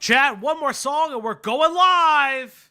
Chat, one more song and we're going live.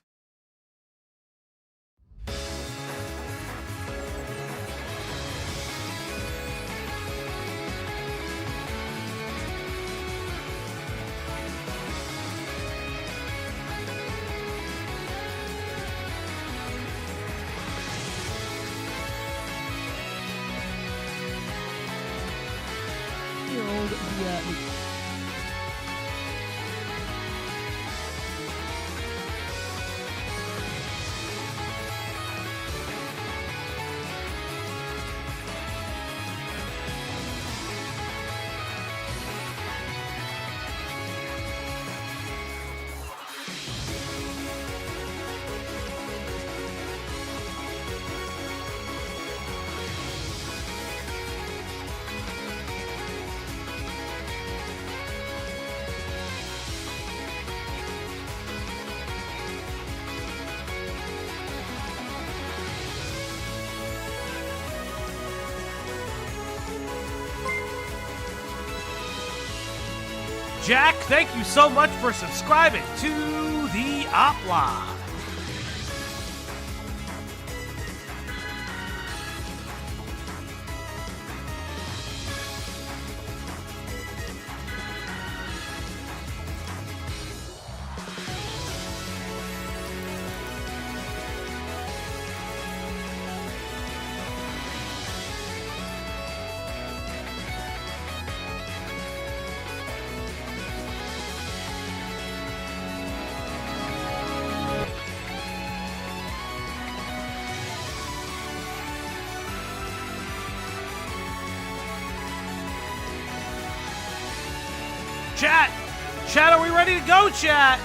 Jack, thank you so much for subscribing to the Opla. Chat, are we ready to go, chat?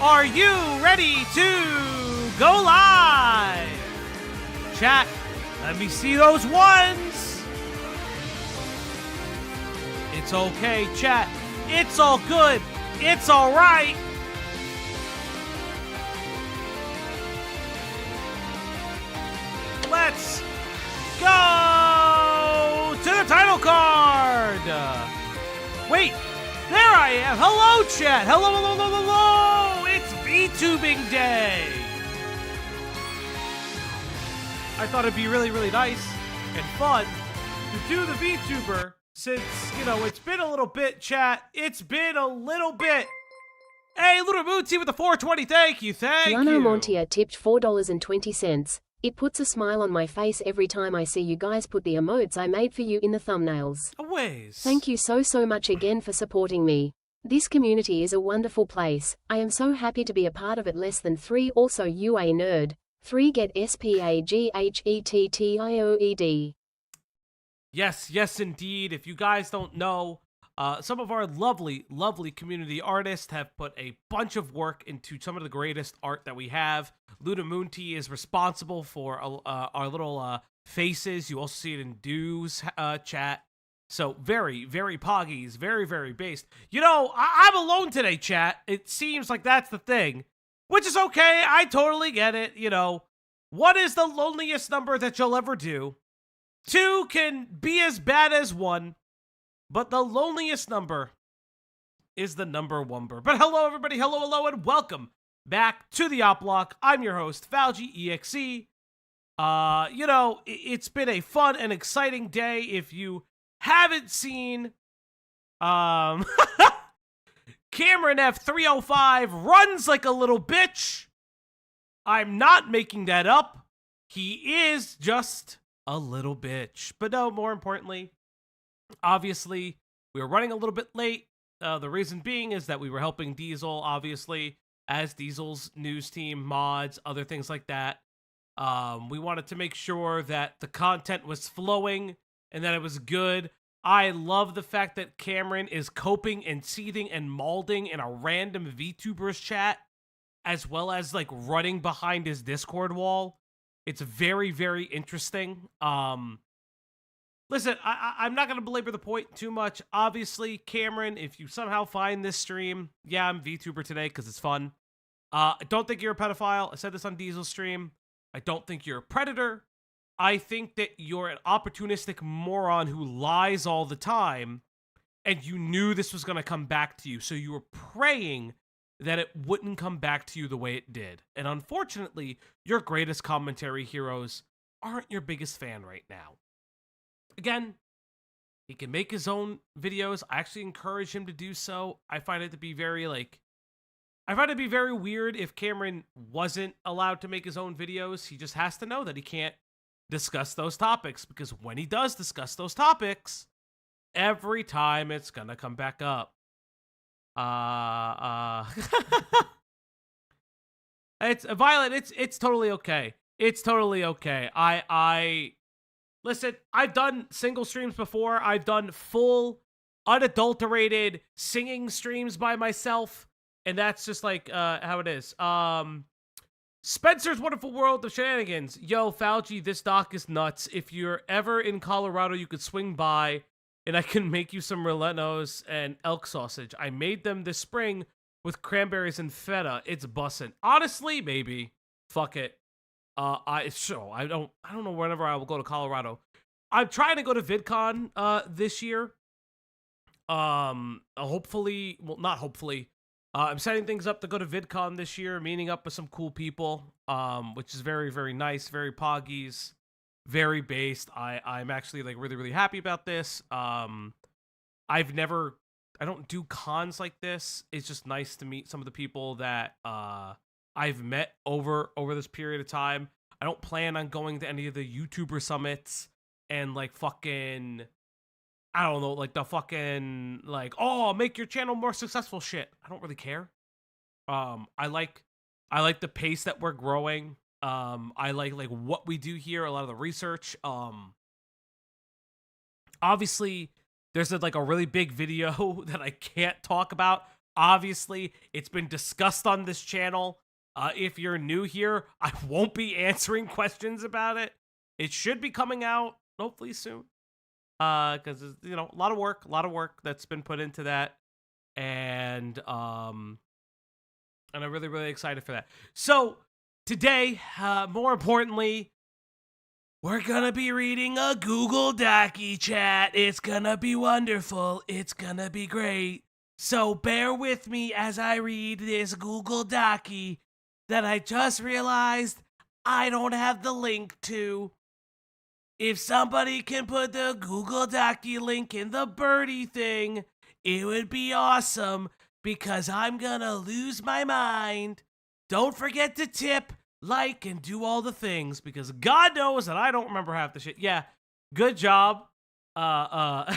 Are you ready to go live? Chat, let me see those ones. It's okay, chat. It's all good. It's all right. Let's go to the title card. Wait. There I am! Hello, chat! Hello! It's VTubing Day! I thought it'd be really nice and fun to do the VTuber since, it's been a little bit, chat. It's been a little bit. Hey, Little Moonty with the 420, thank you. Lano Montia tipped $4.20. It puts a smile on my face every time I see you guys put the emotes I made for you in the thumbnails. Always. Thank you so much again for supporting me. This community is a wonderful place. I am so happy to be a part of it. Less than 3 also you a nerd. 3 get SPAGHETTIOED. Yes indeed. If you guys don't know, some of our lovely community artists have put a bunch of work into some of the greatest art that we have. Ludamunti is responsible for our little faces. You also see it in Dew's chat. So very poggies, very based. I'm alone today, chat. It seems like that's the thing, which is okay. I totally get it. What is the loneliest number that you'll ever do? 2 can be as bad as 1. But the loneliest number is the number 1. But hello, everybody. Hello, and welcome back to the Op Block. I'm your host, FalGEXE. It's been a fun and exciting day. If you haven't seen, Cameron F305 runs like a little bitch. I'm not making that up. He is just a little bitch. But no, more importantly, obviously, we were running a little bit late. The reason being is that we were helping Diesel, obviously, as Diesel's news team, mods, other things like that. We wanted to make sure that the content was flowing and that it was good. I love the fact that Cameron is coping and seething and malding in a random VTubers chat, as well as, running behind his Discord wall. It's very interesting. Listen, I'm not going to belabor the point too much. Obviously, Cameron, if you somehow find this stream, yeah, I'm VTuber today because it's fun. I don't think you're a pedophile. I said this on Diesel's stream. I don't think you're a predator. I think that you're an opportunistic moron who lies all the time, and you knew this was going to come back to you, so you were praying that it wouldn't come back to you the way it did. And unfortunately, your greatest commentary heroes aren't your biggest fan right now. Again, he can make his own videos. I actually encourage him to do so. I find it to be very weird if Cameron wasn't allowed to make his own videos. He just has to know that he can't discuss those topics, because when he does discuss those topics, every time it's gonna come back up. It's Violet, it's totally okay. It's totally okay. I listen, I've done single streams before. I've done full, unadulterated singing streams by myself, and that's just like how it is. Spencer's Wonderful World of Shenanigans. Yo, Fauci, this doc is nuts. If you're ever in Colorado, you could swing by, and I can make you some Rilenos and elk sausage. I made them this spring with cranberries and feta. It's bussin'. Honestly, maybe. Fuck it. I don't know whenever I will go to Colorado. I'm trying to go to VidCon this year. Hopefully, well, not hopefully. I'm setting things up to go to VidCon this year, meeting up with some cool people, which is very, very nice, very poggies, very based. I'm actually like really, really happy about this. I don't do cons like this. It's just nice to meet some of the people that I've met over this period of time. I don't plan on going to any of the YouTuber summits and like fucking, I don't know, like the fucking like, oh, make your channel more successful shit. I don't really care. I like the pace that we're growing. I like what we do here, a lot of the research. Obviously there's a really big video that I can't talk about. Obviously, it's been discussed on this channel. If you're new here, I won't be answering questions about it. It should be coming out hopefully soon. Because a lot of work that's been put into that, and I'm really, really excited for that. So today, more importantly, we're gonna be reading a Google Dockie chat. It's gonna be wonderful. It's gonna be great. So bear with me as I read this Google Dockie that I just realized I don't have the link to. If somebody can put the Google Dockie link in the Birdie thing, it would be awesome, because I'm gonna lose my mind. Don't forget to tip, like, and do all the things, because God knows that I don't remember half the shit. Yeah, good job. Yeah,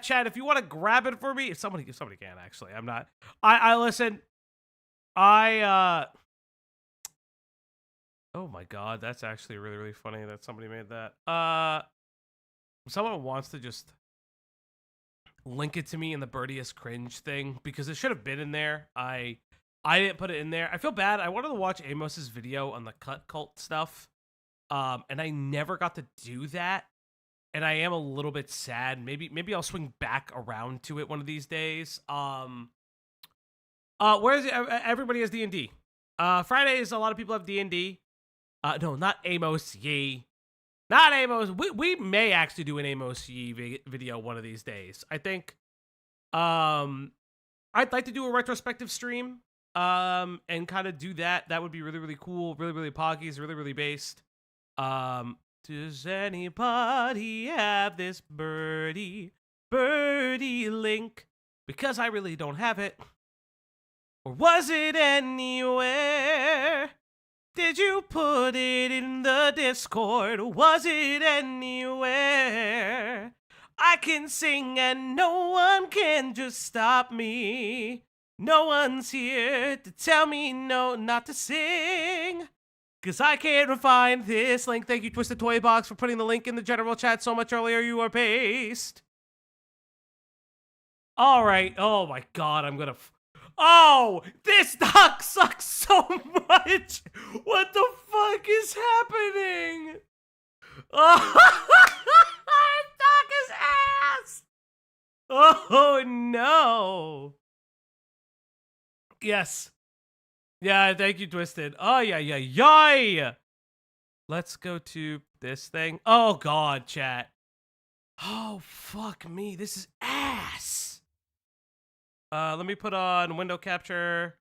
Chad, if you want to grab it for me, if somebody can, actually. I'm not. I listen. Oh my god, that's actually really, really funny that somebody made that. Someone wants to just link it to me in the Birdiest cringe thing, because it should have been in there. I didn't put it in there. I feel bad. I wanted to watch Amos's video on the cut cult stuff, and I never got to do that. And I am a little bit sad. Maybe I'll swing back around to it one of these days. Where is it? Everybody has D&D. Fridays, a lot of people have D&D. No, not Amos Yee. Not Amos. We may actually do an Amos Yee video one of these days. I think. I'd like to do a retrospective stream. And kind of do that. That would be really, really cool. Really, really poggies. Really, really based. Does anybody have this Birdie link? Because I really don't have it. Or was it anywhere? Did you put it in the Discord? Was it anywhere? I can sing and no one can just stop me. No one's here to tell me no, not to sing. Because I can't find this link. Thank you, Twisted Toy Box, for putting the link in the general chat so much earlier. You are based. All right. Oh, my God. I'm going to... Oh, this doc sucks so much. What the fuck is happening? Oh, this doc is ass. Oh, no. Yes. Yeah, thank you, Twisted. Oh, yeah. Yay! Let's go to this thing. Oh, God, chat. Oh, fuck me. This is ass. Let me put on window capture.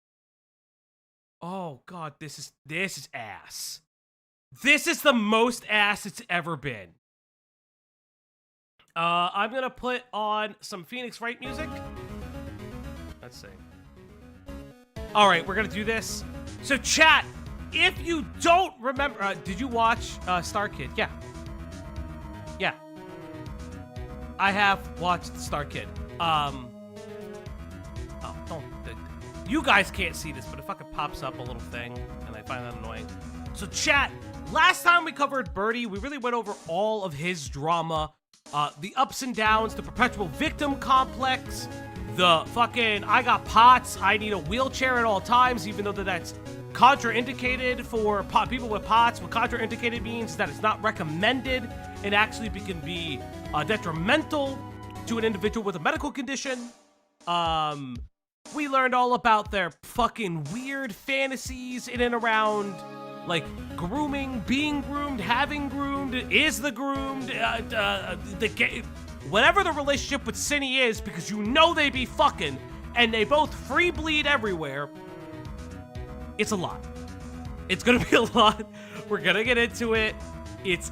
Oh god, this is ass. This is the most ass it's ever been. I'm gonna put on some Phoenix Wright music. Let's see. All right, we're gonna do this. So chat, if you don't remember, did you watch Star Kid? Yeah. Yeah. I have watched Star Kid. Oh, don't. You guys can't see this, but it fucking pops up a little thing, and I find that annoying. So chat, last time we covered Birdie, we really went over all of his drama, the ups and downs, the perpetual victim complex, the fucking I got POTS, I need a wheelchair at all times, even though that's contraindicated for people with POTS. What contraindicated means that it's not recommended and actually can be detrimental to an individual with a medical condition. We learned all about their fucking weird fantasies in and around, like, grooming, being groomed, having groomed, is the groomed, whatever the relationship with Cindy is, because you know they be fucking, and they both free bleed everywhere. It's a lot. It's gonna be a lot. We're gonna get into it. It's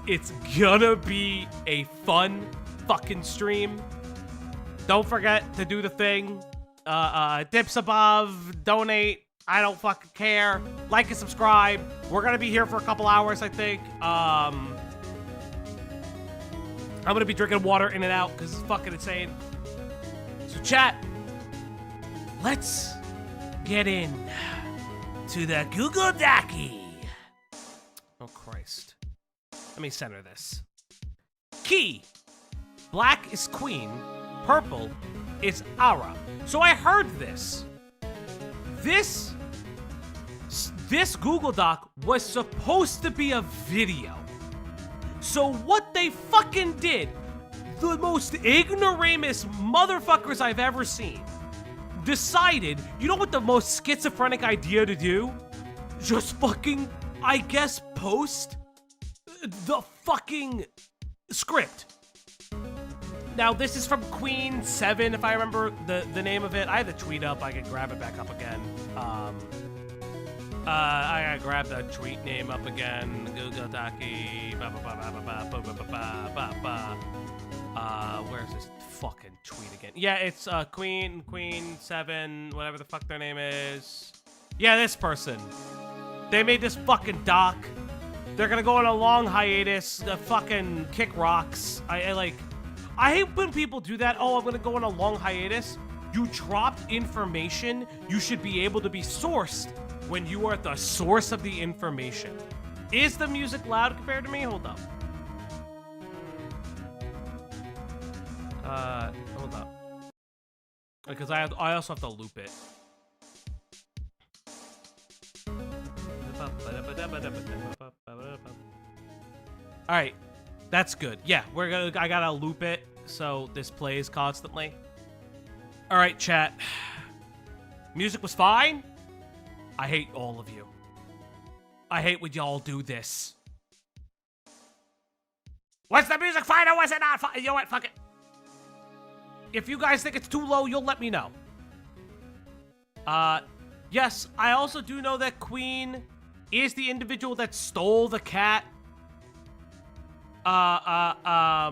gonna be a fun fucking stream. Don't forget to do the thing. Dips above, donate. I don't fucking care. Like and subscribe. We're gonna be here for a couple hours, I think. I'm gonna be drinking water in and out because it's fucking insane. So chat, let's get in to the Google Dockie. Oh Christ. Let me center this. Key. Black is queen. Purple is Ara. So I heard this. This Google Doc was supposed to be a video. So what they fucking did, the most ignoramus motherfuckers I've ever seen, decided, you know what the most schizophrenic idea to do? Just fucking, I guess, post the fucking script. Now, this is from Queen 7, if I remember the name of it. I had the tweet up. I could grab it back up again. I gotta grab the tweet name up again. Google Dockie. Where's this fucking tweet again? Yeah, it's Queen 7, whatever the fuck their name is. Yeah, this person. They made this fucking doc. They're gonna go on a long hiatus. Fucking kick rocks. I hate when people do that. Oh, I'm gonna go on a long hiatus. You dropped information. You should be able to be sourced when you are the source of the information. Is the music loud compared to me? Hold up. Hold up. Because I also have to loop it. All right. That's good. Yeah, I gotta loop it so this plays constantly. All right, chat. Music was fine. I hate all of you. I hate when y'all do this. Was the music fine or was it not fine? You know what? Fuck it. If you guys think it's too low, you'll let me know. Yes, I also do know that Queen is the individual that stole the cat. I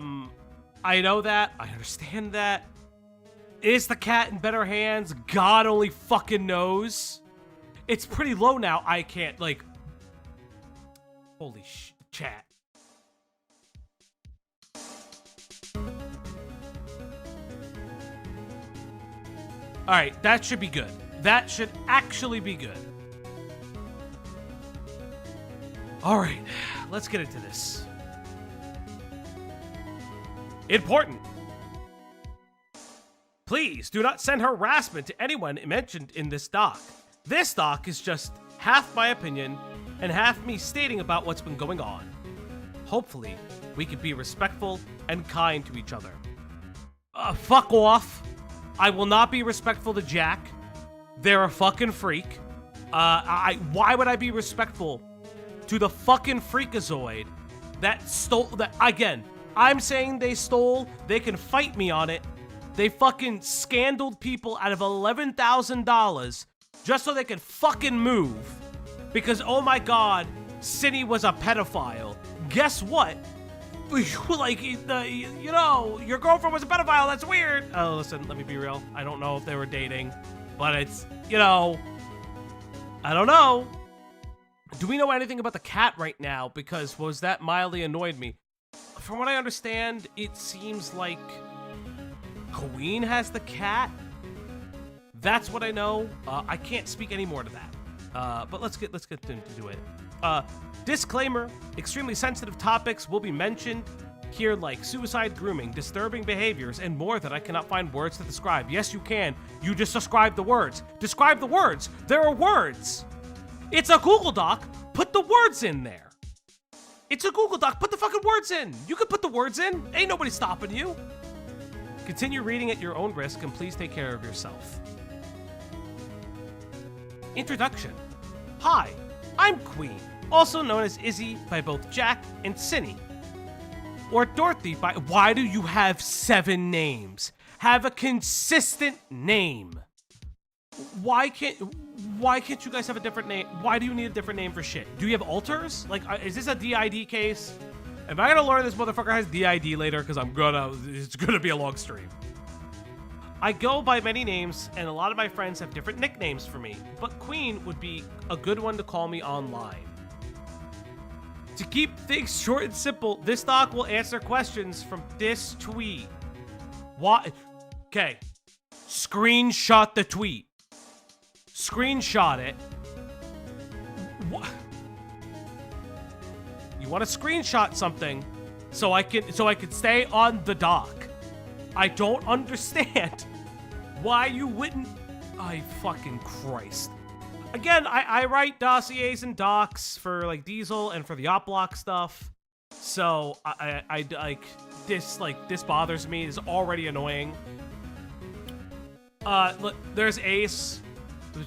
know that. I understand that. Is the cat in better hands? God only fucking knows. It's pretty low now. I can't, like... Holy chat. Alright, that should be good. That should actually be good. Alright, let's get into this. Important. Please do not send harassment to anyone mentioned in this doc. This doc is just half my opinion and half me stating about what's been going on. Hopefully, we can be respectful and kind to each other. Fuck off. I will not be respectful to Jack. They're a fucking freak. Why would I be respectful to the fucking freakazoid that stole that? Again, I'm saying they stole. They can fight me on it. They fucking scandaled people out of $11,000 just so they could fucking move. Because, oh my god, Cindy was a pedophile. Guess what? Like, you know, your girlfriend was a pedophile. That's weird. Oh, listen, let me be real. I don't know if they were dating, but it's, you know, I don't know. Do we know anything about the cat right now? Because was that mildly annoyed me. From what I understand, it seems like Queen has the cat. That's what I know. I can't speak any more to that. But let's get into it. Disclaimer, extremely sensitive topics will be mentioned here, like suicide, grooming, disturbing behaviors, and more that I cannot find words to describe. Yes, you can. You just describe the words. Describe the words. There are words. It's a Google Doc. Put the words in there. It's a Google Doc. Put the fucking words in. You can put the words in. Ain't nobody stopping you. Continue reading at your own risk, and please take care of yourself. Introduction. Hi, I'm Queen, also known as Izzy by both Jack and Cindy. Or Dorothy by... Why do you have 7 names? Have a consistent name. Why can't you guys have a different name? Why do you need a different name for shit? Do you have alters? Like, is this a DID case? Am I gonna learn this motherfucker has DID later? Because it's gonna be a long stream. I go by many names, and a lot of my friends have different nicknames for me, but Queen would be a good one to call me online. To keep things short and simple, this doc will answer questions from this tweet. What? Okay. Screenshot the tweet. Screenshot it. What? You want to screenshot something so I can stay on the doc. I don't understand why you wouldn't. I fucking Christ. Again, I write dossiers and docs for like Diesel and for the OpBlock stuff. So I like this bothers me. It's already annoying. Look, there's Ace.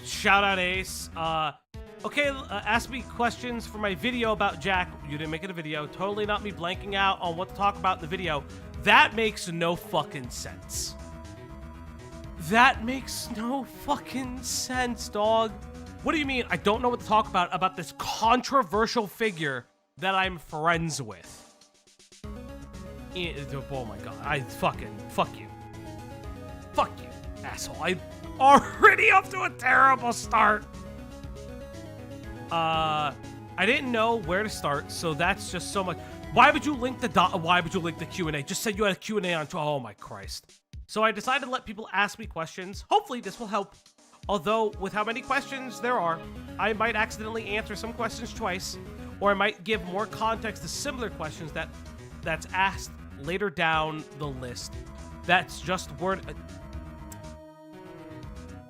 Shout out Ace. Okay, ask me questions for my video about Jack. You didn't make it a video. Totally not me blanking out on what to talk about in the video. That makes no fucking sense. That makes no fucking sense, dog. What do you mean I don't know what to talk about this controversial figure that I'm friends with? Oh my god. Fuck you. Fuck you, asshole. I'm already up to a terrible start. I didn't know where to start, so that's just so much. Why would you link the Q&A? Just said you had a Q&A on. Oh my Christ. So I decided to let people ask me questions. Hopefully this will help. Although, with how many questions there are, I might accidentally answer some questions twice, or I might give more context to similar questions that's asked later down the list. That's just word...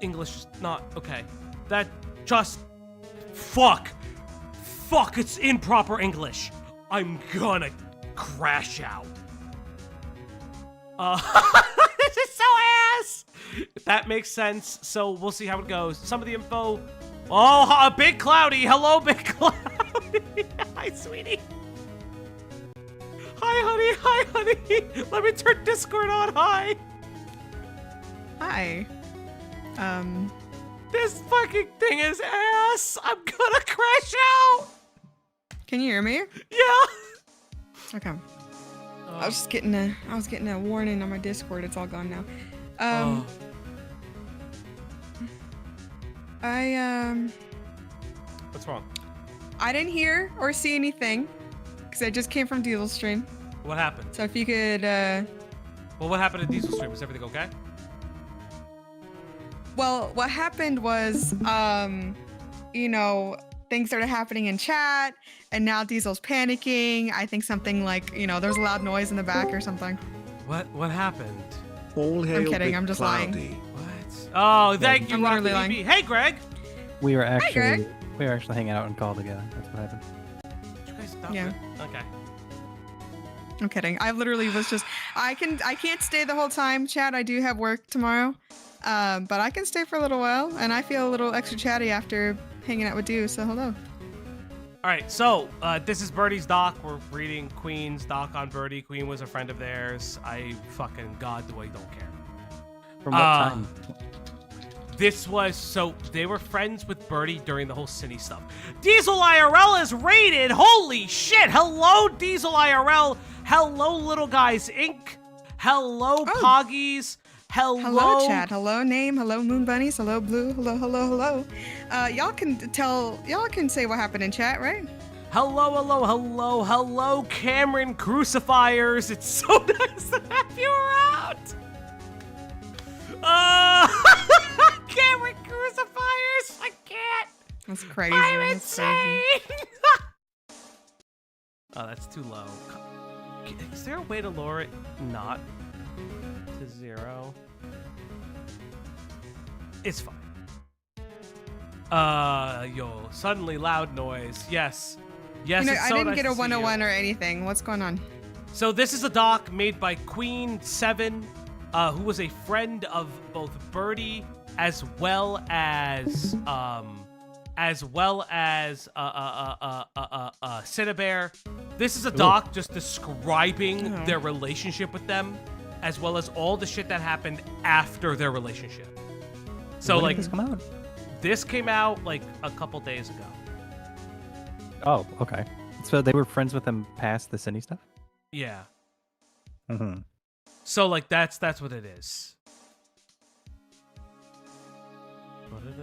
English is not... Okay. That just... Fuck, it's improper English. I'm gonna crash out. This is so ass! If that makes sense, so we'll see how it goes. Some of the info... Oh, Big Cloudy! Hello, Big Cloudy! Hi, sweetie! Hi, honey! Let me turn Discord on, hi! Hi. This fucking thing is ass! I'm gonna crash out! Can you hear me? Yeah! Okay. I was getting a warning on my Discord. It's all gone now. What's wrong? I didn't hear or see anything because I just came from Diesel stream. What happened? So if you could, Well, what happened at Diesel stream? Is everything okay? Well, what happened was, you know, things started happening in chat, and now Diesel's panicking. I think something like, you know, there's a loud noise in the back or something. What happened? All hail I'm kidding. Big I'm just Cloudy. lying. What? Oh, thank you, I'm literally Rocky lying. BB. Hey, Greg. We were actually Greg. hanging out and call together. That's what happened. Did you guys stop Yeah. it? Okay. I'm kidding. I literally was just, I can't stay the whole time, chat. I do have work tomorrow. But I can stay for a little while, and I feel a little extra chatty after hanging out with you, so hello. All right, so this is Birdie's doc. We're reading Queen's doc on Birdie. Queen was a friend of theirs. I fucking God, the way don't care. From what time? This was, so they were friends with Birdie during the whole Cine stuff. Diesel IRL is rated. Holy shit. Hello, Diesel IRL. Hello, Little Guys Inc. Hello, Poggies. Hello, chat. Hello, name. Hello, Moon Bunnies. Hello, Blue. Hello, hello, hello. Y'all can say what happened in chat, right? Hello, Cameron Crucifiers. It's so nice to have you around. Cameron Crucifiers. I can't. That's crazy. I'm That's crazy. insane. Oh, that's too low. Is there a way to lower it not to 0? It's fine. Suddenly loud noise. Yes. Yes, it's I so didn't nice get a to see 101 you. or anything. What's going on? So this is a doc made by Queen 7, who was a friend of both Birdie as well as Cinnabear. This is a doc just describing their relationship with them, as well as all the shit that happened after their relationship. So When like did this come out? this came out like a couple days ago. Oh, okay. So they were friends with him past the Cine stuff? Yeah. Mm-hmm. So like that's what it is.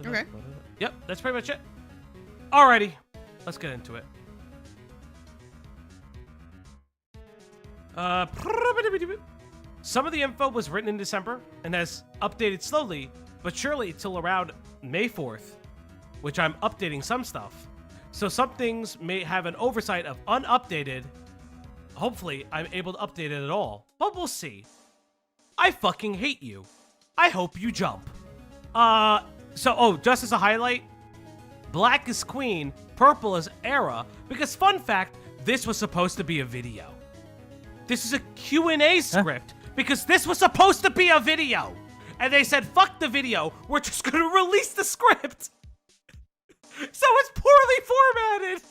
Okay. Yep, that's pretty much it. Alrighty, let's get into it. Some of the info was written in December and has updated slowly, but surely till around May 4th, which I'm updating some stuff. So some things may have an oversight of unupdated. Hopefully, I'm able to update it at all, but we'll see. I fucking hate you. I hope you jump. Just as a highlight, black is Queen, purple is Era, because fun fact, this was supposed to be a video. This is a Q&A script, because this was supposed to be a video. And they said, fuck the video, we're just gonna release the script. So it's poorly formatted.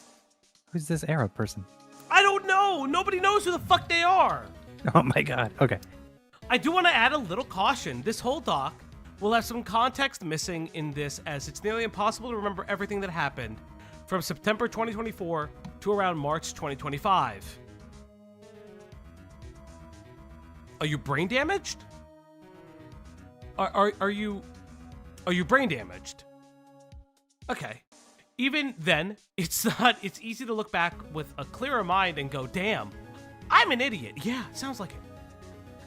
Who's this Era person? I don't know. Nobody knows who the fuck they are. Oh my god. Okay. I do want to add a little caution. This whole doc will have some context missing in this, as it's nearly impossible to remember everything that happened from September 2024 to around March 2025. Are you brain damaged? Are you brain damaged? Okay. Even then, it's easy to look back with a clearer mind and go, damn, I'm an idiot. Yeah, sounds like it.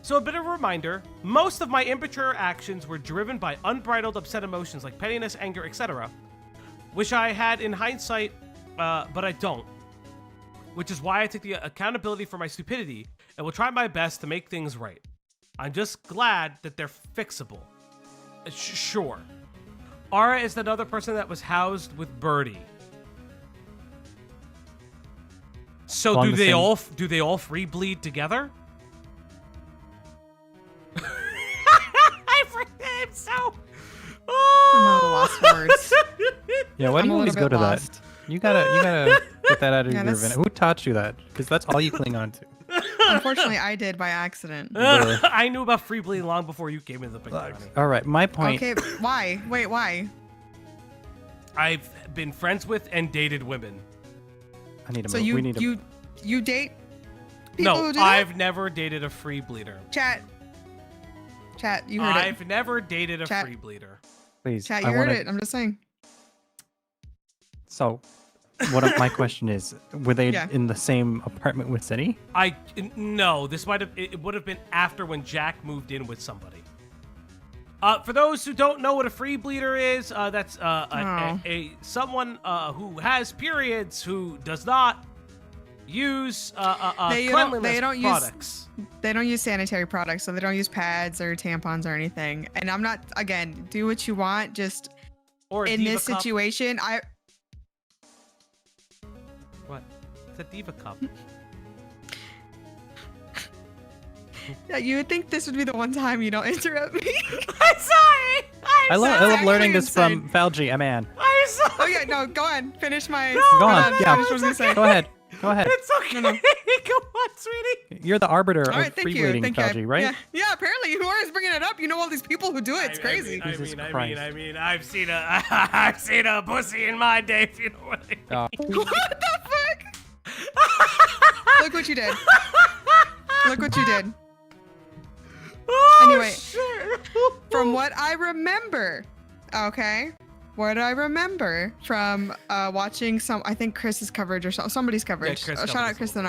So a bit of a reminder, most of my immature actions were driven by unbridled upset emotions like pettiness, anger, etc., which I had in hindsight, but I don't. Which is why I take the accountability for my stupidity and will try my best to make things right. I'm just glad that they're fixable. Sure. Ara is another person that was housed with Birdie. So Along do the they same- all free bleed together? I forget so. I'm at a lost words. Yeah, why I'm do you a always little go bit to lost. that? You gotta get that out of Yeah, your that's- vein. Who taught you that? Because that's all you cling on to. Unfortunately, I did by accident. I knew about free bleeding long before you came into the picture. honey. All right, my point. Okay, why? Wait, why? I've been friends with and dated women. I need to So move. you We need to. you date people No, who do I've never dated a free bleeder. that? Chat, you heard it. I've never dated a Chat. free bleeder. Please. Chat, I you heard wanna- it. I'm just saying. So, my question is, were they Yeah. in the same apartment with Cindy? No, it would have been after when Jack moved in with somebody. For those who don't know what a free bleeder is, that's someone who has periods who does not use cleanliness products. They don't use sanitary products, so they don't use pads or tampons or anything. And I'm not, again, do what you want. Just Or a in Diva this cup. situation, What? It's a Diva cup. yeah, you would think this would be the one time you don't interrupt me. I'm sorry. I love actually learning this insane. from Falgi, a man. I'm sorry. Oh yeah, no, go on. Finish my. Go on, Finish yeah. what I was gonna say. Go ahead. Go ahead. It's okay. No. Come on, sweetie. You're the arbiter All right, of thank free you. reading, Thank you. Felgie, right? Yeah, apparently you are bringing it up. You know all these people who do it. It's crazy. Jesus Christ. I've seen a pussy in my day, if you know what I mean. Oh, What the fuck? Look what you did. Look what you did. Oh, Anyway, shit. From what I remember, okay, what I remember from watching I think Chris's coverage or somebody's coverage. Chris Shout covered out this Chris a the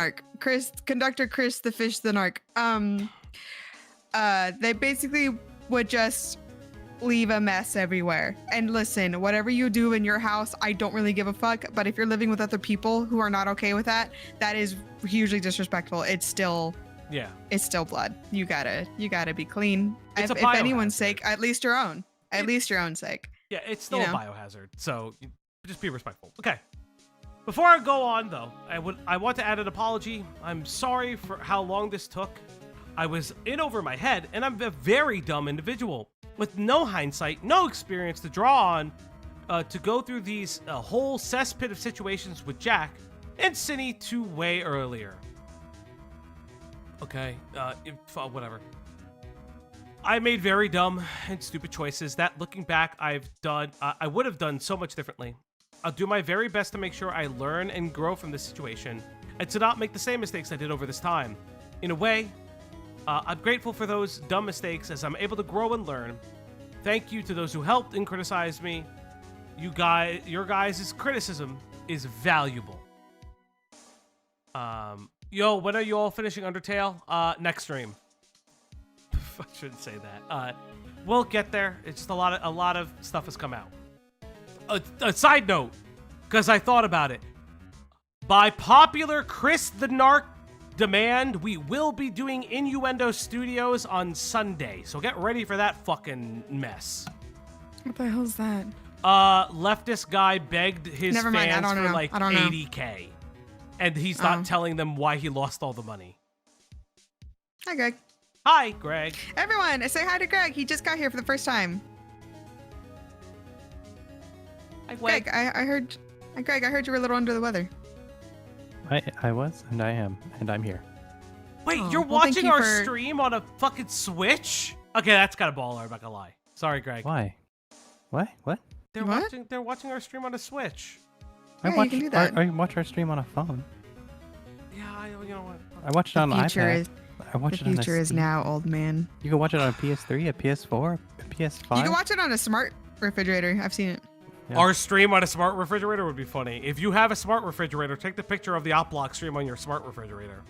Narc. Conductor Chris the Fish the Narc. They basically would just leave a mess everywhere. And listen, whatever you do in your house, I don't really give a fuck. But if you're living with other people who are not okay with that, that is hugely disrespectful. It's still blood. You gotta be clean. It's If a anyone's biohazard. sake, at least your own. At least your own sake. Yeah, it's still You a know? biohazard, so just be respectful. Okay. Before I go on, though, I want to add an apology. I'm sorry for how long this took. I was in over my head, and I'm a very dumb individual with no hindsight, no experience to draw on, to go through these whole cesspit of situations with Jack and Cinny way earlier. Okay, whatever. I made very dumb and stupid choices that, looking back, I would have done so much differently. I'll do my very best to make sure I learn and grow from this situation and to not make the same mistakes I did over this time. In a way, I'm grateful for those dumb mistakes as I'm able to grow and learn. Thank you to those who helped and criticized me. Your guys' criticism is valuable. Yo, when are you all finishing Undertale? Next stream. I shouldn't say that. We'll get there. It's just a lot of stuff has come out. A side note, because I thought about it. By popular Chris the Narc demand, we will be doing Innuendo Studios on Sunday. So get ready for that fucking mess. What the hell's that? Leftist guy begged his Never mind, I fans don't for know. like I don't know. $80K. And he's not telling them why he lost all the money. Hi, Greg. Hi, Greg. Everyone, say hi to Greg. He just got here for the first time. Hi, Greg, I heard. Greg, I heard you were a little under the weather. I was, and I am, and I'm here. Wait, Oh, you're well, thank watching you our for- stream on a fucking Switch? Okay, that's kind of baller, I'm not gonna lie. Sorry, Greg. Why? What? They're What? watching our stream on a Switch. Yeah, you can do that. I watch our stream on a phone. Yeah, you know what? I watch it on an future iPad. is I watch the it on a future is Steam. now, old man. You can watch it on a PS3, a PS4, a PS5. You can watch it on a smart refrigerator. I've seen it. Yeah. Our stream on a smart refrigerator would be funny. If you have a smart refrigerator, take the picture of the OpBlock stream on your smart refrigerator.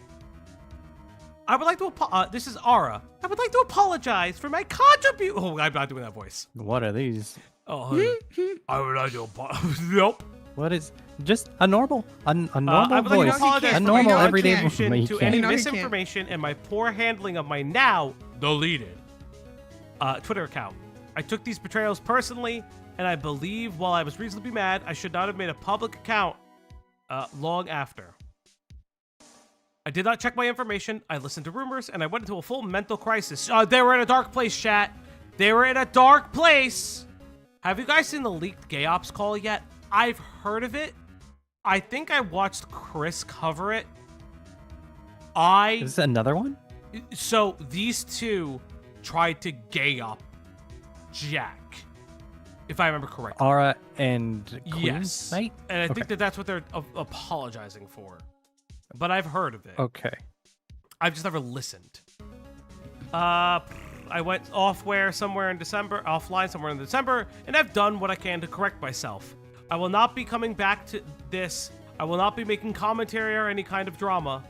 I would like to this is Ara. I would like to apologize for my contribution. Oh, I'm not doing that voice. What are these? Oh, I would like to apologize. Nope. What is just a normal I normal would like voice? to apologize A for normal my everyday contribution voice. to You any know he can't. misinformation and my poor handling of my now deleted Twitter account. I took these betrayals personally, and I believe while I was reasonably mad, I should not have made a public account long after. I did not check my information. I listened to rumors, and I went into a full mental crisis. They were in a dark place, chat. They were in a dark place. Have you guys seen the leaked gay ops call yet? I've heard of it. I think I watched Chris cover it. Is this another one? So these two tried to gay up Jack, if I remember correctly. Aura and Queen Yes. Knight? And I Okay. think that's what they're apologizing for. But I've heard of it. Okay. I've just never listened. I went offline somewhere in December, and I've done what I can to correct myself. I will not be coming back to this. I will not be making commentary or any kind of drama.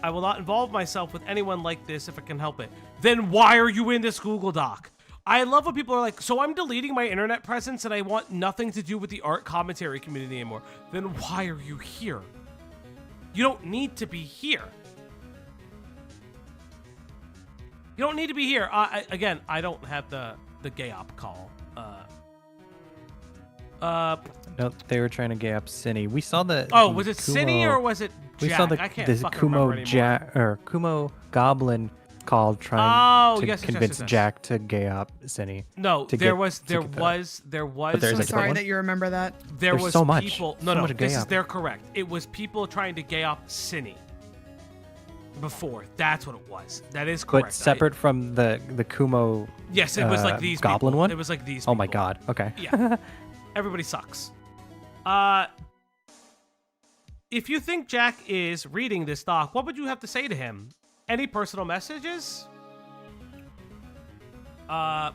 I will not involve myself with anyone like this if I can help it. Then why are you in this Google Doc? I love when people are like, so I'm deleting my internet presence and I want nothing to do with the art commentary community anymore. Then why are you here? You don't need to be here. You don't need to be here. Again, I don't have the gay op call. No, they were trying to gay up Cinny. We saw the. Oh, the was it Kumo, Cinny or was it Jack? We saw the I can't this fucking Kumo remember anymore. Kumo Goblin called trying Oh, to yes, yes, yes, convince yes, yes. Jack to gay up Cindy. No, to there get- was to get the- But there's I'm a different sorry one? that you remember that. there There's was so much. people. So No, no, much this gay is up. they're correct. It was people trying to gay up Cinny. Before, that's what it was. That is correct. But separate from the Kumo. Yes, it was like these goblin people. one. It was like these. Oh my people. god. Okay. Yeah. Everybody sucks. If you think Jack is reading this doc, what would you have to say to him? Any personal messages? That's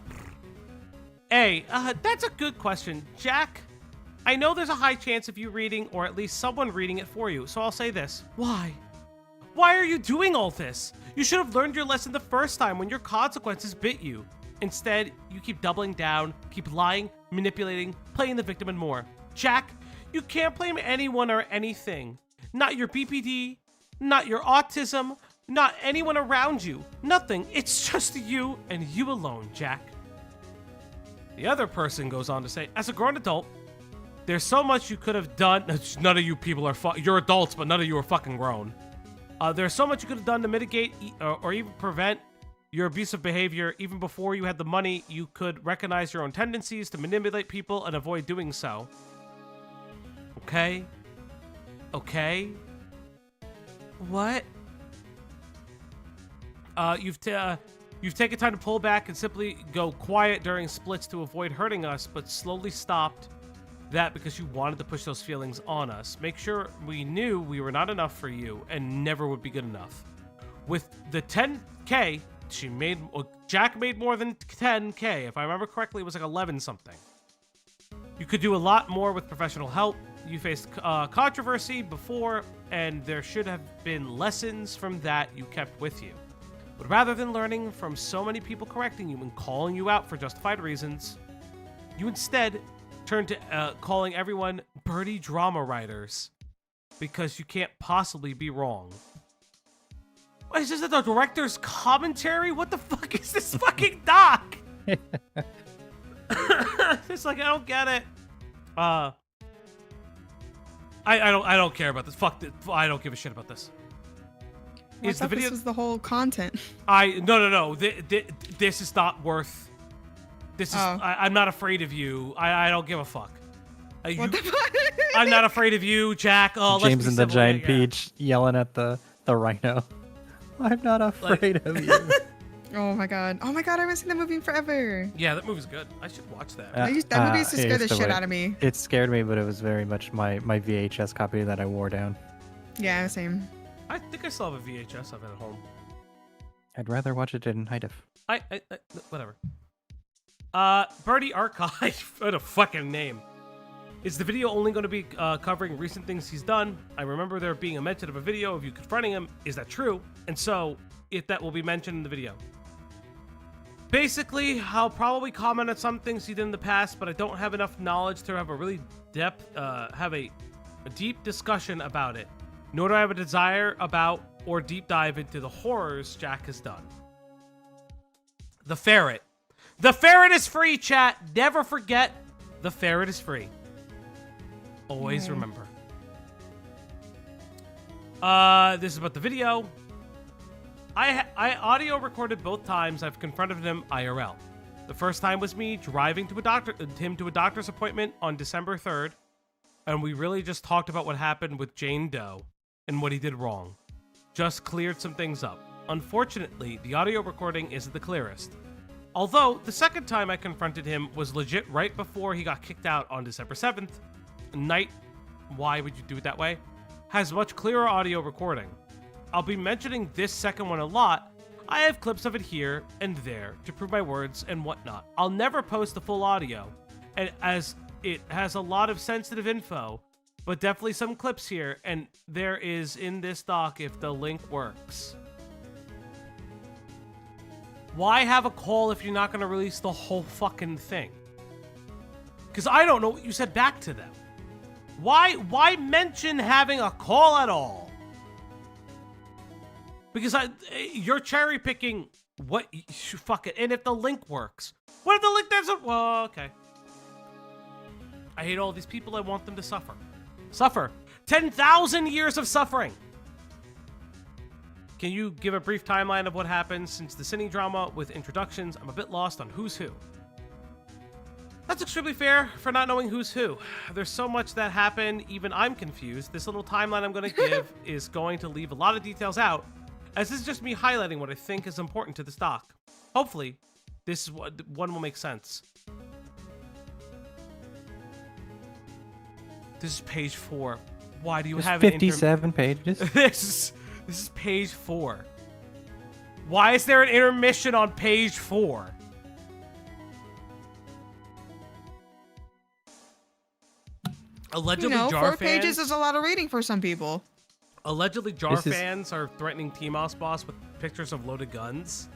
a good question. Jack, I know there's a high chance of you reading, or at least someone reading it for you, so I'll say this. Why? Why are you doing all this? You should have learned your lesson the first time when your consequences bit you. Instead, you keep doubling down, keep lying, manipulating, playing the victim, and more. Jack, you can't blame anyone or anything. Not your BPD, not your autism, not anyone around you. Nothing. It's just you and you alone, Jack. The other person goes on to say, as a grown adult, there's so much you could have done. None of you people are you're adults, but none of you are fucking grown. There's so much you could have done to mitigate or even prevent your abusive behavior. Even before you had the money, you could recognize your own tendencies to manipulate people and avoid doing so. Okay? Okay? What? You've taken time to pull back and simply go quiet during splits to avoid hurting us, but slowly stopped that because you wanted to push those feelings on us. Make sure we knew we were not enough for you and never would be good enough. With the 10K, Jack made more than 10K. If I remember correctly, it was like 11 something. You could do a lot more with professional help. You faced controversy before, and there should have been lessons from that you kept with you. But rather than learning from so many people correcting you and calling you out for justified reasons, you instead turned to calling everyone Birdie drama writers because you can't possibly be wrong. What, is this the director's commentary? What the fuck is this fucking doc? It's like, I don't get it. I don't care about this. Fuck this. I don't give a shit about this. I thought this was the whole content. No. This is not worth. This is. Oh. I'm not afraid of you. I don't give a fuck. What the fuck? I'm not afraid of you, Jack. Oh, let's James be and the civil. giant Yeah. peach yelling at the rhino. I'm not afraid of you. Oh my god. I haven't seen that movie in forever. Yeah, that movie's good. I should watch that. That movie used to scare the shit out of me. It scared me, but it was very much my VHS copy that I wore down. Yeah, same. I think I still have a VHS of it at home. I'd rather watch it in high def. Whatever. Birdie Archive. What a fucking name. Is the video only going to be covering recent things he's done? I remember there being a mention of a video of you confronting him. Is that true? And so, if that will be mentioned in the video. Basically, I'll probably comment on some things he did in the past, but I don't have enough knowledge to have a really have a deep discussion about it. Nor do I have a desire about or deep dive into the horrors Jack has done. The ferret. The ferret is free, chat. Never forget, the ferret is free. Always remember. This is about the video. I audio recorded both times I've confronted him IRL. The first time was me driving him to a doctor's appointment on December 3rd, and we really just talked about what happened with Jane Doe and what he did wrong. Just cleared some things up. Unfortunately, the audio recording isn't the clearest. Although, the second time I confronted him was legit right before he got kicked out on December 7th. Why would you do it that way? Has much clearer audio recording. I'll be mentioning this second one a lot. I have clips of it here and there to prove my words and whatnot. I'll never post the full audio, and as it has a lot of sensitive info, but definitely some clips here, and there is in this doc if the link works. Why have a call if you're not going to release the whole fucking thing? Because I don't know what you said back to them. Why mention having a call at all? Because you're cherry picking what fuck it. And if the link works, what if the link doesn't? Well, okay. I hate all these people. I want them to suffer. 10,000 years of suffering. Can you give a brief timeline of what happened since the Cine drama with introductions? I'm a bit lost on who's who. That's extremely fair for not knowing who's who. There's so much that happened, even I'm confused. This little timeline I'm going to give is going to leave a lot of details out, as this is just me highlighting what I think is important to this doc. Hopefully, this is what one will make sense. This is page 4. Why do you have 57 pages? This is page 4. Why is there an intermission on page 4? Allegedly, Jar 4 fans. pages is a lot of reading for some people. Allegedly, Jar fans are threatening T-Moss boss with pictures of loaded guns.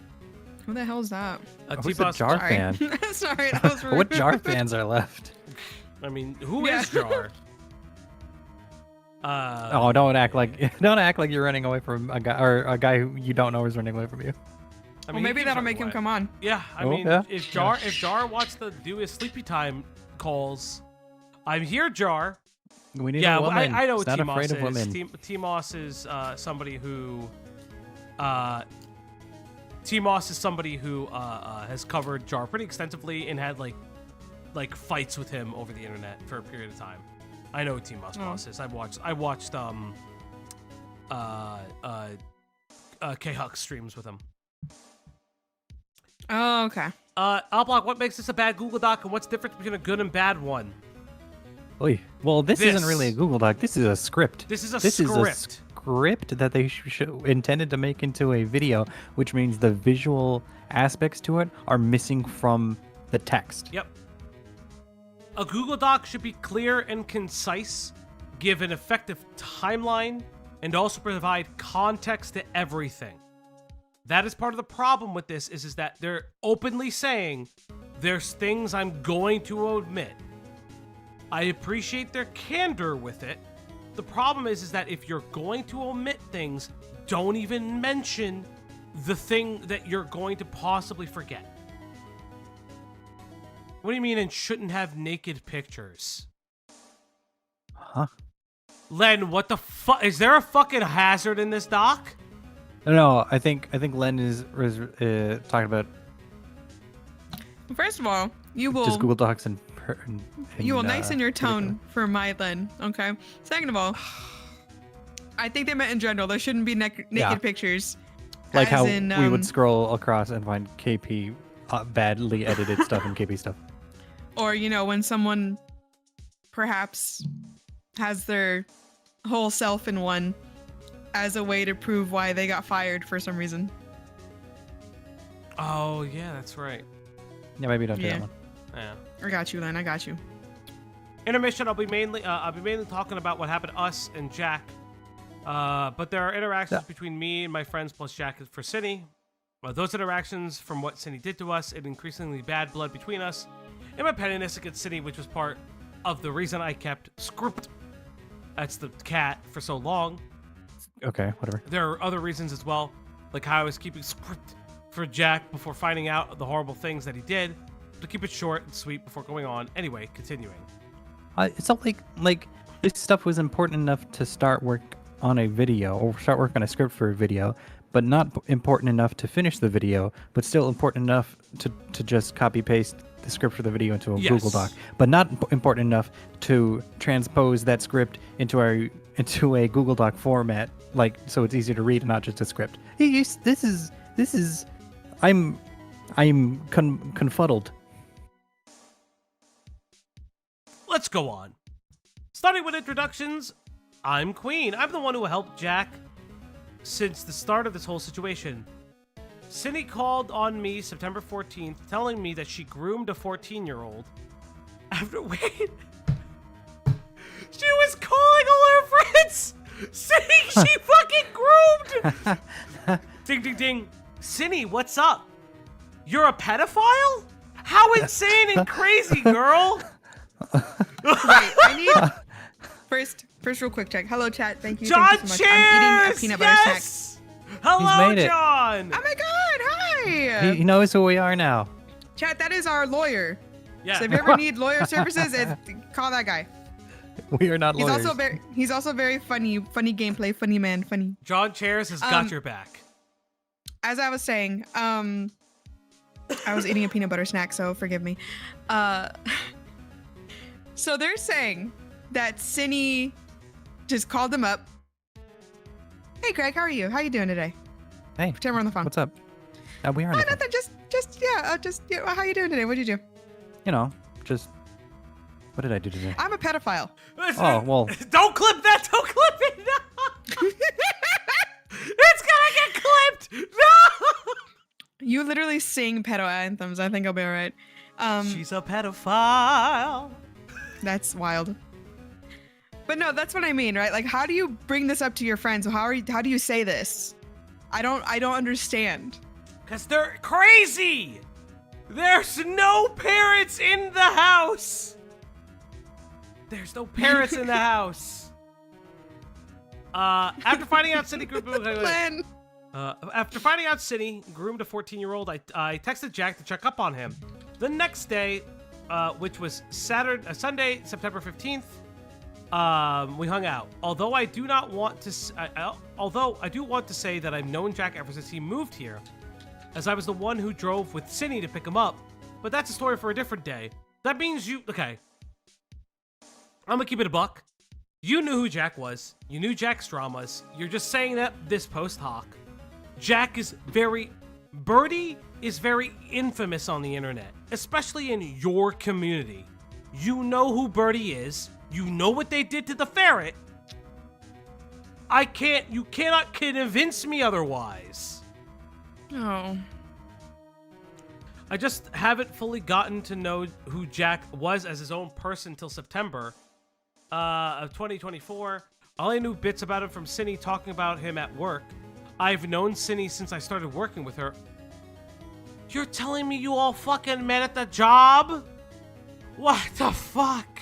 Who the hell is that? Who's a Jar fan? Sorry, that was rude. What Jar fans are left? I mean, who is Jar? Oh, don't act like you're running away from a guy or a guy who you don't know is running away from you. I Well, mean, maybe that'll make him come on. Yeah, I mean, if Jar wants to do his sleepy time calls, I'm here, Jar. We need a woman. I know He's what not afraid of T-Moss women. is. T-Moss is somebody who T-Moss is somebody who has covered Jar pretty extensively and had like fights with him over the internet for a period of time. I know who T-Moss boss is. I watched K-Hux streams with him. Oh, okay. Alblock, what makes this a bad Google Doc and what's the difference between a good and bad one? Oy. Well, this isn't really a Google Doc. This is a script. This is a script that they intended to make into a video, which means the visual aspects to it are missing from the text. Yep. A Google Doc should be clear and concise, give an effective timeline, and also provide context to everything. That is part of the problem with this is that they're openly saying there's things I'm going to omit. I appreciate their candor with it. The problem is that if you're going to omit things, don't even mention the thing that you're going to possibly forget. What do you mean and shouldn't have naked pictures? Huh? Len, what the fuck? Is there a fucking hazard in this doc? No, I think Len is talking about First of all, you will just Google Docs and you will nice your tone for my Len, okay? Second of all, I think they meant in general. There shouldn't be naked pictures. Like how we would scroll across and find KP badly edited stuff and KP stuff. Or, when someone perhaps has their whole self in one as a way to prove why they got fired for some reason. Oh, yeah, that's right. Yeah, maybe don't do that one. Yeah. I got you, Len. I got you. Intermission, I'll be mainly talking about what happened to us and Jack. But there are interactions between me and my friends plus Jack for Cine. Those interactions, from what Cine did to us, and increasingly bad blood between us, and my pettiness against Cine, which was part of the reason I kept Script, that's the cat, for so long. Okay, whatever. There are other reasons as well, like how I was keeping Script for Jack before finding out the horrible things that he did, to keep it short and sweet before going on. Anyway, continuing. It's not like this stuff was important enough to start work on a video or start work on a script for a video, but not important enough to finish the video, but still important enough to just copy paste the script for the video into a Google Doc, but not important enough to transpose that script into a Google Doc format, like so it's easier to read and not just a script. This is I'm confuddled. Let's go on. Starting with introductions, I'm Queen. I'm the one who helped Jack since the start of this whole situation. Cine called on me September 14th, telling me that she groomed a 14-year-old. After wait, she was calling all her friends, saying she fucking groomed. Ding, ding, ding. Cine, what's up? You're a pedophile? How insane and crazy, girl. Wait, I need first real quick check. Hello, chat. Thank you. John, thank you so much. I'm eating a peanut butter snack. Hello, He's made it. John. Oh my god, hi. He knows who we are now. Chat, that is our lawyer. Yeah. So if you ever need lawyer services, call that guy. We are not He's lawyers. also very funny gameplay, funny man, funny. John Chairs has got your back. As I was saying, I was eating a peanut butter snack, so forgive me. So they're saying that Cindy just called them up. Hey, Greg, how are you? How you doing today? Hey, Pretend we're on the phone. what's up? We are. Oh, nothing. How you doing today? What'd you do? What did I do today? I'm a pedophile. Oh, well. Don't clip that. Don't clip it. No. It's gonna get clipped. No. You literally sing pedo anthems. I think I'll be all right. She's a pedophile. That's wild. But no, that's what I mean, right? Like, how do you bring this up to your friends? How do you say this? I don't understand. Cause they're crazy. There's no parents in the house. There's no parents in the house. After finding out Cindy Plan. after finding out Cindy groomed a 14-year-old, I texted Jack to check up on him. The next day, which was Sunday, September 15th, we hung out. Although I do want to say that I've known Jack ever since he moved here, as I was the one who drove with Cindy to pick him up. But that's a story for a different day. That means okay. I'm gonna keep it a buck. You knew who Jack was. You knew Jack's dramas. You're just saying that this post hoc. Birdie is very infamous on the internet, especially in your community. You know who Birdie is. You know what they did to the ferret. You cannot convince me otherwise. Oh. I just haven't fully gotten to know who Jack was as his own person till September of 2024. I only knew bits about him from Cindy talking about him at work. I've known Cindy since I started working with her. You're telling me you all fucking met at the job? What the fuck?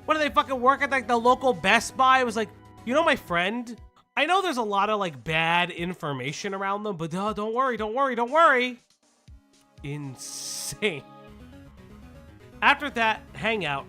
What, do they fucking work at like the local Best Buy? It was like, you know my friend? I know there's a lot of like bad information around them, but don't worry. Insane. After that hangout,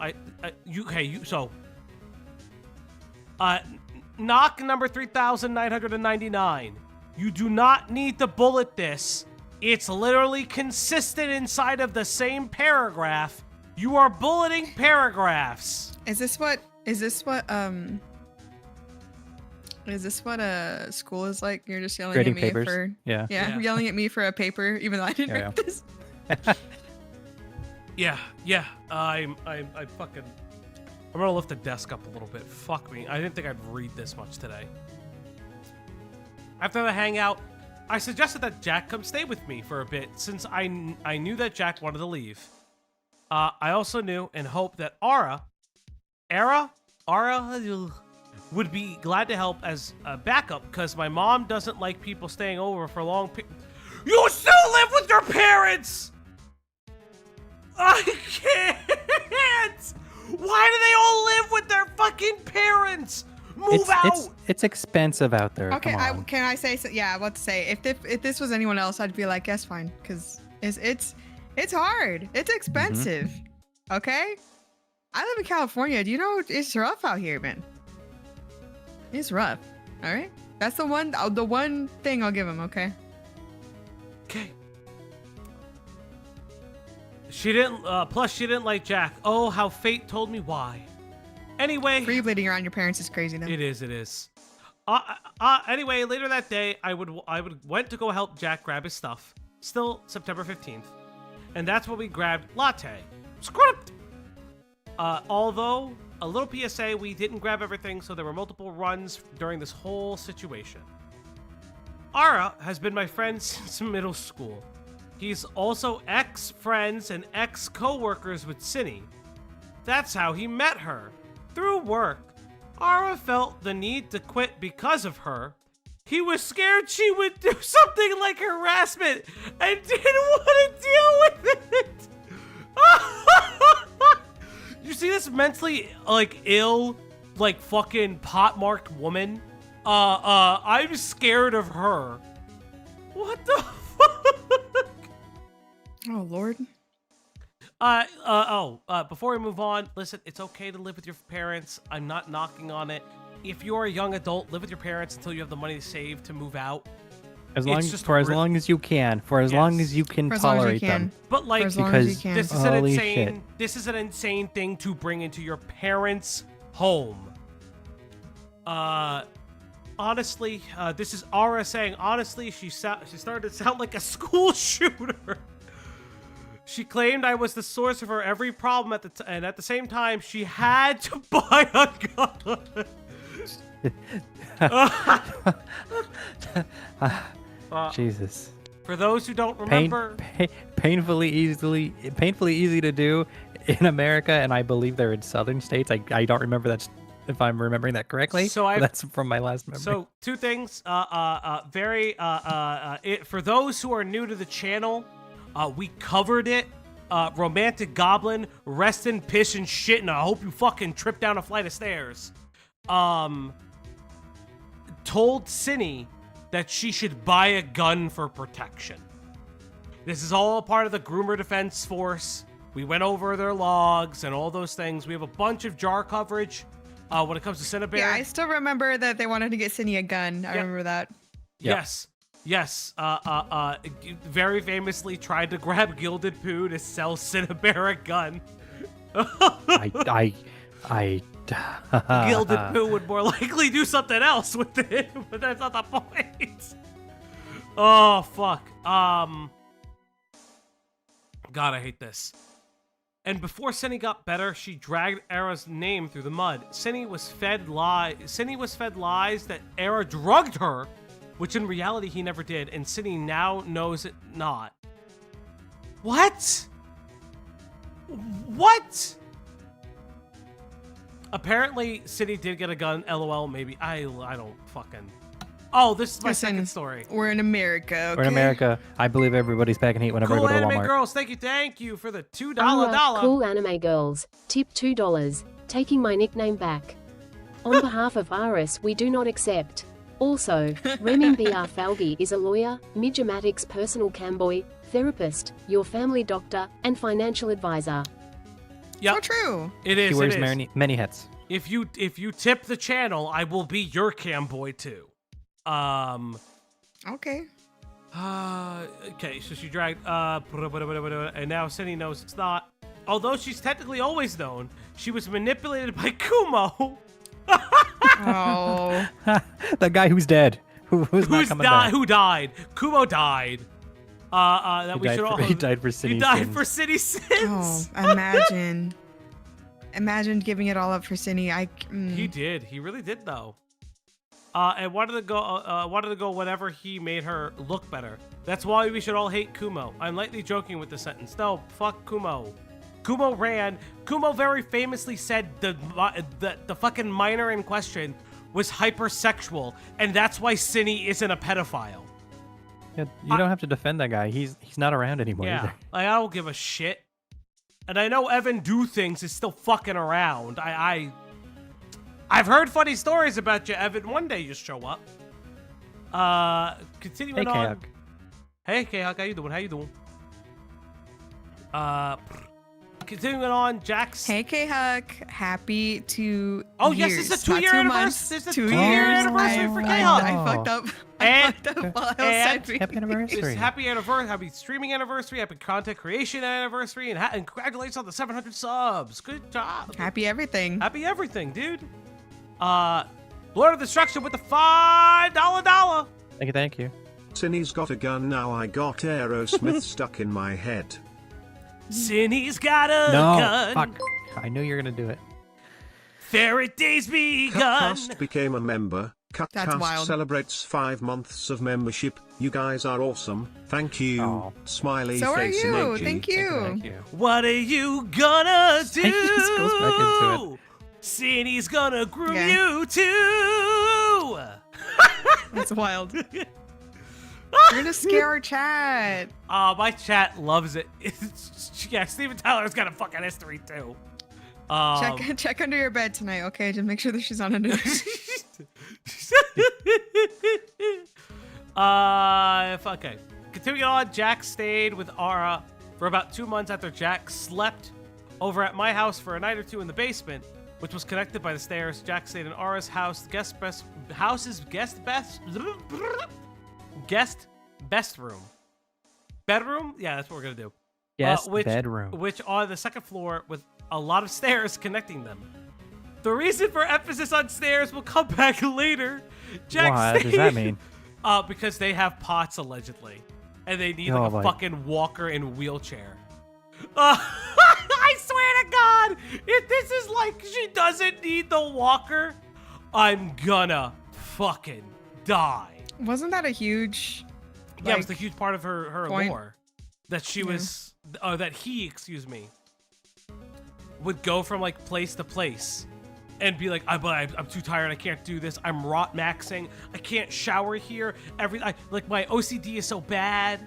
knock number 3,999. You do not need to bullet this. It's literally consistent inside of the same paragraph. You are bulleting paragraphs. Is this what school is like? You're just yelling Grading at me papers. for Yeah. yelling at me for a paper, even though I didn't write this. Yeah. I'm gonna lift the desk up a little bit. Fuck me. I didn't think I'd read this much today. After the hangout, I suggested that Jack come stay with me for a bit since I knew that Jack wanted to leave. I also knew and hoped that Ara would be glad to help as a backup because my mom doesn't like people staying over for long. You still live with your parents! I can't! Why do they all live with their fucking parents? Move out! It's expensive out there. Okay, Come on. can I say so? Yeah, what to say? If this was anyone else, I'd be like, yes, fine, because it's hard. It's expensive. Okay, I live in California. Do you know it's rough out here, man? It's rough. All right, that's the one thing I'll give him. Okay. Okay. She didn't. Plus, she didn't like Jack. Oh, how fate told me why. Anyway, Free bleeding around your parents is crazy, though. It is. Anyway, later that day, I went to go help Jack grab his stuff. Still September 15th, and that's when we grabbed Latte. Script. Although a little PSA, we didn't grab everything, so there were multiple runs during this whole situation. Ara has been my friend since middle school. He's also ex-friends and ex-co-workers with Cindy. That's how he met her. Through work. Ara felt the need to quit because of her. He was scared she would do something like harassment and didn't want to deal with it. You see this mentally, ill, fucking pot-marked woman? I'm scared of her. What the fuck? Oh, Lord. Before we move on, listen, it's okay to live with your parents. I'm not knocking on it. If you're a young adult, live with your parents until you have the money to save to move out. As long as you can, for as long as you can For as long as you tolerate can. them. But like, For as long as you because can. this is an insane thing to bring into your parents' home. Honestly, this is Ara saying, honestly, she started to sound like a school shooter. She claimed I was the source of her every problem and at the same time, she had to buy a gun. Jesus. For those who don't remember, Painfully easy to do in America, and I believe they're in southern states. I don't remember that's if I'm remembering that correctly. So that's from my last memory. So two things. For those who are new to the channel, we covered it. Romantic Goblin, rest in piss and shit, and I hope you fucking trip down a flight of stairs. Told Cinny that she should buy a gun for protection. This is all part of the Groomer Defense Force. We went over their logs and all those things. We have a bunch of jar coverage when it comes to Cinnabear. Yeah, I still remember that they wanted to get Cindy a gun. I remember that. Yep. Yes. Very famously tried to grab Gilded Poo to sell Cinnabear a gun. Gilded Poo would more likely do something else with it, but that's not the point. Oh, fuck. God, I hate this. And before Cinny got better, she dragged Era's name through the mud. Cinny was fed lies that Era drugged her, which in reality he never did, and Cinny now knows it not. What? What? Apparently, Cinny did get a gun. LOL, maybe. I don't fucking... Oh, this is my second story. We're in America, okay? We're in America. I believe everybody's packing heat whenever Cool I go to Anime Walmart. Girls, thank you for the $2 Alright, dollar. Cool Anime Girls, tip $2. Taking my nickname back. On behalf of Aris, we do not accept. Also, Remin BR Falgi is a lawyer, Midgematic's personal camboy, therapist, your family doctor, and financial advisor. Yep. So true. It is. He wears it is. many hats. If you tip the channel, I will be your camboy too. Okay. Okay, so she dragged, and now Cindy knows it's not. Although she's technically always known, she was manipulated by Kumo. Oh. The guy who's dead. Who's not coming back. Who died? Kumo died. He died for Cindy's He died sins. for Cindy's sins. Oh, imagine. Imagine giving it all up for Cindy. He did. He really did, though. And wanted to go whenever he made her look better. That's why we should all hate Kumo. I'm lightly joking with the sentence. No, fuck Kumo. Kumo ran. Kumo very famously said the fucking minor in question was hypersexual, and that's why Cinny isn't a pedophile. Yeah, you don't have to defend that guy. He's not around anymore Yeah, either. like, I don't give a shit. And I know Evan Do Things is still fucking around. I've heard funny stories about you, Evan. One day you show up. Continuing Hey, on. K-Hawk. Hey, K-Hawk, how you doing? Continuing on, Jax. Hey, K-Huck. Happy 2 Oh, years. yes, it's a not 2-year 2 anniversary. months. There's a 2 2-year years. anniversary for I K-Hawk. fucked up. And- I fucked up while I was and- typing. Happy anniversary. It's happy anniversary, happy streaming anniversry, happy content creation anniversary, and congratulations on the 700 subs. Good job. Happy everything. Happy everything, dude. Lord of Destruction with the $5 Thank you. Cinny's got a gun now. I got Aerosmith stuck in my head. Cinny's got a No, gun. fuck. I knew you were gonna do it. Fairytay's begun. Cutcast became a member. That's Cutcast wild. celebrates 5 months of membership. You guys are awesome. Thank you. Aw. Smiley So are face you. emoji. Thank you. Thank you. What are you gonna do? He just goes back into Cindy's gonna groom Yeah. you too. That's wild. You're gonna scare our chat. My chat loves it. Yeah, Steven Tyler's got a fucking history too. Check under your bed tonight, okay? Just make sure that she's on under. Okay. Continuing on, Jack stayed with Ara for about 2 months after Jack slept over at my house for a night or two in the basement, which was connected by the stairs. Jack stayed in Ara's house, guest best room. Bedroom? Yeah, that's what we're gonna do. Yes, which, bedroom. Which on the second floor with a lot of stairs connecting them. The reason for emphasis on stairs will come back later. Jack What does that mean? Because they have pots allegedly, and they need Oh, like a my. fucking walker and wheelchair. I swear to God, if this is like she doesn't need the walker, I'm gonna fucking die. Wasn't that a huge? Yeah, it was a huge part of her point. lore that she was, that he, excuse me, would go from like place to place and be like, I'm too tired, I can't do this, I'm rot maxing, I can't shower here, like my OCD is so bad.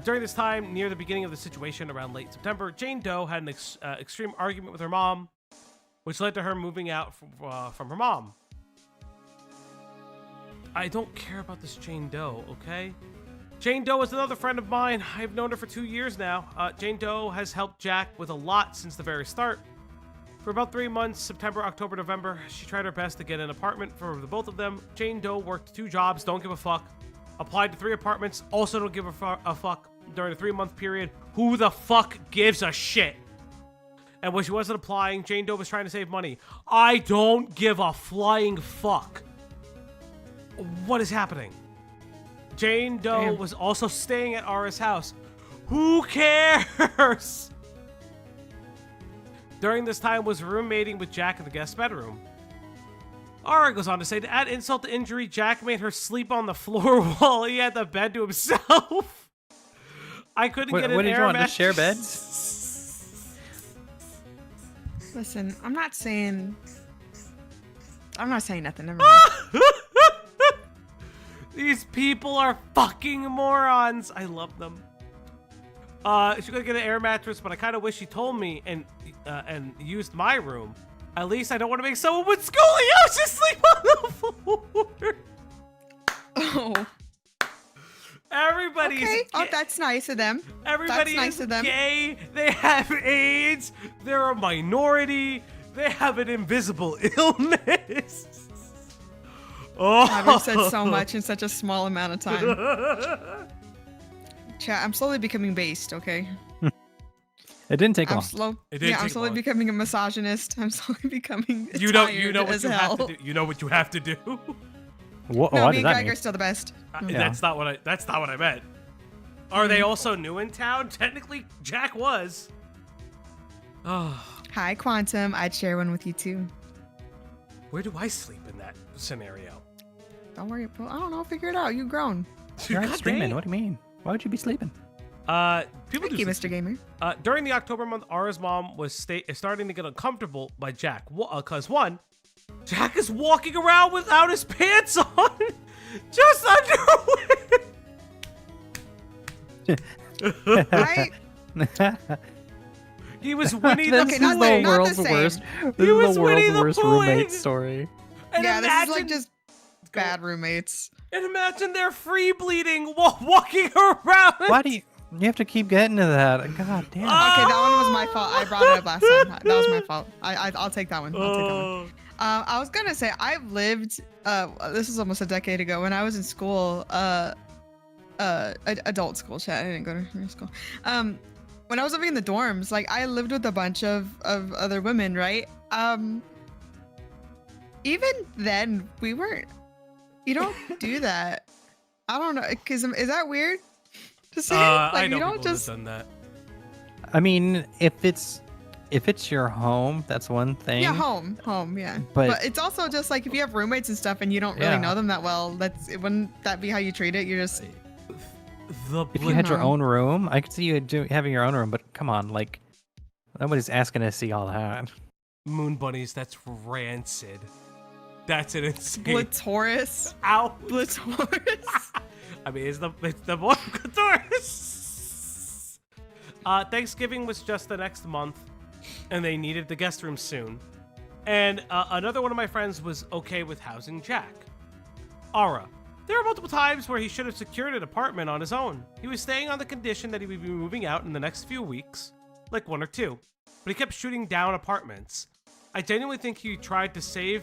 During this time, near the beginning of the situation around late September, Jane Doe had an extreme argument with her mom, which led to her moving out from her mom. I don't care about this Jane Doe, okay? Jane Doe is another friend of mine. I've known her for 2 years now. Jane Doe has helped Jack with a lot since the very start. For about 3 months, September, October, November, she tried her best to get an apartment for the both of them. Jane Doe worked 2 jobs, don't give a fuck. Applied to 3 apartments, also don't give a fuck during a 3-month period. Who the fuck gives a shit? And when she wasn't applying, Jane Doe was trying to save money. I don't give a flying fuck. What is happening? Jane Doe Damn. was also staying at Ara's house. Who cares? During this time was roommating with Jack in the guest bedroom. Ara goes on to say, to add insult to injury, Jack made her sleep on the floor while he had the bed to himself. I couldn't get an What did air you want? mattress. Just share beds? Listen, I'm not saying nothing. Never mind. These people are fucking morons. I love them. She's gonna get an air mattress, but I kind of wish she told me and used my room. At least I don't want to make someone with scoliosis sleep on the floor. Oh, Everybody's okay. Oh, gay. that's nice of them. Everybody That's nice is of them. gay. They have AIDS. They're a minority. They have an invisible illness. Oh, I've said so much in such a small amount of time. Chat, I'm slowly becoming based, okay? It didn't take I'm long. It didn't I'm take slowly long. becoming a misogynist. I'm slowly becoming You know tired what as you hell. have to do. You know what you have to do. What, No, what me does and that Greg mean? are still the best. Yeah. That's not what I meant. Are they also new in town? Technically, Jack was. Oh, Hi, Quantum. I'd share one with you too. where do I sleep in that scenario? Don't worry. Well, I don't know. Figure it out. You've grown. You're out God streaming. dang. What do you mean? Why would you be sleeping? People Thank do you, sleep. Mr. Gamer. During the October month, Ara's mom was starting to get uncomfortable by Jack. Because one, Jack is walking around without his pants on, just underwear. I, He was Winnie the This Okay, not is the- Pooh. not world's same. worst. He This was is the Winnie world's the worst Pooh-ing. roommate story. And yeah, this is like imagine, just bad roommates. and imagine they're free bleeding while walking around. Why do you have to keep getting to that? God damn. Okay, that one was my fault. I brought it up last time. That was my fault. I'll take that one. I'll take that one. I was gonna say I've lived. This was almost a decade ago when I was in school. Adult school. Chat. I didn't go to school. When I was living in the dorms, like I lived with a bunch of other women, right? Even then, we weren't. You don't do that. I don't know. Cause is that weird to say? I Like know you don't people just. have done that. I mean, if it's your home, that's one thing. Yeah, home, yeah. But- But it's also just like if you have roommates and stuff and you don't really Yeah. know them that well, wouldn't that be how you treat it? You're just The If you had your No. own room, I could see you having your own room, but come on, like, nobody's asking to see all that. moon bunnies. That's rancid. That's an insane. Blitz-Taurus. Ow. Blitz-Taurus. I mean, it's the one Taurus. Thanksgiving was just the next month, and they needed the guest room soon. And another one of my friends was okay with housing Jack. Ara, There were multiple times where he should have secured an apartment on his own. He was staying on the condition that he would be moving out in the next few weeks, like 1 or 2, but he kept shooting down apartments. I genuinely think he tried to stay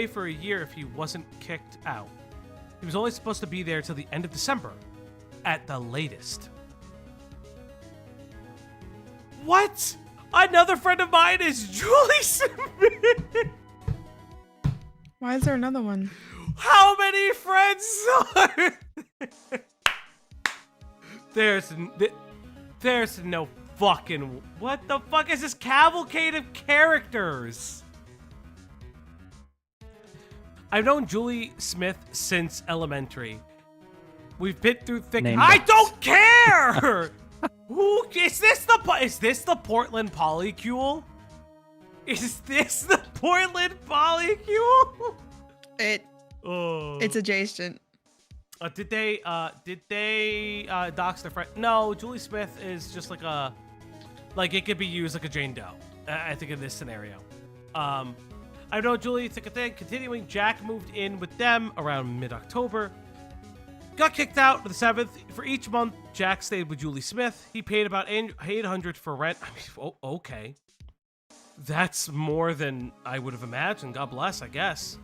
for a year if he wasn't kicked out. He was only supposed to be there till the end of December, at the latest. What? Another friend of mine is Julie Smith. Why is there another one? How many friends are there's no fucking, what the fuck is this cavalcade of characters? I've known Julie Smith since elementary. We've been through thick. I don't care. Who is this? The Portland Polycule? Is this the Portland Polycule? It's adjacent. Did they dox their friend? No, Julie Smith is just like it could be used like a Jane Doe. I think in this scenario. I know Julie took a thing. Continuing, Jack moved in with them around mid-October. Got kicked out the 7th. For each month, Jack stayed with Julie Smith. He paid about $800 for rent. I mean, okay. That's more than I would have imagined. God bless, I guess.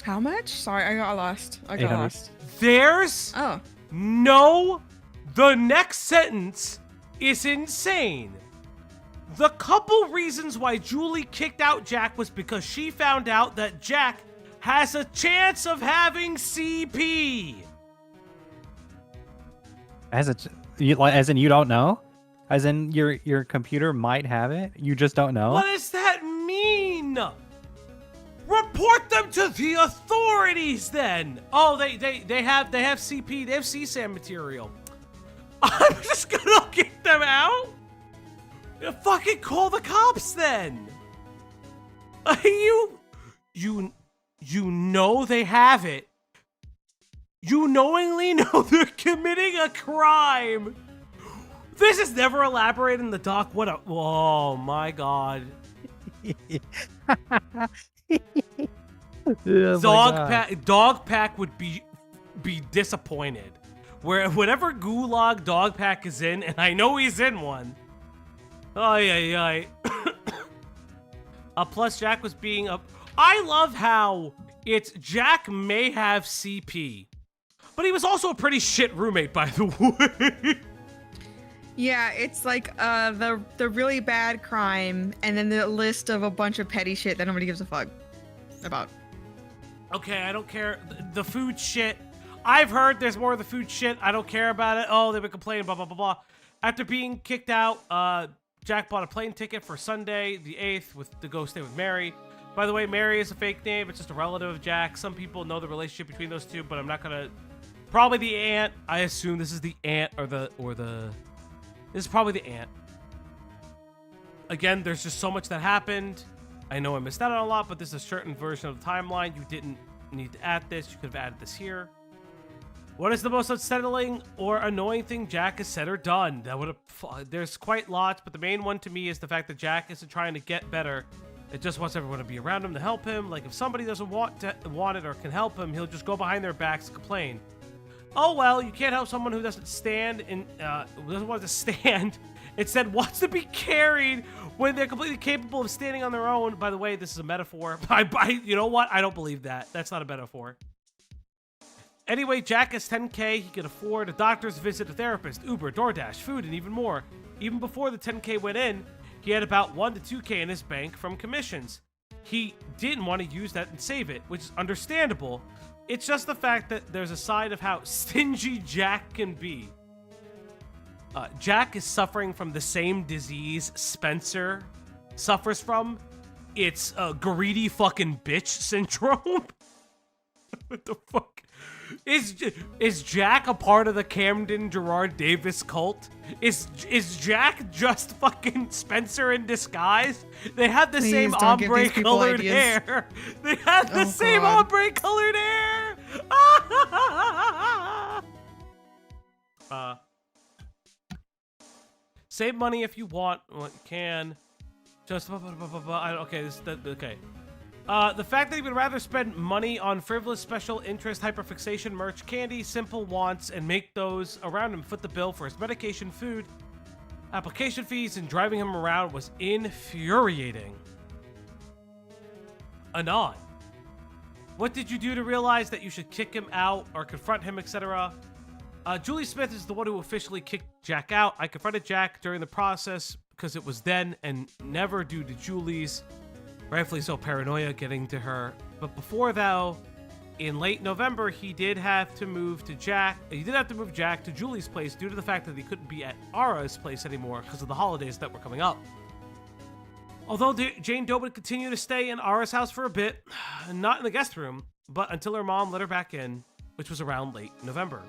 How much? Sorry, I got lost. There's no. The next sentence is insane. The couple reasons why Julie kicked out Jack was because she found out that Jack has a chance of having CP. As in you don't know? As in your computer might have it? You just don't know? What does that mean? Report them to the authorities then. Oh, they have CP, they have CSAM material. I'm just gonna kick them out? Fucking call the cops then. You know they have it. You knowingly know they're committing a crime. This is never elaborated in the doc. Oh my god. Dog Pack would be disappointed. Whatever gulag Dog Pack is in, and I know he's in one. Ay. Plus Jack was being up. I love how it's Jack may have CP, but he was also a pretty shit roommate, by the way. Yeah, it's like the really bad crime, and then the list of a bunch of petty shit that nobody gives a fuck about. Okay, I don't care. The food shit. I've heard there's more of the food shit. I don't care about it. Oh, they've been complaining, blah, blah, blah, blah. After being kicked out, Jack bought a plane ticket for Sunday, the 8th, to go stay with Mary. By the way, Mary is a fake name. It's just a relative of Jack. Some people know the relationship between those two, but I'm not gonna. Probably the aunt. I assume this is the aunt or the. This is probably the aunt. Again, there's just so much that happened. I know I missed out on a lot, but this is a certain version of the timeline. You didn't need to add this. You could have added this here. What is the most unsettling or annoying thing Jack has said or done? That would have. There's quite lots, but the main one to me is the fact that Jack isn't trying to get better. It just wants everyone to be around him to help him. Like if somebody doesn't want it or can help him, he'll just go behind their backs and complain. Oh well, you can't help someone who doesn't stand and doesn't want to stand. Instead, wants to be carried when they're completely capable of standing on their own. By the way, this is a metaphor. You know what? I don't believe that. That's not a metaphor. Anyway, Jack has $10K. He can afford a doctor's visit, a therapist, Uber, DoorDash, food, and even more. Even before the $10K went in, he had about $1 to $2K in his bank from commissions. He didn't want to use that and save it, which is understandable. It's just the fact that there's a side of how stingy Jack can be. Jack is suffering from the same disease Spencer suffers from. It's greedy fucking bitch syndrome. What the fuck? Is Jack a part of the Camden Gerard Davis cult? Is Jack just fucking Spencer in disguise? They have the same ombre colored hair. They have the same ombre colored hair. Save money if you want. Well, you can. Just okay. Okay. The fact that he would rather spend money on frivolous special interest hyperfixation merch, candy, simple wants, and make those around him foot the bill for his medication, food, application fees, and driving him around was infuriating. Anon. What did you do to realize that you should kick him out or confront him, etc.? Julie Smith is the one who officially kicked Jack out. I confronted Jack during the process because it was then and never due to Julie's rightfully so paranoia getting to her. But before though, in late November, he did have to move Jack to Julie's place due to the fact that he couldn't be at Ara's place anymore because of the holidays that were coming up. Although Jane Doe would continue to stay in Ara's house for a bit, not in the guest room, but until her mom let her back in, which was around late November.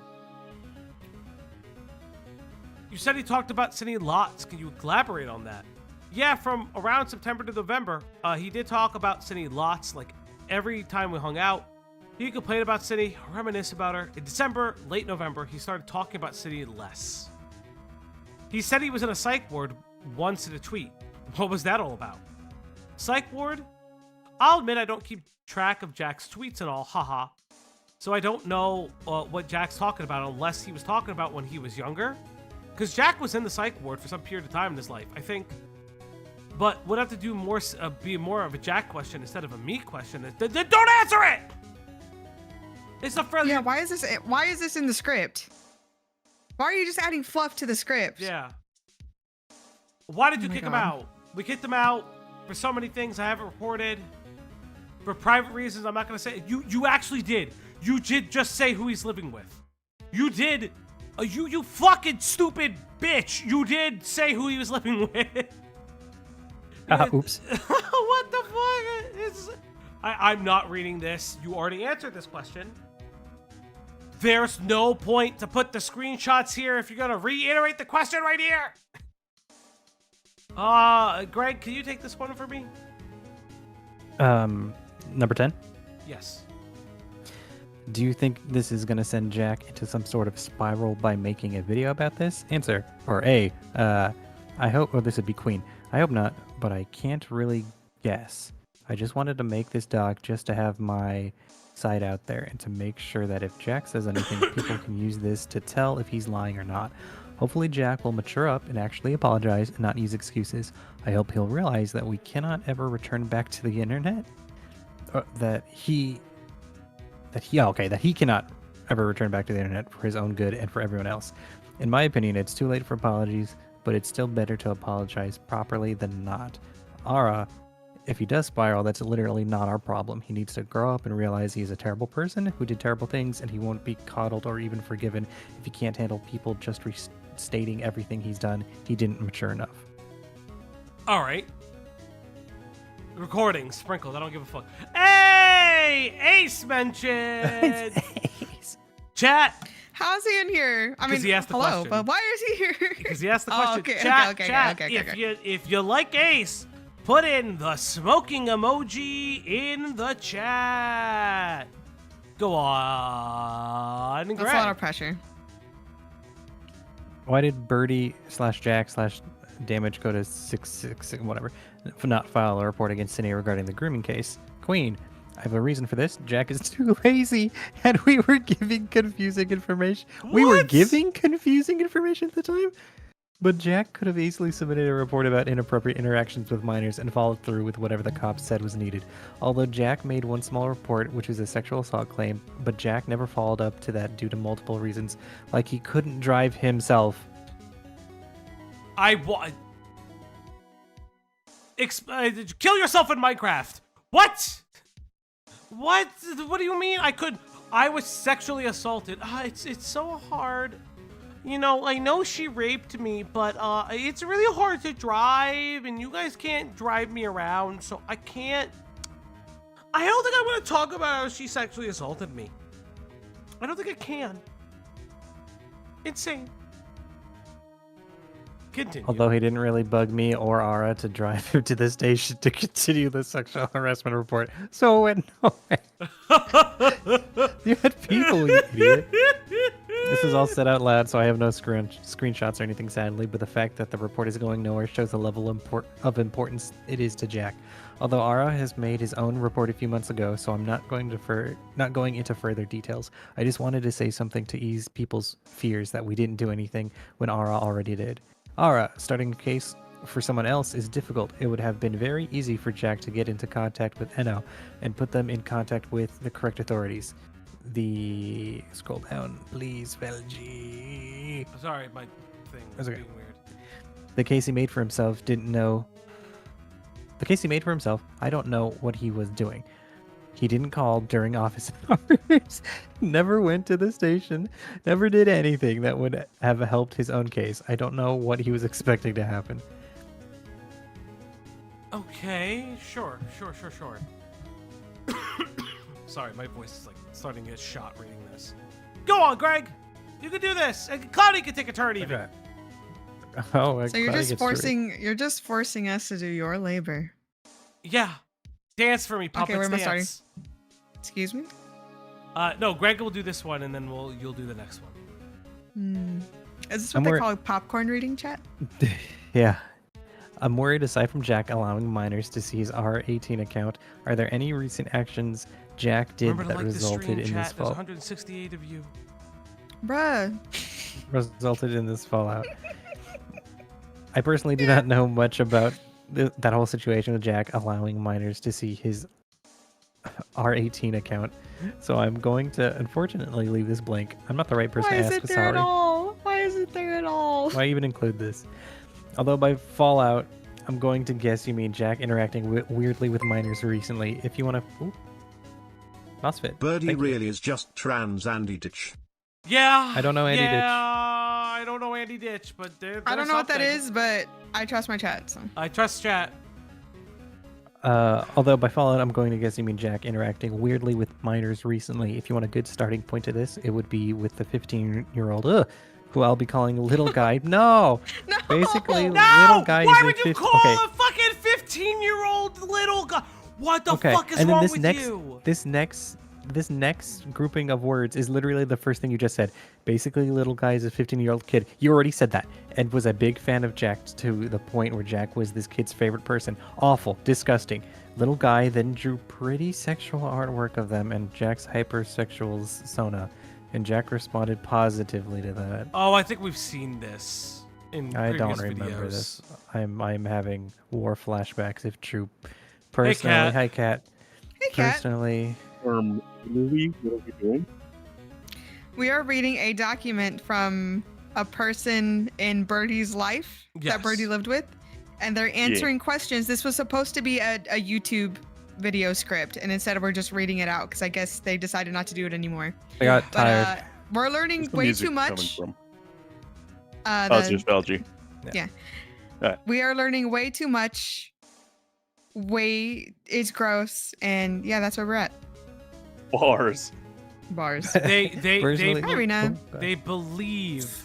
You said he talked about sending lots. Can you elaborate on that? Yeah, from around September to November, he did talk about Cindy lots. Like every time we hung out, he complained about Cindy, reminisce about her. In December, late November, he started talking about Cindy less. He said he was in a psych ward once in a tweet. What was that all about? Psych ward? I'll admit I don't keep track of Jack's tweets and all, haha. So I don't know what Jack's talking about unless he was talking about when he was younger. Because Jack was in the psych ward for some period of time in his life, I think. But would have to do more, be more of a Jack question instead of a me question. Don't answer it. It's a friendly. Yeah, why is this in the script? Why are you just adding fluff to the script? Yeah. Why did you my kick him God. out? We kicked him out for so many things I haven't reported. For private reasons, I'm not gonna say. You actually did. You did just say who he's living with. You did. You fucking stupid bitch. You did say who he was living with. Oops. What the fuck? I'm not reading this. You already answered this question. There's no point to put the screenshots here if you're gonna reiterate the question right here. Greg, can you take this one for me? Number 10. Yes. Do you think this is going to send Jack into some sort of spiral by making a video about this? Answer. Or A. I hope, or this would be Queen. I hope not, but I can't really guess. I just wanted to make this doc just to have my side out there and to make sure that if Jack says anything, people can use this to tell if he's lying or not. Hopefully Jack will mature up and actually apologize and not use excuses. I hope he'll realize that we cannot ever return back to the internet. That he cannot ever return back to the internet for his own good and for everyone else. In my opinion, it's too late for apologies, but it's still better to apologize properly than not. Ara, if he does spiral, that's literally not our problem. He needs to grow up and realize he's a terrible person who did terrible things, and he won't be coddled or even forgiven if he can't handle people just restating everything he's done. He didn't mature enough. All right. Recording sprinkled. I don't give a fuck. Hey, Ace mentioned. Ace. Chat. How's he in here? I mean, He asked the hello, question. but why is he here? Because he asked the Oh, question. okay, Chat, okay, chat. okay, okay. If you like Ace, put in the smoking emoji in the chat. Go on, That's Greg. a lot of pressure. Why did Birdie /Jack/damage go to 666 whatever for not file a report against Cindy regarding the grooming case? Queen, I have a reason for this. Jack is too lazy, and we were giving confusing information. We were What? giving confusing information at the time? But Jack could have easily submitted a report about inappropriate interactions with minors and followed through with whatever the cops said was needed. Although Jack made one small report, which was a sexual assault claim, but Jack never followed up to that due to multiple reasons, like he couldn't drive himself. Kill yourself in Minecraft. What? What? What do you mean? I was sexually assaulted. It's so hard. You know, I know she raped me, but it's really hard to drive, and you guys can't drive me around, so I can't. I don't think I want to talk about how she sexually assaulted me. I don't think I can. Insane. Continue. Although he didn't really bug me or Ara to drive him to the station to continue the sexual harassment report, so it went nowhere. You had people, you idiot. This is all said out loud, so I have no screenshots or anything, sadly, but the fact that the report is going nowhere shows the level of importance it is to Jack. Although Ara has made his own report a few months ago, so I'm not going into further details. I just wanted to say something to ease people's fears that we didn't do anything when Ara already did. Ara, starting a case for someone else is difficult. It would have been very easy for Jack to get into contact with Enno and put them in contact with the correct authorities. Scroll down, please, Velji. Sorry, my thing was Okay. being weird. The case he made for himself I don't know what he was doing. He didn't call during office hours, never went to the station, never did anything that would have helped his own case. I don't know what he was expecting to happen. Okay, sure. Sorry, my voice is like starting to get shot reading this. Go on, Greg. You can do this. And Cloudy can take a turn even. Okay. Oh, So you're just forcing us to do your labor. Yeah. Dance for me, puppets. Okay, where am I dance. starting? Excuse me? No, Greg will do this one, and then you'll do the next one. Is this what they call popcorn reading, chat? Yeah. I'm worried, aside from Jack allowing minors to see his R18 account, are there any recent actions Jack did Remember to that like the resulted stream, in chat. this There's fall? 168 of you. Bruh. Resulted in this fallout. I personally do not know much about that whole situation with Jack allowing minors to see his R18 account, so I'm going to unfortunately leave this blank. I'm not the right person Why to is ask. it there Sorry. at all? Why is it there at all? Why even include this? Although by fallout, I'm going to guess you mean Jack interacting weirdly with minors recently. If you want to... Mouse fit. Birdie Thank you. really is just trans Andy Ditch. Yeah. I don't know Andy Ditch. I don't know Andy Ditch, but I don't know what that is, but I trust my chat. So. I trust chat. Although by fallout, I'm going to guess you mean Jack interacting weirdly with minors recently. If you want a good starting point to this, it would be with the 15-year-old, who I'll be calling little guy. No! No! Basically, No! little guy Why is would you call a fucking 15-year-old little guy? What the fuck is and then wrong this with next, you? This next grouping of words is literally the first thing you just said. Basically, little guy is a 15-year-old kid. You already said that, and was a big fan of Jack to the point where Jack was this kid's favorite person. Awful, disgusting. Little guy then drew pretty sexual artwork of them and Jack's hypersexual Sona, and Jack responded positively to that. Oh, I think we've seen this in I previous don't remember videos. this. I'm having war flashbacks if true. Personally, Cat. hi Cat. Hey, Cat. Personally, Movie, what are we doing? We are reading a document from a person in Birdie's life Yes. that Birdie lived with, and they're answering questions. This was supposed to be a YouTube video script, and instead we're just reading it out because I guess they decided not to do it anymore. I got But tired. we're learning Where's the way music too coming much. from? Uh, Oh, the- it's just Belgy. we are learning way too much. It's gross, and yeah, that's where we're at. Bars. Bars. They Personally, Hi, Rena. they believe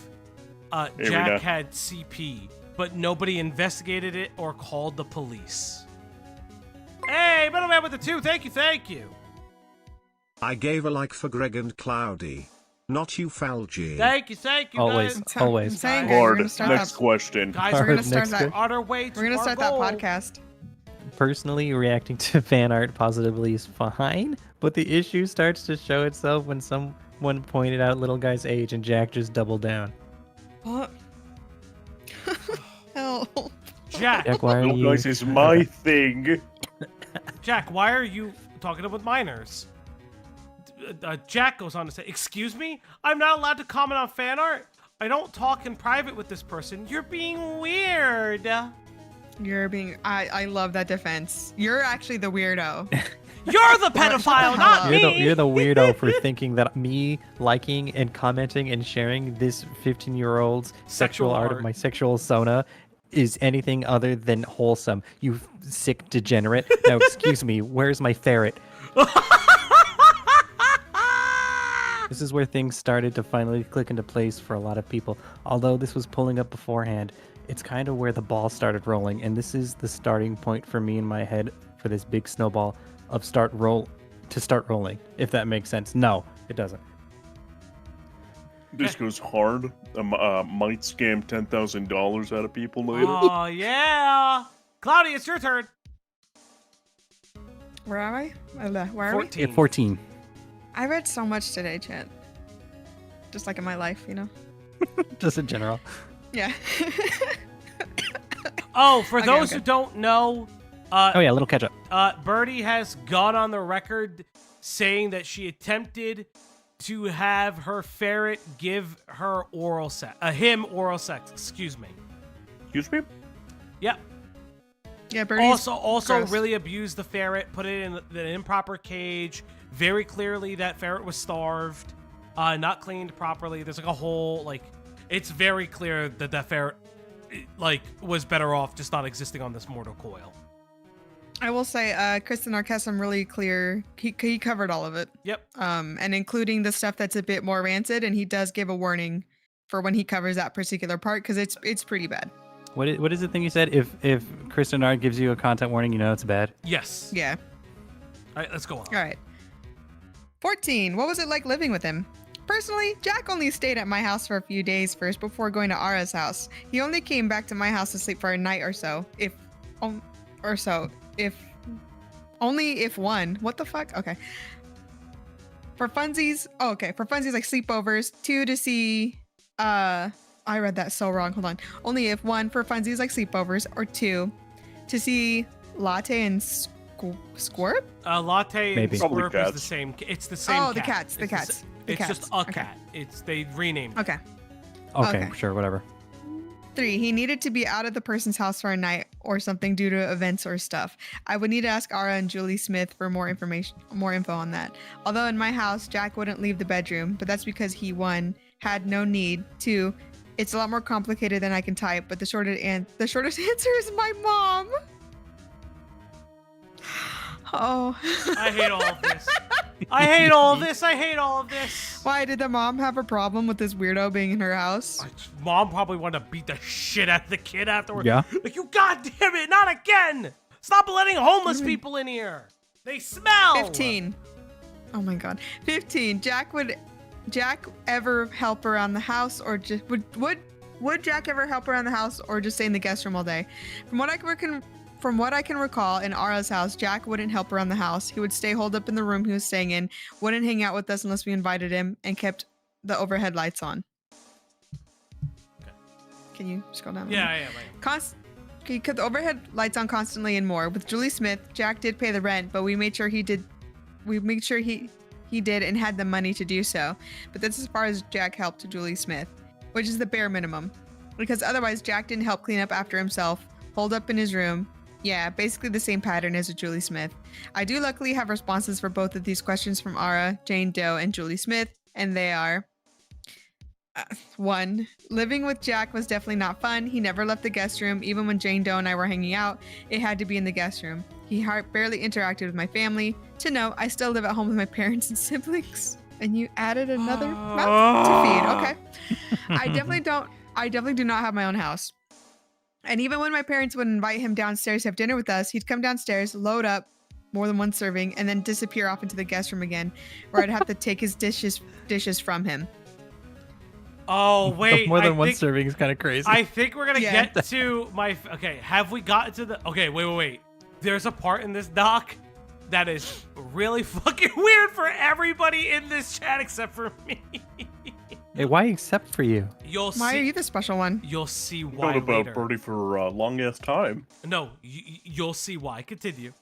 Hey, Jack Rena. had CP, but nobody investigated it or called the police. Hey, middleman with the 2, thank you. I gave a like for Greg and Cloudy. Not you, Falgy. Thank you, Always. guys. I'm Always. saying, guys, we're Lord, gonna start next that. question. Guys, We're we're gonna gonna start next that. on our way to We're gonna our start that goal. podcast. Personally, reacting to fan art positively is fine, but the issue starts to show itself when someone pointed out little guy's age and Jack just doubled down. What? Hell. Jack, Jack, why are Little you? guys is my thing. Jack, why are you talking with minors? Jack goes on to say, "Excuse me? I'm not allowed to comment on fan art. I don't talk in private with this person. You're being weird." You're being. I love that defense. You're actually the weirdo. You're the Shut the pedophile, hell not up. me. You're the weirdo for thinking that me liking and commenting and sharing this 15-year-old's sexual art of art. my sexual Sona is anything other than wholesome. You sick degenerate. Now, excuse me, where's my ferret? This is where things started to finally click into place for a lot of people. Although this was pulling up beforehand, it's kind of where the ball started rolling, and this is the starting point for me in my head for this big snowball of start rolling, if that makes sense. No, it doesn't. This goes hard. Might scam $10,000 out of people later. Oh yeah, Cloudy, it's your turn. Where am I? Where are we? 14. 14. I read so much today, chat. Just like in my life, you know? Just in general. Yeah. Oh, for Okay, those okay. who don't know, Oh yeah, a little catch up. Birdie has gone on the record saying that she attempted to have her ferret give her oral sex, him oral sex. Excuse me. Excuse me? Yep. Yeah, Birdie's Also gross. really abused the ferret, put it in the improper cage. Very clearly, that ferret was starved, not cleaned properly. There's like a whole it's very clear that that ferret was better off just not existing on this mortal coil. I will say, Kristen Arquesum really clear. He covered all of it. Yep. And including the stuff that's a bit more rancid, and he does give a warning for when he covers that particular part because it's pretty bad. What is the thing you said? If Kristen Art gives you a content warning, you know it's bad. Yes. Yeah. All right, let's go on. All right. 14. What was it like living with him? Personally, Jack only stayed at my house for a few days first before going to Ara's house. He only came back to my house to sleep for a night or so. If only if one. What the fuck? Okay. For funsies. Oh, okay. For funsies like sleepovers. 2 to see. I read that so wrong. Hold on. Only if 1 for funsies like sleepovers, or 2 to see Latte and Squirt. Latte Maybe. and Probably Squirp is cats. the same. It's the same. Oh, the cat. cats. The It's cats. The It's cats. just a Okay. cat. They renamed. it. Okay. Okay, Okay. sure, whatever. 3. He needed to be out of the person's house for a night or something due to events or stuff. I would need to ask Ara and Julie Smith for more info on that. Although in my house, Jack wouldn't leave the bedroom, but that's because he, 1, had no need. 2, it's a lot more complicated than I can type, but the shortest answer is my mom. Oh. I hate all of this. I hate all of this. I hate all of this. Why did the mom have a problem with this weirdo being in her house? Mom probably wanted to beat the shit out of the kid afterwards. Yeah. Like, you goddamn it, not again! Stop letting homeless people in here. They smell. 15. Oh my god. 15. Jack ever help around the house, or just would Jack ever help around the house, or just stay in the guest room all day? From what I can recall, in Ara's house, Jack wouldn't help around the house. He would stay holed up in the room he was staying in, wouldn't hang out with us unless we invited him, and kept the overhead lights on. Okay. Can you scroll down? Yeah. He kept the overhead lights on constantly and more. With Julie Smith, Jack did pay the rent, but we made sure he did. We made sure he did and had the money to do so. But that's as far as Jack helped Julie Smith, which is the bare minimum. Because otherwise, Jack didn't help clean up after himself, holed up in his room. Yeah, basically the same pattern as with Julie Smith. I do luckily have responses for both of these questions from Ara, Jane Doe, and Julie Smith, and they are: 1. Living with Jack was definitely not fun. He never left the guest room. Even when Jane Doe and I were hanging out, it had to be in the guest room. He barely interacted with my family. To note, I still live at home with my parents and siblings. And you added another mouth to feed. Okay. I definitely do not have my own house. And even when my parents would invite him downstairs to have dinner with us, he'd come downstairs, load up more than one serving, and then disappear off into the guest room again, where I'd have to take his dishes from him. Oh, wait. More than I one think- serving is kind of crazy. I think we're going to Yeah. get to my... Okay, have we gotten to the... Okay, wait. There's a part in this doc that is really fucking weird for everybody in this chat except for me. Hey, why except for you? You'll Why see... are you the special one? You'll see Known why about later. Birdie for a long ass time. No, you'll see why. Continue.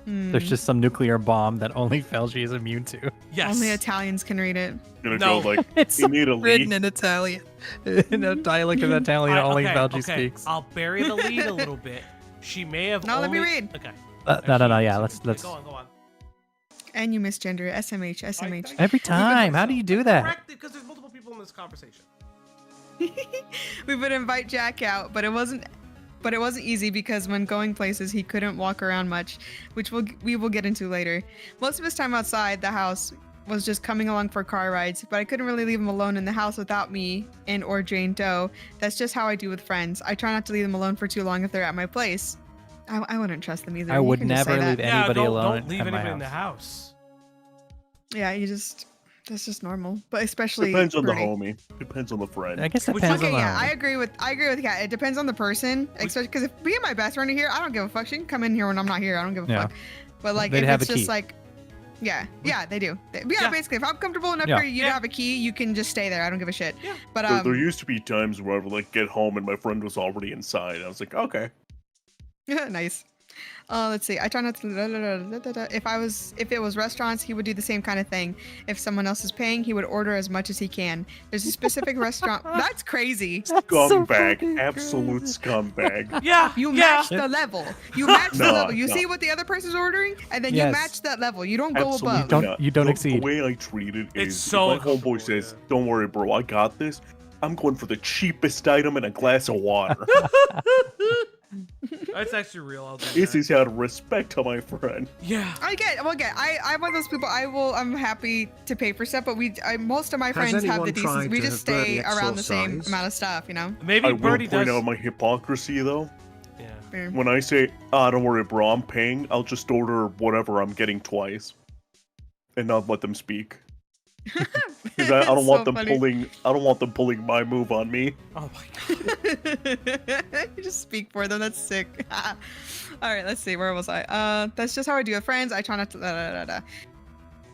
There's just some nuclear bomb that only Felgi is immune to. Yes. Only Italians can read it. Gonna No. go like, It's you need a written lead. in Italian. In a dialect of Italian only Felgi speaks. I'll bury the lead a little bit. She may have No, let me only... read. Okay. No, yeah, let's Go on. And you misgender. SMH, SMH. every time. How do you do that? Correct it, because there's multiple people in this conversation. We would invite Jack out, but it wasn't easy because when going places, he couldn't walk around much, which we will get into later. Most of his time outside the house was just coming along for car rides, but I couldn't really leave him alone in the house without me and or Jane Doe. That's just how I do with friends. I try not to leave them alone for too long if they're at my place. I wouldn't trust them either. I You would can just say never that. leave anybody alone Don't leave at my anybody in the house. house. Yeah, you just That's just normal, but especially Depends on the Birdie. homie. Depends on the friend. I guess Would depends you- on Okay, the yeah, I homie. agree with Kat. It depends on the person, especially because if me and my best friend are here, I don't give a fuck. She can come in here when I'm not here. I don't give a Yeah. fuck. But like, They'd if have it's a just key. like, yeah, they do. Yeah, Yeah. basically, if I'm comfortable enough Yeah. for you to Yeah. have a key, you can just stay there. I don't give a shit. Yeah. But There used to be times where I would like get home and my friend was already inside. I was like, okay. nice. Let's see. I try not to. If it was restaurants, he would do the same kind of thing. If someone else is paying, he would order as much as he can. There's a specific restaurant. That's crazy. Scumbag. Absolute scumbag. Yeah. You yeah. match the level. You match the No, level. You no. see what the other person's ordering, and then you Yes. match that level. You don't go Absolutely above. Don't- not. you don't The exceed. way I treat it It's is so if my homeboy says, "Don't worry, bro, I got this." I'm going for the cheapest item and a glass of water. That's actually real. I'll do This that. is out of respect to my friend. Yeah. I'm one of those people. I'm happy to pay for stuff, but most of my Has friends have anyone the decency. tried We to just have stay Birdie around the same exorcise? amount of stuff, you know. Maybe I will Birdie point does. out my hypocrisy, though. Yeah. When I say, "Ah, don't worry, bro, I'm paying," I'll just order whatever I'm getting twice, and not let them speak. Because I don't want them pulling. I don't want them pulling my move on me. Oh my god. You just speak for them. That's sick. All right, let's see. Where was I? That's just how I do with friends. I try not to.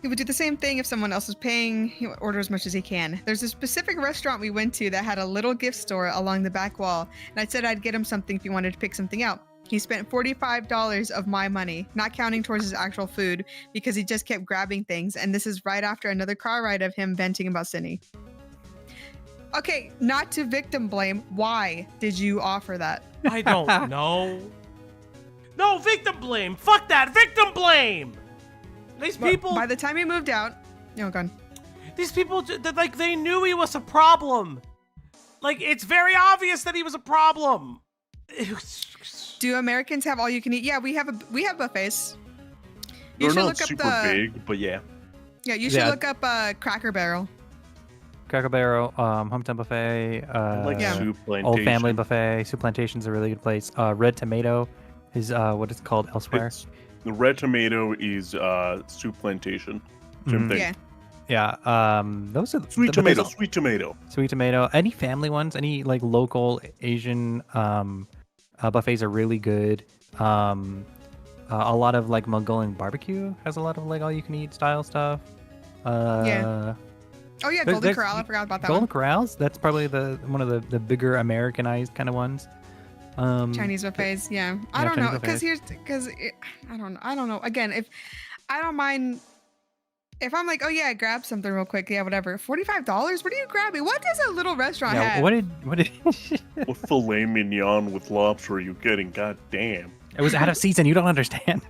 He would do the same thing if someone else is paying. He would order as much as he can. There's a specific restaurant we went to that had a little gift store along the back wall, and I said I'd get him something if he wanted to pick something out. He spent $45 of my money, not counting towards his actual food, because he just kept grabbing things, and this is right after another car ride of him venting about Sydney. Okay, not to victim blame. Why did you offer that? I don't know. No, victim blame. Fuck that. Victim blame. These people. By the time he moved out, gone. These people, like, they knew he was a problem. Like, it's very obvious that he was a problem. Do Americans have all you can eat? Yeah, we have buffets. They're should not look up super big, but yeah. Yeah, you should Yeah. look up Cracker Barrel. Cracker Barrel, Hometown Buffet, I like Yeah. Soup Plantation. Old Family Buffet. Soup Plantation's a really good place. Red Tomato is what it's called elsewhere. It's, the Red Tomato is Soup Plantation. Same Mhm. thing. Yeah. Yeah, those are Sweet but tomato, there's sweet tomato. Sweet Tomato. Any family ones, any like local Asian buffets are really good. A lot of like Mongolian barbecue has a lot of like all you can eat style stuff. Yeah. Oh yeah, There- Golden there's- Corral. I forgot about that Golden one. Corrals, that's probably one of the bigger Americanized kind of ones. Chinese buffets. Yeah. I yeah, don't know, Chinese because I don't know. Again, if I don't mind. If I'm like, oh yeah, grab something real quick, yeah, whatever. $45? What are you grabbing? What does a little restaurant Yeah, have? what did What filet mignon with lobster are you getting? God damn. it was out of season, you don't understand.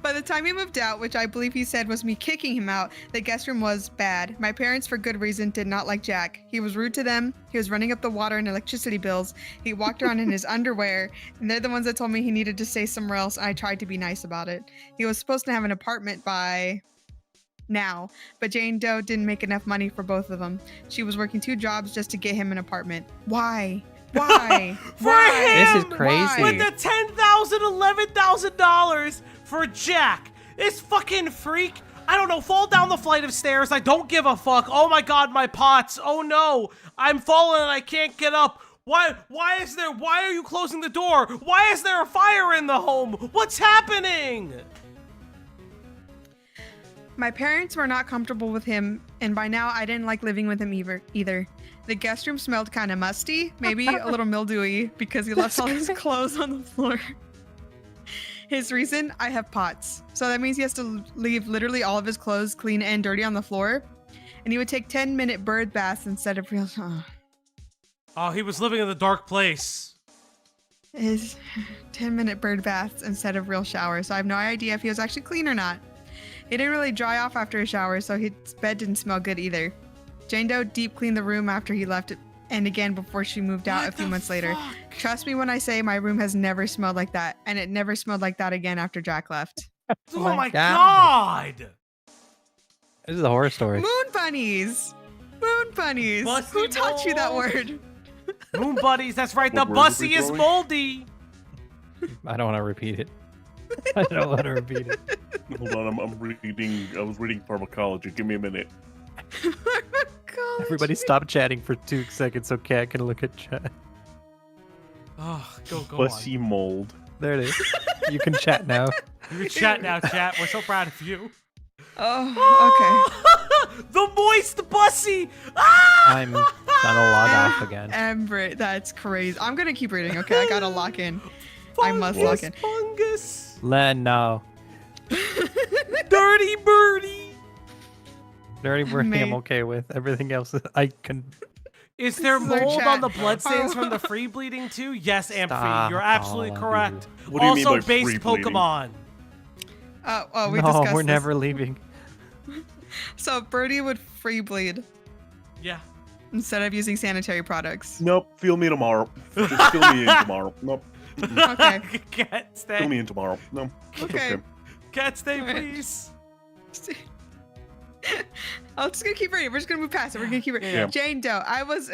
By the time he moved out, which I believe he said was me kicking him out, the guest room was bad. My parents, for good reason, did not like Jack. He was rude to them. He was running up the water and electricity bills. He walked around in his underwear, and they're the ones that told me he needed to stay somewhere else. I tried to be nice about it. He was supposed to have an apartment by now, but Jane Doe didn't make enough money for both of them. She was working 2 jobs just to get him an apartment. Why? Why? For Why? him! This is crazy. With the $10,000, $11,000 for Jack. This fucking freak. I don't know, fall down the flight of stairs. I don't give a fuck. Oh my god, my pots. Oh no. I'm falling and I can't get up. Why are you closing the door? Why is there a fire in the home? What's happening? My parents were not comfortable with him, and by now I didn't like living with him either. The guest room smelled kind of musty, maybe a little mildewy, because he left all his clothes on the floor. His reason, I have pots. So that means he has to leave literally all of his clothes clean and dirty on the floor. And he would take 10-minute bird baths instead of real... Oh, he was living in the dark place. His 10-minute bird baths instead of real showers. So I have no idea if he was actually clean or not. He didn't really dry off after a shower, so his bed didn't smell good either. Jane Doe deep cleaned the room after he left it, and again before she moved out What a few the months later. fuck? Trust me when I say my room has never smelled like that, and it never smelled like that again after Jack left. Oh my my God. god. This is a horror story. Moon bunnies! Moon bunnies! Bussy Who taught you that balls. word? Moon buddies, that's right. The What word are we bussy is throwing? moldy. I don't want to repeat it. I don't want to repeat it. Hold on, I'm reading. I was reading pharmacology. Give me a minute. Everybody stop chatting for 2 seconds so Cat can look at chat. Oh, go on. Pussy mold. There it is. You can chat now. You can chat now, chat. We're so proud of you. Oh, okay. The moist bussy. Ah! I'm gonna log off again. Embrit, that's crazy. I'm gonna keep reading. Okay, I gotta lock in. I must lock in. Fungus. Len, no. Dirty birdie. Dirty Birdie I'm Mate. okay with. Everything else I can... Is there This is our mold chat. on the bloodstains Oh. from the free bleeding too? Yes, Amphi, Stop. you're absolutely Oh, correct. dude. What do you mean Also by based free bleeding? Pokemon. Oh, we no, discussed we're this. never leaving. So Birdie would free bleed Yeah. instead of using sanitary products. Nope. Feel me tomorrow. Just fill me in tomorrow. Nope. Okay. Cat Fill stay. me in tomorrow. No. It's Okay. Cat stay, Alright. please. I'm just gonna keep reading. We're just gonna move past it. We're gonna keep reading. Yeah. Jane Doe. I was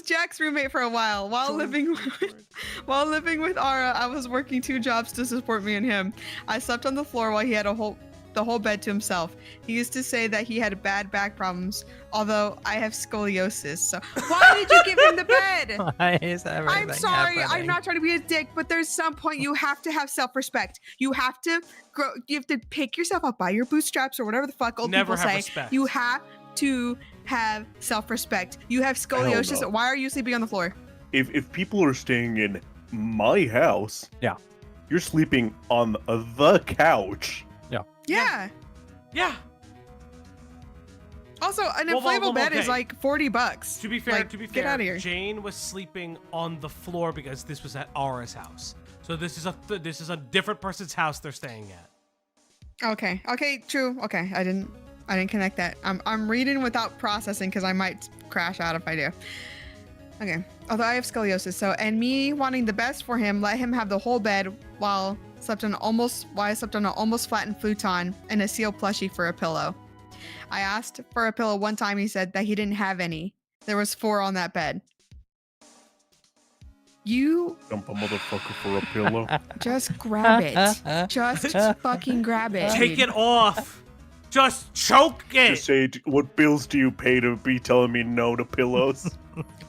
Jack's roommate for a while. While living with Ara, I was working 2 jobs to support me and him. I slept on the floor while he had the whole bed to himself. He used to say that he had bad back problems, although I have scoliosis. So why did you give him the bed? Why is everything I'm sorry. I'm happening? not trying to be a dick, but there's some point you have to have self-respect. You have to grow. You have to pick yourself up by your bootstraps or whatever the fuck old Never people have say. respect. You have to have self-respect. You have scoliosis. no. Why are you sleeping on the floor? If people are staying in my house, Yeah. you're sleeping on the couch. Yeah. Yeah. Also, an Whoa, whoa, inflatable whoa, bed is okay. like $40. To be fair, Like, get out of here. Jane was sleeping on the floor because this was at Ara's house. So this is a different person's house they're staying at. Okay. Okay. True. Okay. I didn't connect that. I'm reading without processing because I might crash out if I do. Okay. Although I have scoliosis, so and me wanting the best for him, let him have the whole bed while I slept on an almost flattened futon and a seal plushie for a pillow. I asked for a pillow one time. He said that he didn't have any. There was 4 on that bed. You Dump a motherfucker for a pillow. just grab it. Just fucking grab it. Take it off. Just choke it. Just say, what bills do you pay to be telling me no to pillows?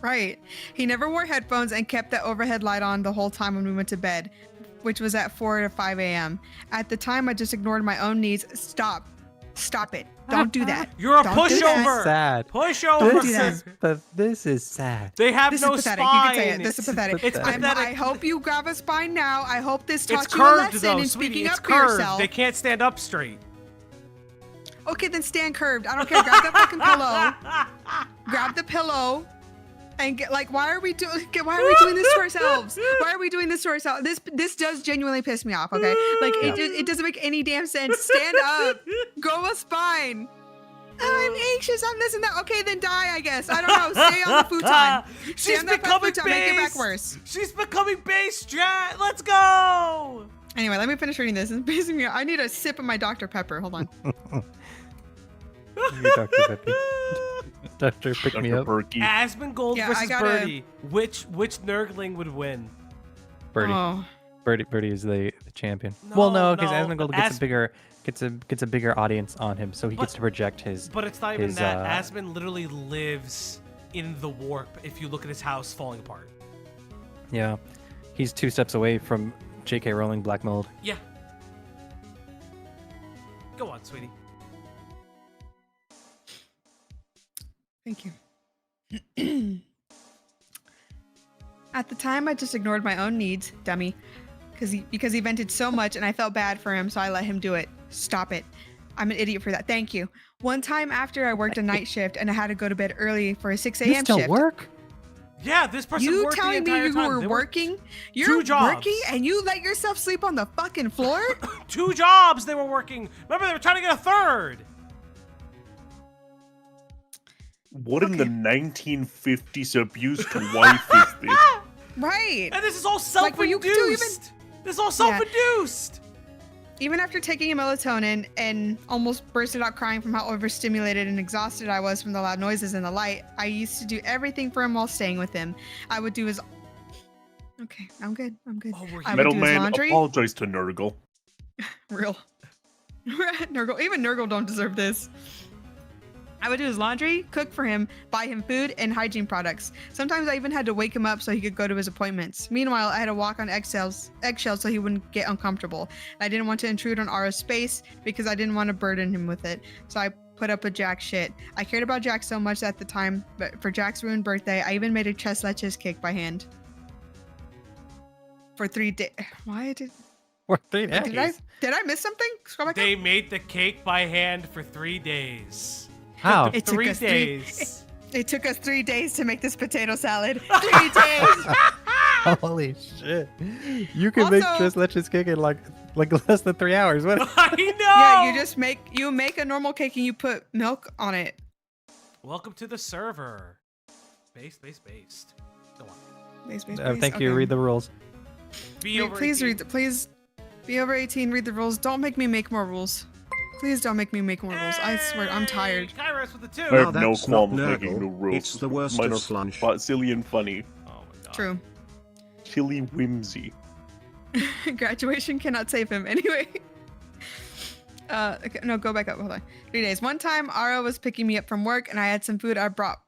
Right. He never wore headphones and kept the overhead light on the whole time when we went to bed, which was at 4 to 5 a.m. At the time, I just ignored my own needs. Stop. Stop it. Don't do that. You're a Don't do that. pushover. Sad. Pushover. do that. This is sad. They have This no is pathetic. spine. You can say it. This is pathetic. It's I'm- pathetic. I hope you grab a spine now. I hope this It's taught you a curved lesson though, in sweetie. speaking It's up for curved. yourself. They can't stand up straight. Okay, then stand curved. I don't care. Grab that fucking pillow. Grab the pillow. And get like, why are we doing this to ourselves? Why are we doing this to ourselves? This does genuinely piss me off. Okay, like it doesn't make any damn sense. Stand up, grow a spine. Oh, I'm anxious. I'm this and that. Okay, then die. I guess. I don't know. Stay on the futon. She's Stand up on the becoming futon. Make it back based. worse. She's becoming base, Jet. Let's go. Anyway, let me finish reading this. It's pissing me off. I need a sip of my Dr. Pepper. Hold on. You Dr. Peppy. Doctor, pick me Dr. up. Perky. Asmongold Yeah, I versus gotta- Birdie. Which Nurgling would win? Birdie. Oh. Birdie is the champion. Well, no, because no, Asmongold gets a bigger audience on him, so he gets to project his. But it's not even his, that. Asmon literally lives in the warp. If you look at his house falling apart. Yeah, he's 2 steps away from J.K. Rowling Black Mold. Yeah. Go on, sweetie. Thank you. At the time, I just ignored my own needs, dummy, because he vented so much and I felt bad for him, so I let him do it. Stop it. I'm an idiot for that. Thank you. One time after I worked a night shift and I had to go to bed early for a 6 a.m. You still shift. work? Yeah, this person You worked telling the me entire you time. were They working? You're 2 jobs. working and you let yourself sleep on the fucking floor? 2 jobs they were working. Remember, they were trying to get a 3rd. What in the 1950s abused wife is this? Right. And this is all Like, were you self-induced. still This is all self-induced. Even after taking a melatonin and almost bursted out crying from how overstimulated and exhausted I was from the loud noises and the light, I used to do everything for him while staying with him. I would do his... Okay, I'm good. I'm good. Oh, we're I would Metal do his Man, laundry. apologize to Nurgle. Real. Nurgle, even Nurgle don't deserve this. I would do his laundry, cook for him, buy him food, and hygiene products. Sometimes I even had to wake him up so he could go to his appointments. Meanwhile, I had to walk on eggshells so he wouldn't get uncomfortable. I didn't want to intrude on Ara's space because I didn't want to burden him with it. So I put up with Jack's shit. I cared about Jack so much at the time, but for Jack's ruined birthday, I even made a tres leches cake by hand. For 3 days. Why did... For 3 days. Did I miss something? Scroll back They up. made the cake by hand for 3 days. How? It took 3 us days. It took us 3 days to make this potato salad. 3 days. Holy shit! You can make Also- tres leches cake in like less than 3 hours. What? I know. Yeah, you make a normal cake and you put milk on it. Welcome to the server. Based. Go on. Base, Thank okay. you. Read the rules. Be over Please 18. read. Please be over 18. Read the rules. Don't make me make more rules. Please don't make me make more rules. I swear, I'm tired. Hey, Kairos with the 2. I Now have no that's not qualms making Nurgle, new rules. it's the worst Mine of are sludge. silly and funny. Oh my god. True. Chilly whimsy. Graduation cannot save him. Anyway. Okay, no, go back up. Hold on. 3 days. One time, Ara was picking me up from work, and I had some food I bought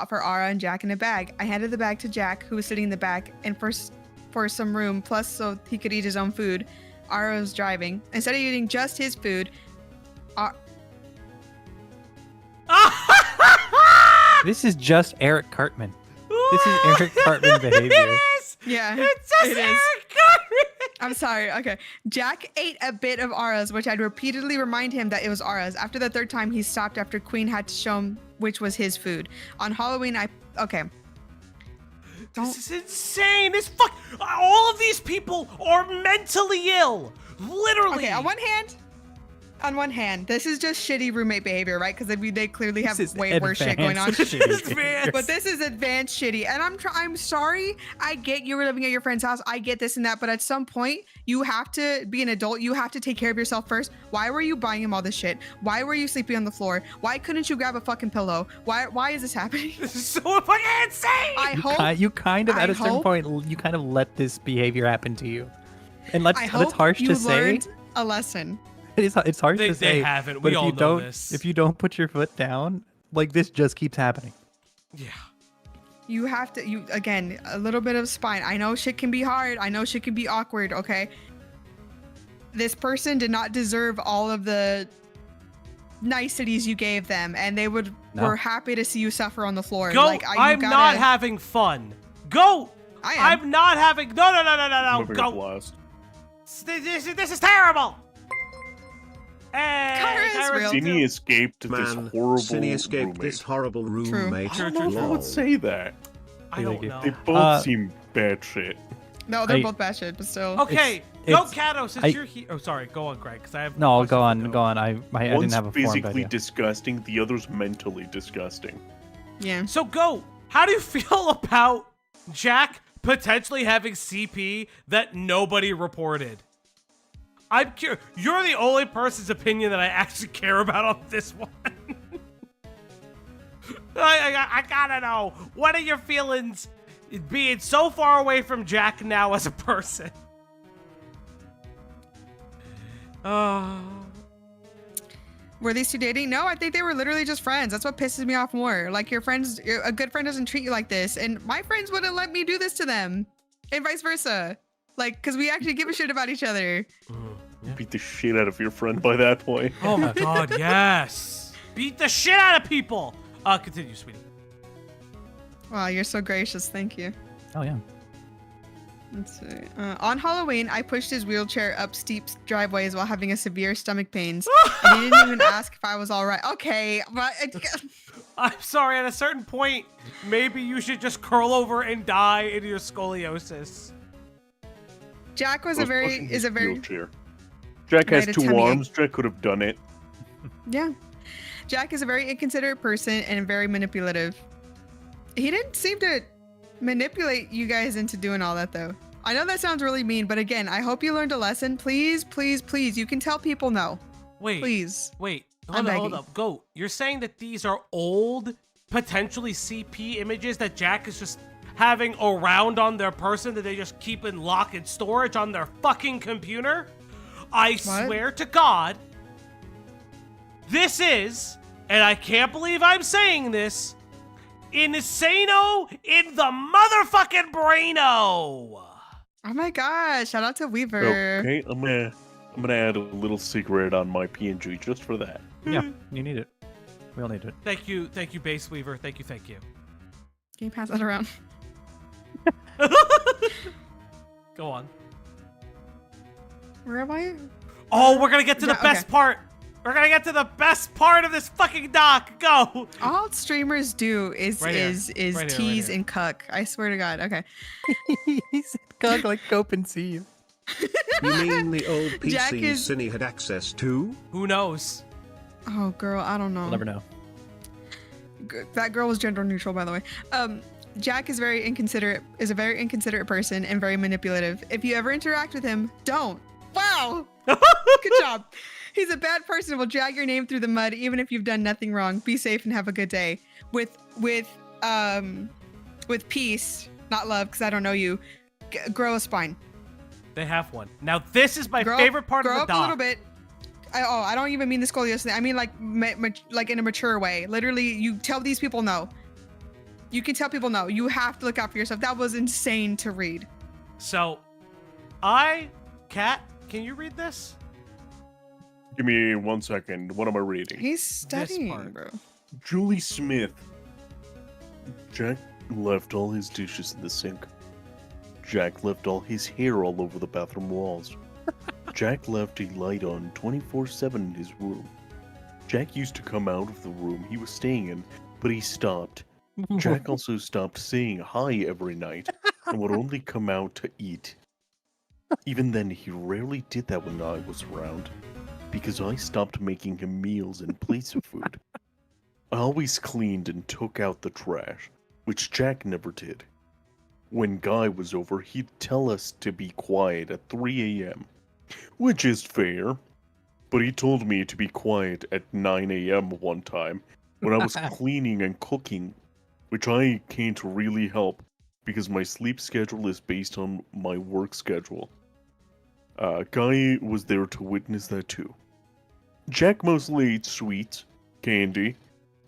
for Ara and Jack in a bag. I handed the bag to Jack, who was sitting in the back, and for some room, plus so he could eat his own food. Ara was driving. Instead of eating just his food, This is just Eric Cartman. This is Eric Cartman behavior. It is. yeah, It's just it is. Eric Cartman. I'm sorry. Okay. Jack ate a bit of Ara's, which I'd repeatedly remind him that it was Ara's. After the third time, he stopped after Queen had to show him which was his food. On Halloween, okay. This is insane. All of these people are mentally ill. Literally. Okay, on one hand, this is just shitty roommate behavior, right? Because they clearly have This is way worse shit going on. advanced shitty Advanced. behavior. But this is advanced shitty, and I'm sorry. I get you were living at your friend's house. I get this and that, but at some point, you have to be an adult. You have to take care of yourself first. Why were you buying him all this shit? Why were you sleeping on the floor? Why couldn't you grab a fucking pillow? Why is this happening? This is so fucking insane. I hope. You kind of I at a certain hope- point you kind of let this behavior happen to you, and I hope it's harsh you to say. learned a lesson. It's harsh They to say. haven't. But We if all you know don't, this. if you don't put your foot down, like this just keeps happening. Yeah. You have to. Again, a little bit of spine. I know shit can be hard. I know shit can be awkward. Okay. This person did not deserve all of the niceties you gave them, and they were happy to see you suffer on the floor. Goat, Like, I'm not having fun. Goat, I am. I'm not having. No. I'm having a Goat. blast. This is terrible. Hey, Kara is Kara's real. too. Cinny escaped this Man, horrible Cinny escaped roommate. this horrible True. roommate. I don't know if I would say that. I don't know. They both seem bad shit. No, they're I- both bad shit, but still. Okay, It's- go Kato, since I- you're here. Oh, sorry. Go on, Greg, because I have. No, questions go for on, Goat. go on. I didn't One's have a formed physically idea. disgusting, the other's mentally disgusting. Yeah. So, Goat, how do you feel about Jack potentially having CP that nobody reported? I'm curious. You're the only person's opinion that I actually care about on this one. I gotta know. What are your feelings being so far away from Jack now as a person? Were these two dating? No, I think they were literally just friends. That's what pisses me off more. Like, a good friend doesn't treat you like this, and my friends wouldn't let me do this to them, and vice versa. Like, because we actually give a shit about each other. Beat the shit out of your friend by that point. Oh my god, yes. Beat the shit out of people. Continue, sweetie. Wow, you're so gracious. Thank you. Oh yeah. Let's see. On Halloween, I pushed his wheelchair up steep driveways while having a severe stomach pains, and he didn't even ask if I was all right. Okay, but I'm sorry, at a certain point, maybe you should just curl over and die in your scoliosis. Jack was I a was very pushing his is a very wheelchair. Jack has Right, a two tummy ache. arms. Jack could have done it. yeah. Jack is a very inconsiderate person and very manipulative. He didn't seem to manipulate you guys into doing all that though. I know that sounds really mean, but again, I hope you learned a lesson. Please, please, please. You can tell people no. Wait, Please. wait, I'm hold begging. up. Goat, you're saying that these are old, potentially CP images that Jack is just having around on their person that they just keep in lock and storage on their fucking computer? I swear to God, this is, and I can't believe I'm saying this, insano in the motherfucking braino. Oh my gosh! Shout out to Weaver. Okay, I'm gonna add a little secret on my PNG just for that. Yeah, you need it. We all need it. Thank you, Base Weaver. Thank you. Can you pass that around? Go on. Where am I? Oh, we're gonna get to the Yeah, best okay. part. We're gonna get to the best part of this fucking doc. Go. All streamers do is Right here. is Right here, right tease here. and cuck. I swear to God. Okay. He said, "Gug like cope and see you." You mean the old Jack PCs is- Cinny had access to? Who knows? Oh, girl, I don't know. We'll never know. That girl was gender neutral, by the way. Jack is a very inconsiderate person and very manipulative. If you ever interact with him, don't. Wow. Good job. He's a bad person. Will drag your name through the mud even if you've done nothing wrong. Be safe and have a good day. With peace, not love, because I don't know you. Grow a spine. They have one. Now this is my Grow favorite part of grow the up doc. a little bit. I don't even mean the scoliosis. I mean like in a mature way. Literally, you tell these people no. You can tell people no. You have to look out for yourself. That was insane to read. So, Kat, can you read this? Give me 1 second. What am I reading? He's studying, part. bro. Julie Smith. Jack left all his dishes in the sink. Jack left all his hair all over the bathroom walls. Jack left a light on 24/7 in his room. Jack used to come out of the room he was staying in, but he stopped. Jack also stopped saying hi every night and would only come out to eat. Even then, he rarely did that when I was around, because I stopped making him meals in place of food. I always cleaned and took out the trash, which Jack never did. When Guy was over, he'd tell us to be quiet at 3 a.m., which is fair, but he told me to be quiet at 9 a.m. one time when I was cleaning and cooking, which I can't really help because my sleep schedule is based on my work schedule. Guy was there to witness that too. Jack mostly ate sweets, candy,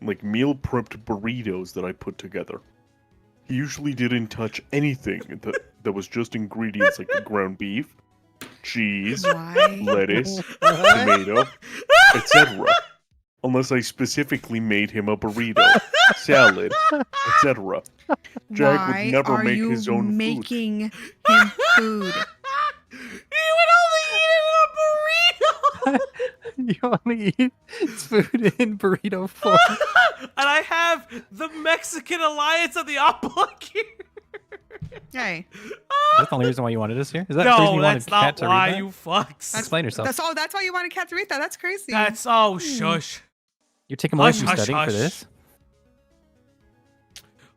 like meal prepped burritos that I put together. He usually didn't touch anything that was just ingredients like ground beef, cheese, Why? lettuce, tomato, etc. Unless I specifically made him a burrito, salad, etc. Jack Why would never are make you his own food. making him food? He would only eat it in a burrito. You only eat food in burrito form. And I have the Mexican Alliance of the Oblong here. Hey, That's the only reason why you wanted us here? Is that the reason No, you that's wanted not Kat to read why, that? you fucks. Explain yourself. that's why you wanted Kat to read that. That's crazy. That's oh shush. You're taking away Hush, from hush, studying hush. for this?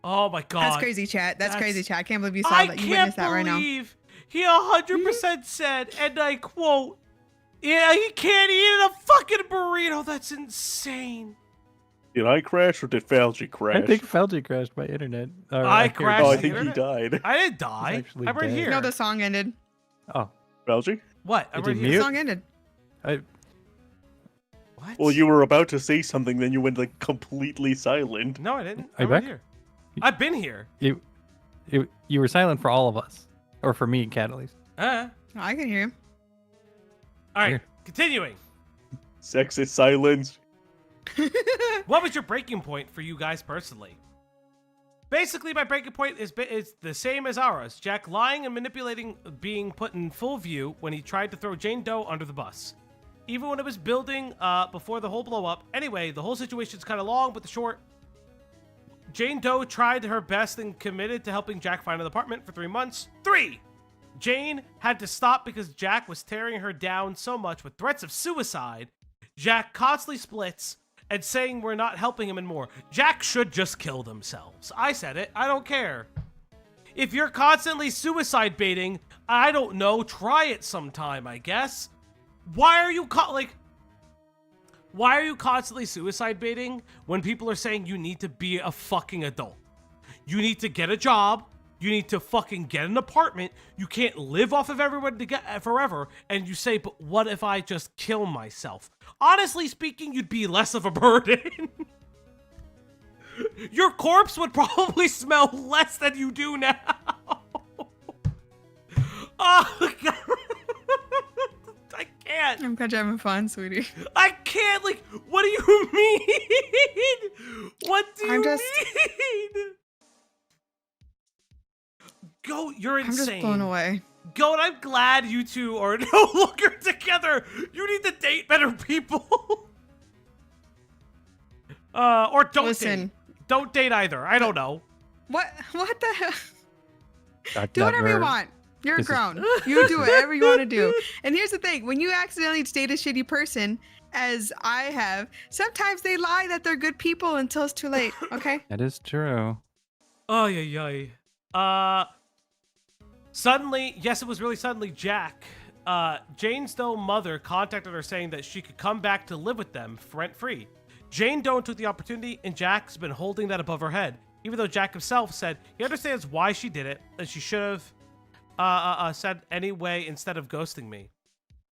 Oh my god. That's crazy, chat. That's That's- crazy, chat. I can't believe you saw I that. You can't witnessed that right now. believe he 100% said, and I quote, "Yeah, he can't eat a fucking burrito." That's insane. Did I crash or did Falgi crash? I think Felgi crashed my internet. Or I heard crashed Oh, I the think he internet. died. I didn't die. actually I'm right dead. here. No, the song ended. Oh, Falgi? What? I'm Did right you here. The mute? song ended. What? Well, you were about to say something, then you went like completely silent. No, I didn't. Are you I'm right back? here. I've been here. you were silent for all of us. Or for me and Kat, at least. Oh, I can hear him. All right. Here. Continuing. Sexist silence. What was your breaking point for you guys personally? Basically, my breaking point is the same as ours. Jack lying and manipulating being put in full view when he tried to throw Jane Doe under the bus. Even when it was building before the whole blow up. Anyway, the whole situation's kind of long, but the short. Jane Doe tried her best and committed to helping Jack find an apartment for 3 months. 3! Jane had to stop because Jack was tearing her down so much with threats of suicide. Jack constantly splits and saying we're not helping him anymore. Jack should just kill themselves. I said it. I don't care. If you're constantly suicide baiting, I don't know, try it sometime, I guess. Why are you why are you constantly suicide baiting when people are saying you need to be a fucking adult? You need to get a job, You need to fucking get an apartment. You can't live off of everyone to get forever. And you say, but what if I just kill myself? Honestly speaking, you'd be less of a burden. Your corpse would probably smell less than you do now. Oh, God. I can't. I'm glad you're having fun, sweetie. I can't. Like, what do you mean? What do you mean? Go, you're insane. I'm just blown away. Go, and I'm glad you two are no longer together. You need to date better people. Or don't Listen. date. Don't date either. I don't know. What the hell? That Do whatever you never- want. You're This is- grown. You do whatever you want to do. And here's the thing. When you accidentally date a shitty person, as I have, sometimes they lie that they're good people until it's too late. Okay? That is true. Oh, yeah. Suddenly, yes, it was really suddenly, Jack. Jane's Doe mother contacted her saying that she could come back to live with them rent-free. Jane Doe took the opportunity, and Jack's been holding that above her head, even though Jack himself said he understands why she did it, and she should have said anyway instead of ghosting me.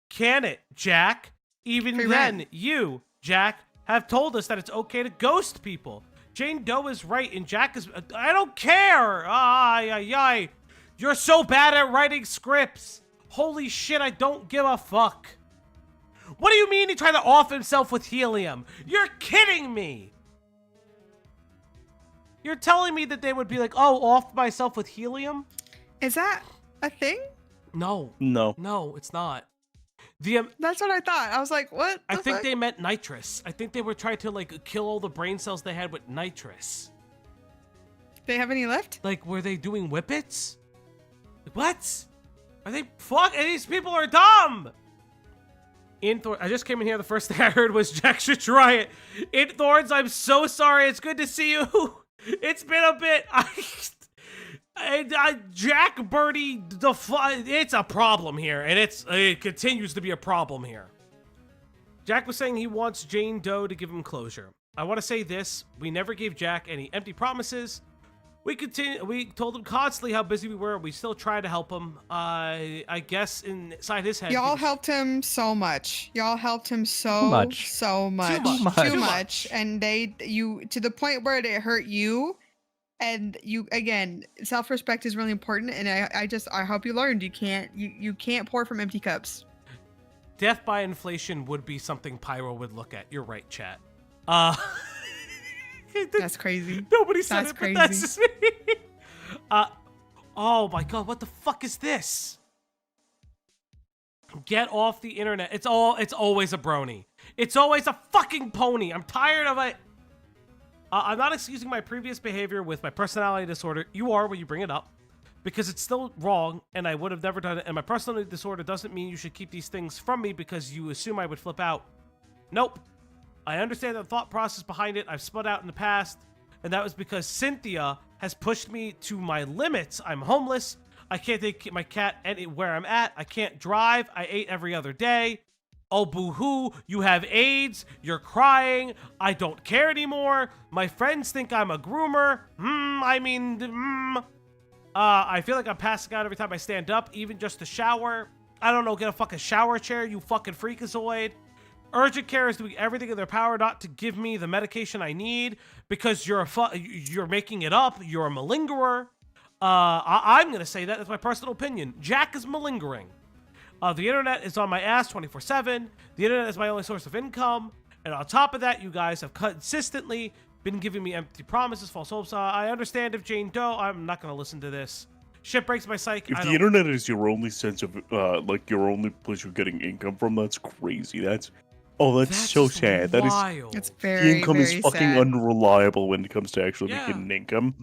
Can it, Jack? Even Free then, rent. you, Jack, have told us that it's okay to ghost people. Jane Doe is right, and Jack is... I don't care! Ay. You're so bad at writing scripts. Holy shit, I don't give a fuck. What do you mean he tried to off himself with helium? You're kidding me! You're telling me that they would be like, oh, off myself with helium? Is that a thing? No. No. No, it's not. The That's what I thought. I was like, what? I the think fuck? they meant nitrous. I think they were trying to, like, kill all the brain cells they had with nitrous. They have any left? Like, were they doing whippets? What? Are they fuck? And these people are dumb! I just came in here. The first thing I heard was Jack should try it. In Thorns, I'm so sorry. It's good to see you. It's been a bit. Jack, Birdie, it's a problem here, and it continues to be a problem here. Jack was saying he wants Jane Doe to give him closure. I want to say this: we never gave Jack any empty promises. We told him constantly how busy we were. We still tried to help him. I guess inside his head, Y'all helped him so much. Y'all helped him so much. Too Too much. And you to the point where it hurt you. And you, again, self-respect is really important. And I hope you learned you can't pour from empty cups. Death by inflation would be something Pyro would look at. You're right, chat. That's crazy. Nobody said That's it, but that's crazy. just me. Oh my god, what the fuck is this? Get off the internet. It's always a brony. It's always a fucking pony. I'm tired of it. I'm not excusing my previous behavior with my personality disorder. You are when you bring it up. Because it's still wrong, and I would have never done it. And my personality disorder doesn't mean you should keep these things from me because you assume I would flip out. Nope. I understand the thought process behind it. I've spun out in the past, and that was because Cynthia has pushed me to my limits. I'm homeless. I can't take my cat anywhere I'm at. I can't drive. I ate every other day. Oh, boo-hoo. You have AIDS. You're crying. I don't care anymore. My friends think I'm a groomer. I feel like I'm passing out every time I stand up, even just to shower. I don't know, get a fucking shower chair, you fucking freakazoid. Urgent care is doing everything in their power not to give me the medication I need because you're making it up. You're a malingerer. I'm gonna say that. That's my personal opinion. Jack is malingering. The internet is on my ass 24/7. The internet is my only source of income. And on top of that, you guys have consistently been giving me empty promises, false hopes. I understand if Jane Doe, I'm not gonna listen to this. Shit breaks my psyche. If the internet is your only sense of, like, your only place you're getting income from, that's crazy. That's so sad. That is, wild. It's the very, income very is fucking sad. unreliable when it comes to actually making an income.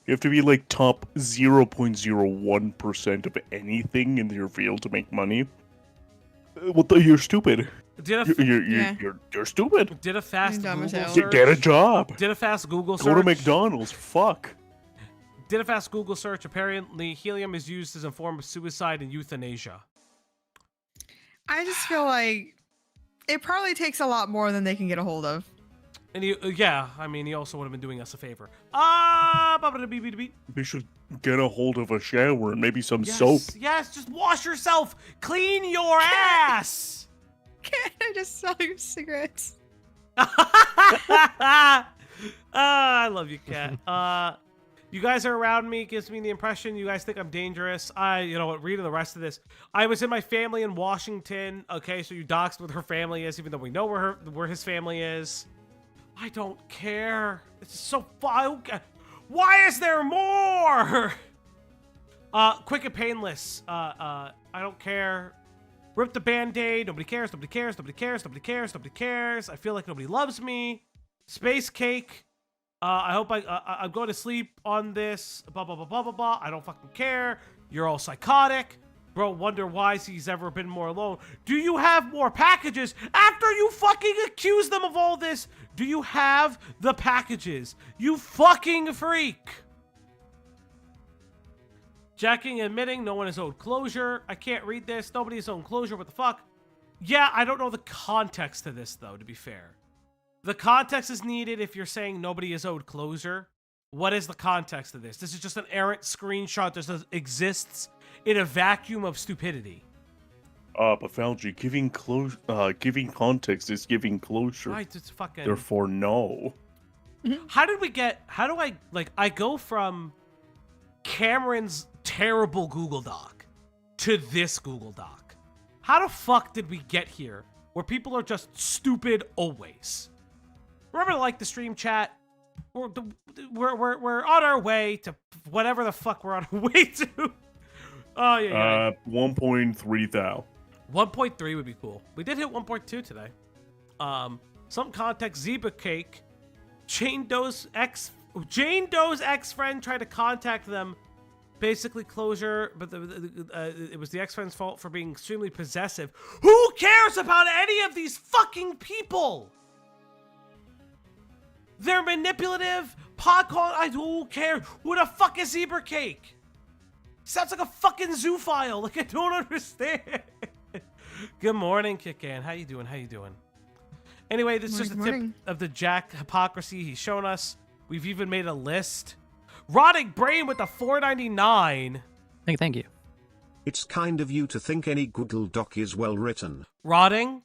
You have to be, like, top 0.01% of anything in your field to make money. You're stupid. You're stupid. Did a fast Dumb Google as hell. search. Get a job. Did a fast Google search. Go to McDonald's. Fuck. Did a fast Google search. Apparently, helium is used as a form of suicide and euthanasia. I just feel like it probably takes a lot more than they can get a hold of. And he also would have been doing us a favor. They should get a hold of a shower and maybe some Yes, soap. yes, just wash yourself. Clean your ass. Can't I just sell your cigarettes? I love you, Cat. You guys are around me, gives me the impression you guys think I'm dangerous. You know what, reading the rest of this. I was in my family in Washington. Okay, so you doxed what her family is, even though we know where his family is. I don't care. This is so fun. Why is there more? Quick and painless. I don't care. Rip the band-aid. Nobody cares. Nobody cares. Nobody cares. Nobody cares. Nobody cares. I feel like nobody loves me. Space cake. I hope I'm going to sleep on this. Blah, blah, blah, blah, blah, blah. I don't fucking care. You're all psychotic. Bro, wonder why he's ever been more alone. Do you have more packages? After you fucking accuse them of all this, do you have the packages? You fucking freak. Jacking admitting no one is owed closure. I can't read this. Nobody is owed closure. What the fuck? Yeah, I don't know the context to this, though, to be fair. The context is needed if you're saying nobody is owed closure. What is the context of this? This is just an errant screenshot that exists in a vacuum of stupidity. But Falgi, giving context is giving closure. Right, it's fucking... Therefore, no. How do I go from Cameron's terrible Google Doc to this Google Doc? How the fuck did we get here where people are just stupid always? Remember to like the stream, chat. We're on our way to whatever the fuck we're on our way to. Oh yeah. 1.3 thou. 1.3 would be cool. We did hit 1.2 today. Some context. Zebra cake. Jane Doe's ex-friend tried to contact them. Basically closure, but it was the ex-friend's fault for being extremely possessive. Who cares about any of these fucking people? They're manipulative. I don't care. Who the fuck is Zebra Cake? Sounds like a fucking zoophile. Like, I don't understand. Good morning, Kickan. How you doing? How you doing? Anyway, this is just a tip of the Jack hypocrisy he's shown us. We've even made a list. Rotting Brain with a $4.99. Thank you. It's kind of you to think any Google Doc is well written. Rotting?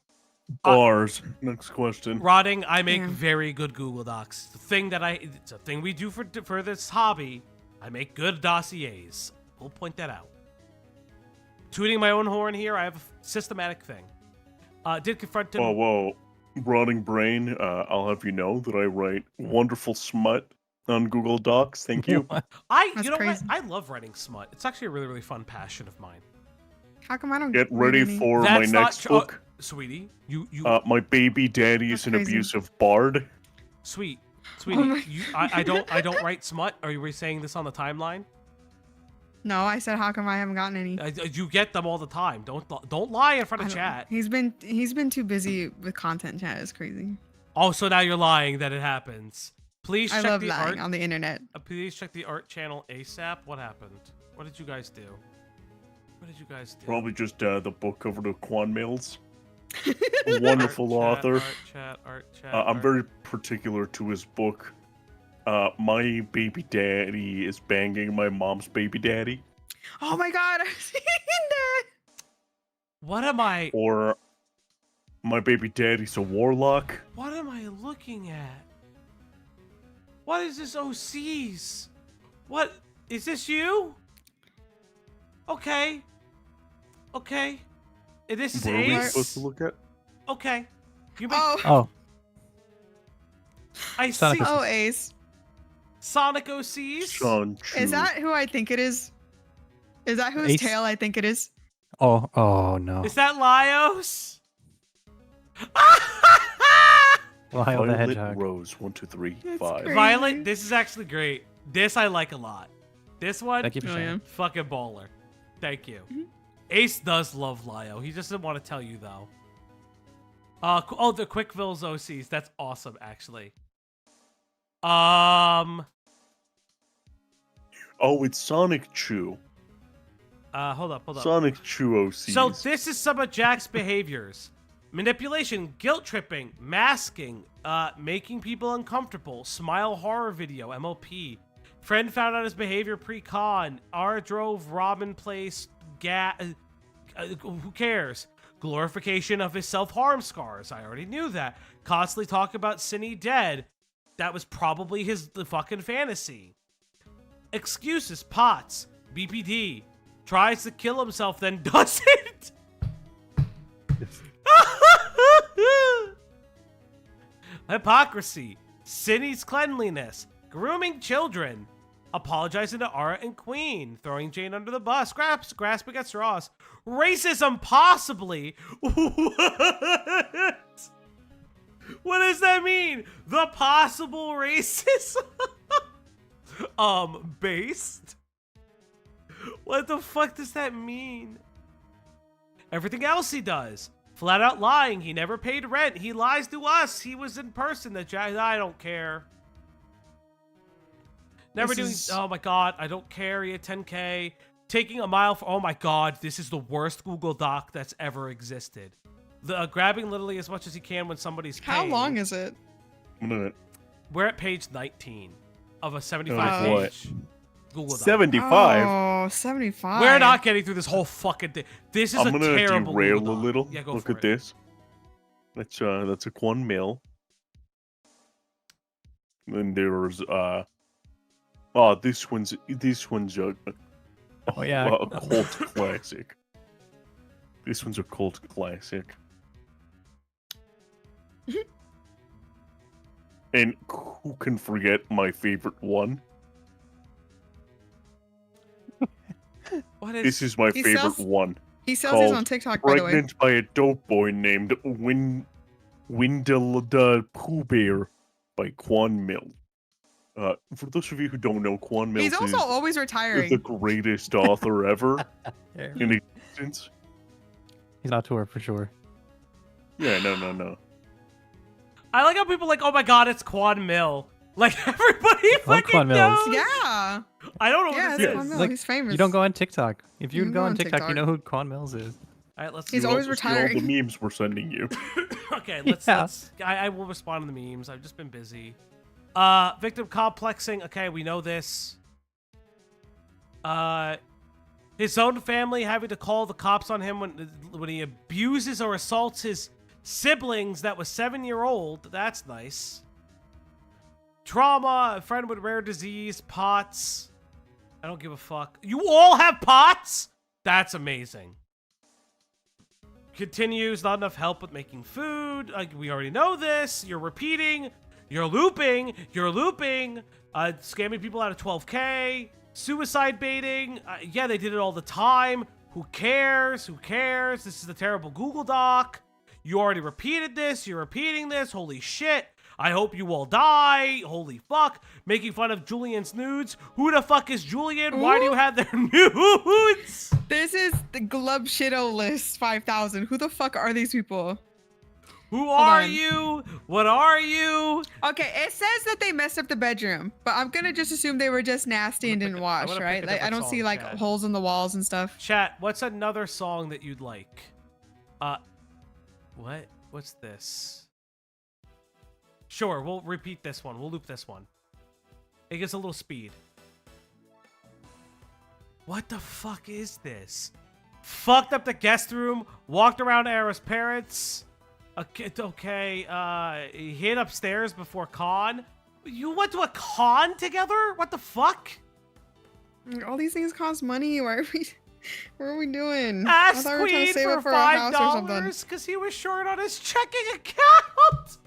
Bars. Next question. Rotting, I make very good Google Docs. It's a thing we do for this hobby. I make good dossiers. We'll point that out. Tooting my own horn here, I have a systematic thing. Did confront him. Whoa. Rotting Brain, I'll have you know that I write wonderful smut on Google Docs. Thank you. You know what? I love writing smut. It's actually a really, really fun passion of mine. How come I don't get ready for my next book? Sweetie, my baby daddy is an abusive bard. Sweetie, I don't write smut. Are you saying this on the timeline? No, I said how come I haven't gotten any. You get them all the time. Don't lie in front of chat. He's been too busy with content. Chat is crazy. Oh, so now you're lying that it happens. Please check I love the lying art on the internet. Please check the art channel ASAP. What happened? What did you guys do? Probably just the book cover to Quan Mills. A wonderful author. Art chat. I'm very particular to his book. My baby daddy is banging my mom's baby daddy. Oh my god, I've seen that. What am I? Or my baby daddy's a warlock. What am I looking at? What is this OCs? What is this you? Okay. This is What are we Ace. supposed to look at? Okay. I Sonic see. Oh, Ace. Sonic OCs. Sean Chu. Is that who I think it is? Is that whose Ace? tail I think it is? Oh no. Is that Laios? Lyle the Violet Hedgehog. Rose 1, 2, 3, That's 5. great. Violet, this is actually great. This I like a lot. This one, Thank you for Oh, sharing. yeah. fucking baller. Thank you. Ace does love Lio. He just didn't want to tell you though. The Quickville's OCs. That's awesome, actually. Oh, it's Sonic Chu. Hold up. Sonic Chu OCs. So this is some of Jack's behaviors. Manipulation, guilt tripping, masking, making people uncomfortable, smile horror video, MOP, Friend found out his behavior pre-con. R drove Robin placed who cares? Glorification of his self-harm scars. I already knew that. Constantly talk about Cindy dead. That was probably the fucking fantasy. Excuses, Potts, BPD. Tries to kill himself, then doesn't. Hypocrisy. Cindy's cleanliness. Grooming children. Apologizing to Ara and Queen. Throwing Jane under the bus. Grasping at straws. Racism, possibly. What? What does that mean? The possible racism? Based? What the fuck does that mean? Everything else he does. Flat out lying. He never paid rent. He lies to us. He was in person. I don't care. Never doing. Oh my god. I don't care. He had 10K. Taking a mile for. Oh my god. This is the worst Google Doc that's ever existed. Grabbing literally as much as he can when somebody's paying. How long is it? A minute. We're at page 19 of a 75-page Google Doc. 75? Oh, 75. We're not getting through this whole fucking thing. This is I'm a gonna terrible derail Google a Doc. little. Yeah, go Look for at it. this. That's a Quan Mill. And there's this one's a Oh, yeah. a cult classic. This one's a cult classic. And who can forget my favorite one? What is This is my He favorite sells- one. He sells these called on TikTok, by the way. Pregnant by a dope boy named Windle the Pooh Bear by Quan Mill. For those of you who don't know, Quan Mill He's also always is the retiring. greatest author ever in existence. He's not tour for sure. Yeah, no. I like how people are like, oh my god, it's Quan Mill. Like everybody Like fucking Quan Mills. knows. Yeah. I don't know Yeah, what it's this Quan is. Mill. Like, He's famous. You don't go on TikTok. If you You go on on TikTok, you TikTok. know who Quan Mills is. All right, let's He's do always Just see all the retiring. memes we're sending you. Okay, let's. Yeah. I will respond to the memes. I've just been busy. Victim complexing. Okay, we know this. His own family having to call the cops on him when he abuses or assaults his siblings that was 7-year-old. That's nice. Trauma, a friend with rare disease, POTS. I don't give a fuck. You all have POTS? That's amazing. Continues, not enough help with making food. Like, we already know this. You're repeating. You're looping. Scamming people out of 12K. Suicide baiting. Yeah, they did it all the time. Who cares? This is a terrible Google Doc. You already repeated this. You're repeating this. Holy shit. I hope you all die. Holy fuck. Making fun of Julian's nudes. Who the fuck is Julian? Why do you have their nudes? This is the Glub Shitto list 5,000. Who the fuck are these people? Who are on. you? What are you? Okay, it says that they messed up the bedroom, but I'm gonna just assume they were just nasty and didn't wash, gonna pick right? a Like, I different don't see song, like Chad. holes in the walls and stuff. Chat, what's another song that you'd like? What? What's this? Sure, we'll repeat this one. We'll loop this one. It gets a little speed. What the fuck is this? Fucked up the guest room, walked around Ara's parents. Okay, he hid upstairs before con. You went to a con together? What the fuck? All these things cost money. Why are we? What are we doing? Ask I thought we were trying Queen to save for up for a house or something. $5 because he was short on his checking account.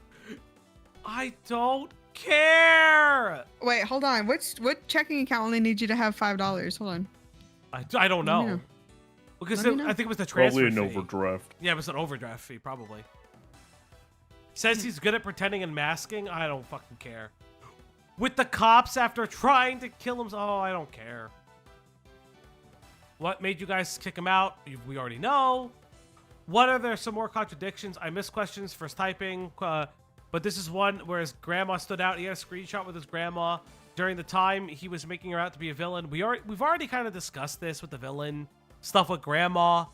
I don't care. Wait, hold on. What checking account only needs you to have $5? Hold on. I don't know. know. Because Let me know. I think it was the transfer Probably an fee. overdraft. Yeah, it was an overdraft fee, probably. Says he's good at pretending and masking. I don't fucking care. With the cops after trying to kill him. Oh, I don't care. What made you guys kick him out? We already know. What are there some more contradictions? I missed questions for typing. But this is one where his grandma stood out. He had a screenshot with his grandma during the time he was making her out to be a villain. We've already kind of discussed this with the villain stuff with grandma.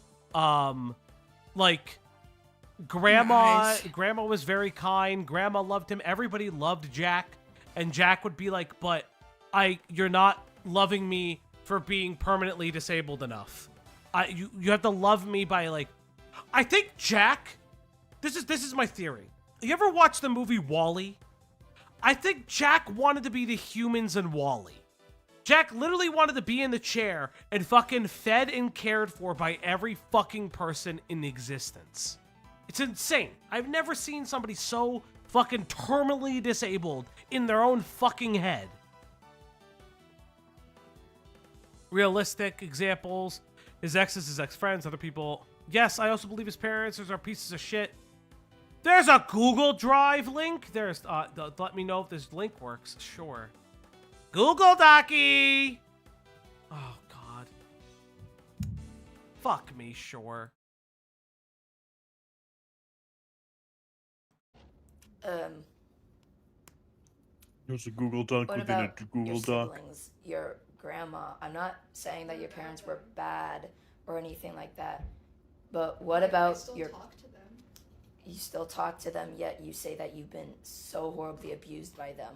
Like grandma was very kind. Grandma loved him. Everybody loved Jack, and Jack would be like, but you're not loving me for being permanently disabled enough. You have to love me by like, I think Jack, this is my theory. You ever watch the movie WALL-E? I think Jack wanted to be the humans in WALL-E. Jack literally wanted to be in the chair and fucking fed and cared for by every fucking person in existence. It's insane. I've never seen somebody so fucking terminally disabled in their own fucking head. Realistic examples. His exes, his ex-friends, other people. Yes, I also believe his parents are pieces of shit. There's a Google Drive link. There's, let me know if this link works. Sure. Google Dockie! Oh, God. Fuck me, sure. There's a Google Doc What within a about Google your Doc. siblings, your grandma? I'm not saying that your parents were bad or anything like that, but what about your... Talk to them. You still talk to them, yet you say that you've been so horribly abused by them.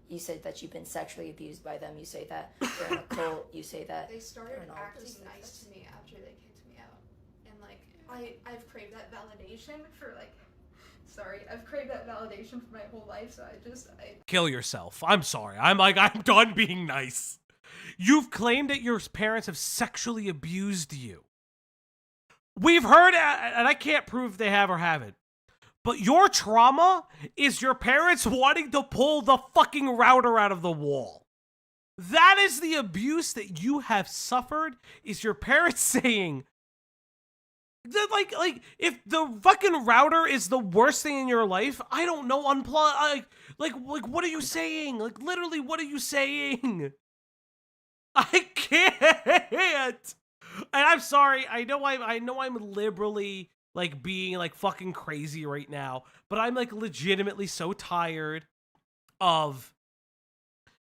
You said that you've been sexually abused by them. You say that you're in a cult. You say that They started you're in all acting this nice to me after they kicked me out. And like I've craved that validation for like I've craved that validation for my whole life, so I Kill yourself. I'm sorry. I'm done being nice. You've claimed that your parents have sexually abused you. We've heard, and I can't prove they have or haven't, but your trauma is your parents wanting to pull the fucking router out of the wall. That is the abuse that you have suffered, is your parents saying, that like, if the fucking router is the worst thing in your life, I don't know, unplug, like, what are you saying? Like, literally, what are you saying? I can't. And I'm sorry. I know I'm liberally like being like fucking crazy right now, but I'm like legitimately so tired of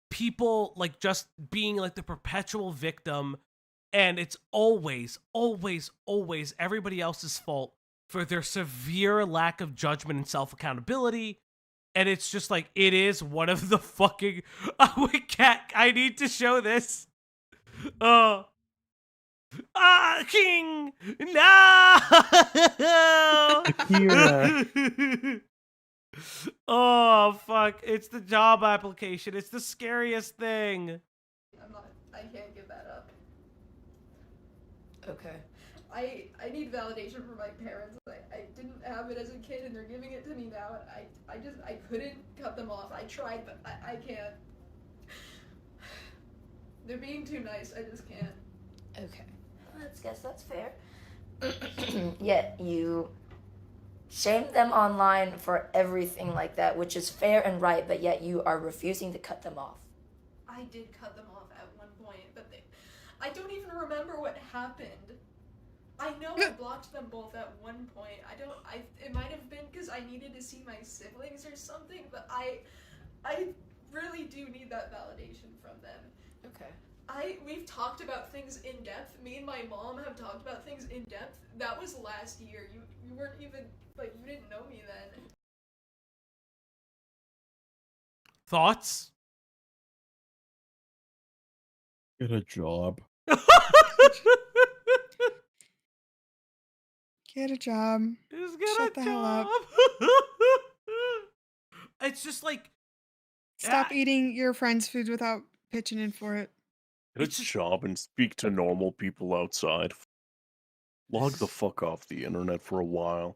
people like just being like the perpetual victim, and it's always everybody else's fault for their severe lack of judgment and self-accountability. And it's just like, it is one of the fucking I need to show this. King! No! Akira. Oh, fuck. It's the job application. It's the scariest thing. I can't give that up. Okay. I need validation from my parents. I didn't have it as a kid, and they're giving it to me now, and I couldn't cut them off. I tried, but I can't. They're being too nice. I just can't. Okay. Let's guess that's fair. Yet you shame them online for everything like that, which is fair and right, but yet you are refusing to cut them off. I did cut them off at one point, but I don't even remember what happened. I know I blocked them both at one point. It might have been because I needed to see my siblings or something, but I really do need that validation from them. Okay. We've talked about things in depth. Me and my mom have talked about things in depth. That was last year. You weren't even, like, you didn't know me then. Thoughts? Get a job. Get a job. Just get Shut a the hell up. job. It's just like, Stop eating your friend's food without pitching in for it. Get a job and speak to normal people outside. Log the fuck off the internet for a while.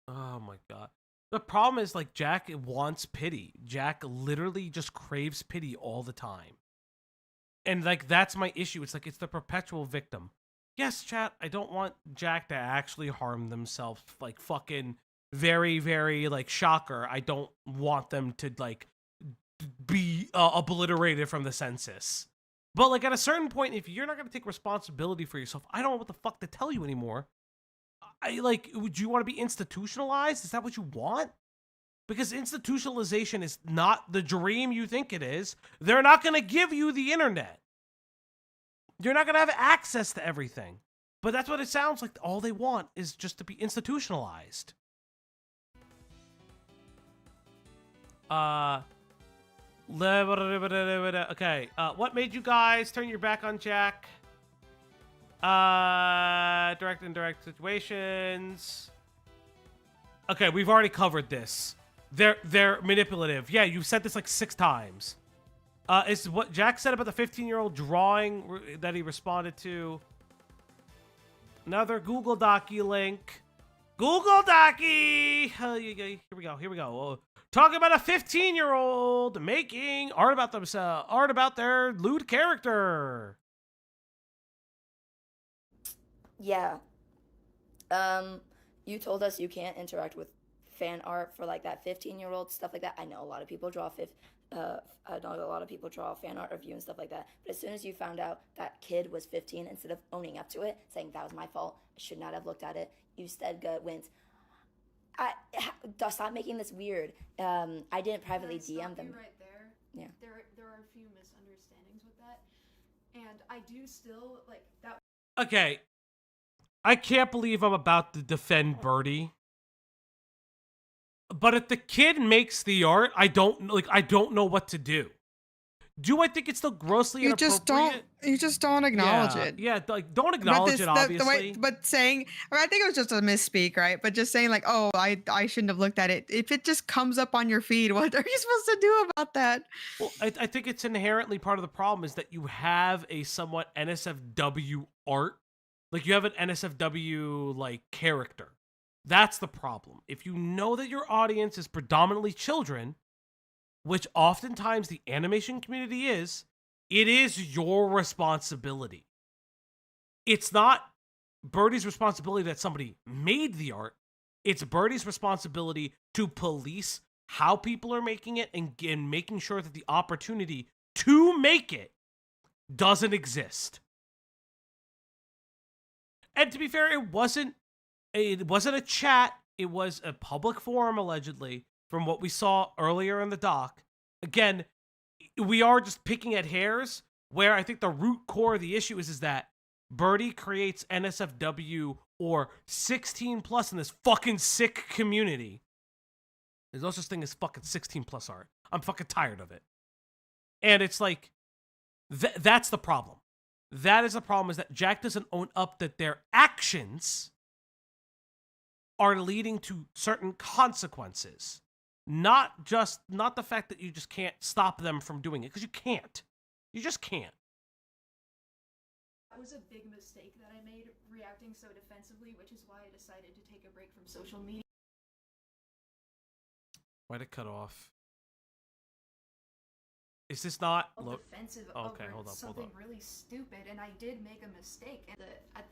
oh my god. The problem is, like, Jack wants pity. Jack literally just craves pity all the time. And, like, that's my issue. It's like, it's the perpetual victim. Yes, chat, I don't want Jack to actually harm themselves. Like, fucking very, very, like, shocker. I don't want them to, like, be obliterated from the census. But, like, at a certain point, if you're not going to take responsibility for yourself, I don't know what the fuck to tell you anymore. Would you want to be institutionalized? Is that what you want? Because institutionalization is not the dream you think it is. They're not going to give you the internet. You're not going to have access to everything. But that's what it sounds like. All they want is just to be institutionalized. Okay. What made you guys turn your back on Jack? Direct and indirect situations. Okay, we've already covered this. They're manipulative. Yeah, you've said this like 6 times. Is what Jack said about the 15-year-old drawing that he responded to. Another Google Dockie link. Google Dockie! Here we go. Here we go. Talking about a 15-year-old making art about themselves, art about their lewd character. Yeah. You told us you can't interact with fan art for like that 15-year-old stuff like that. I know a lot of people draw I know a lot of people draw fan art of you and stuff like that. But as soon as you found out that kid was 15, instead of owning up to it, saying that was my fault, I should not have looked at it, you instead went, stop making this weird. I didn't privately DM them. Right there. Yeah. There are a few misunderstandings with that, and I do still like that. Okay. I can't believe I'm about to defend Birdie. But if the kid makes the art, I don't know what to do. Do I think it's still grossly inappropriate? You just don't acknowledge it. Yeah, like don't acknowledge it, obviously. But saying, I think it was just a misspeak, right? But just saying like, oh, I shouldn't have looked at it. If it just comes up on your feed, what are you supposed to do about that? Well, I think it's inherently part of the problem is that you have a somewhat NSFW art. Like, you have an NSFW, like, character. That's the problem. If you know that your audience is predominantly children, which oftentimes the animation community is, it is your responsibility. It's not Birdie's responsibility that somebody made the art. It's Birdie's responsibility to police how people are making it and making sure that the opportunity to make it doesn't exist. And to be fair, it wasn't a chat. It was a public forum, allegedly, from what we saw earlier in the doc. Again, we are just picking at hairs, where I think the root core of the issue is that Birdie creates NSFW or 16 plus in this fucking sick community. There's no such thing as fucking 16 plus art. I'm fucking tired of it. And it's like, that's the problem. That is the problem, is that Jack doesn't own up that their actions are leading to certain consequences. Not the fact that you just can't stop them from doing it, because you can't. You just can't. That was a big mistake that I made, reacting so defensively, which is why I decided to take a break from social media. Why'd it cut off? Is this not defensive okay, over hold something up. really stupid, and I did make a mistake at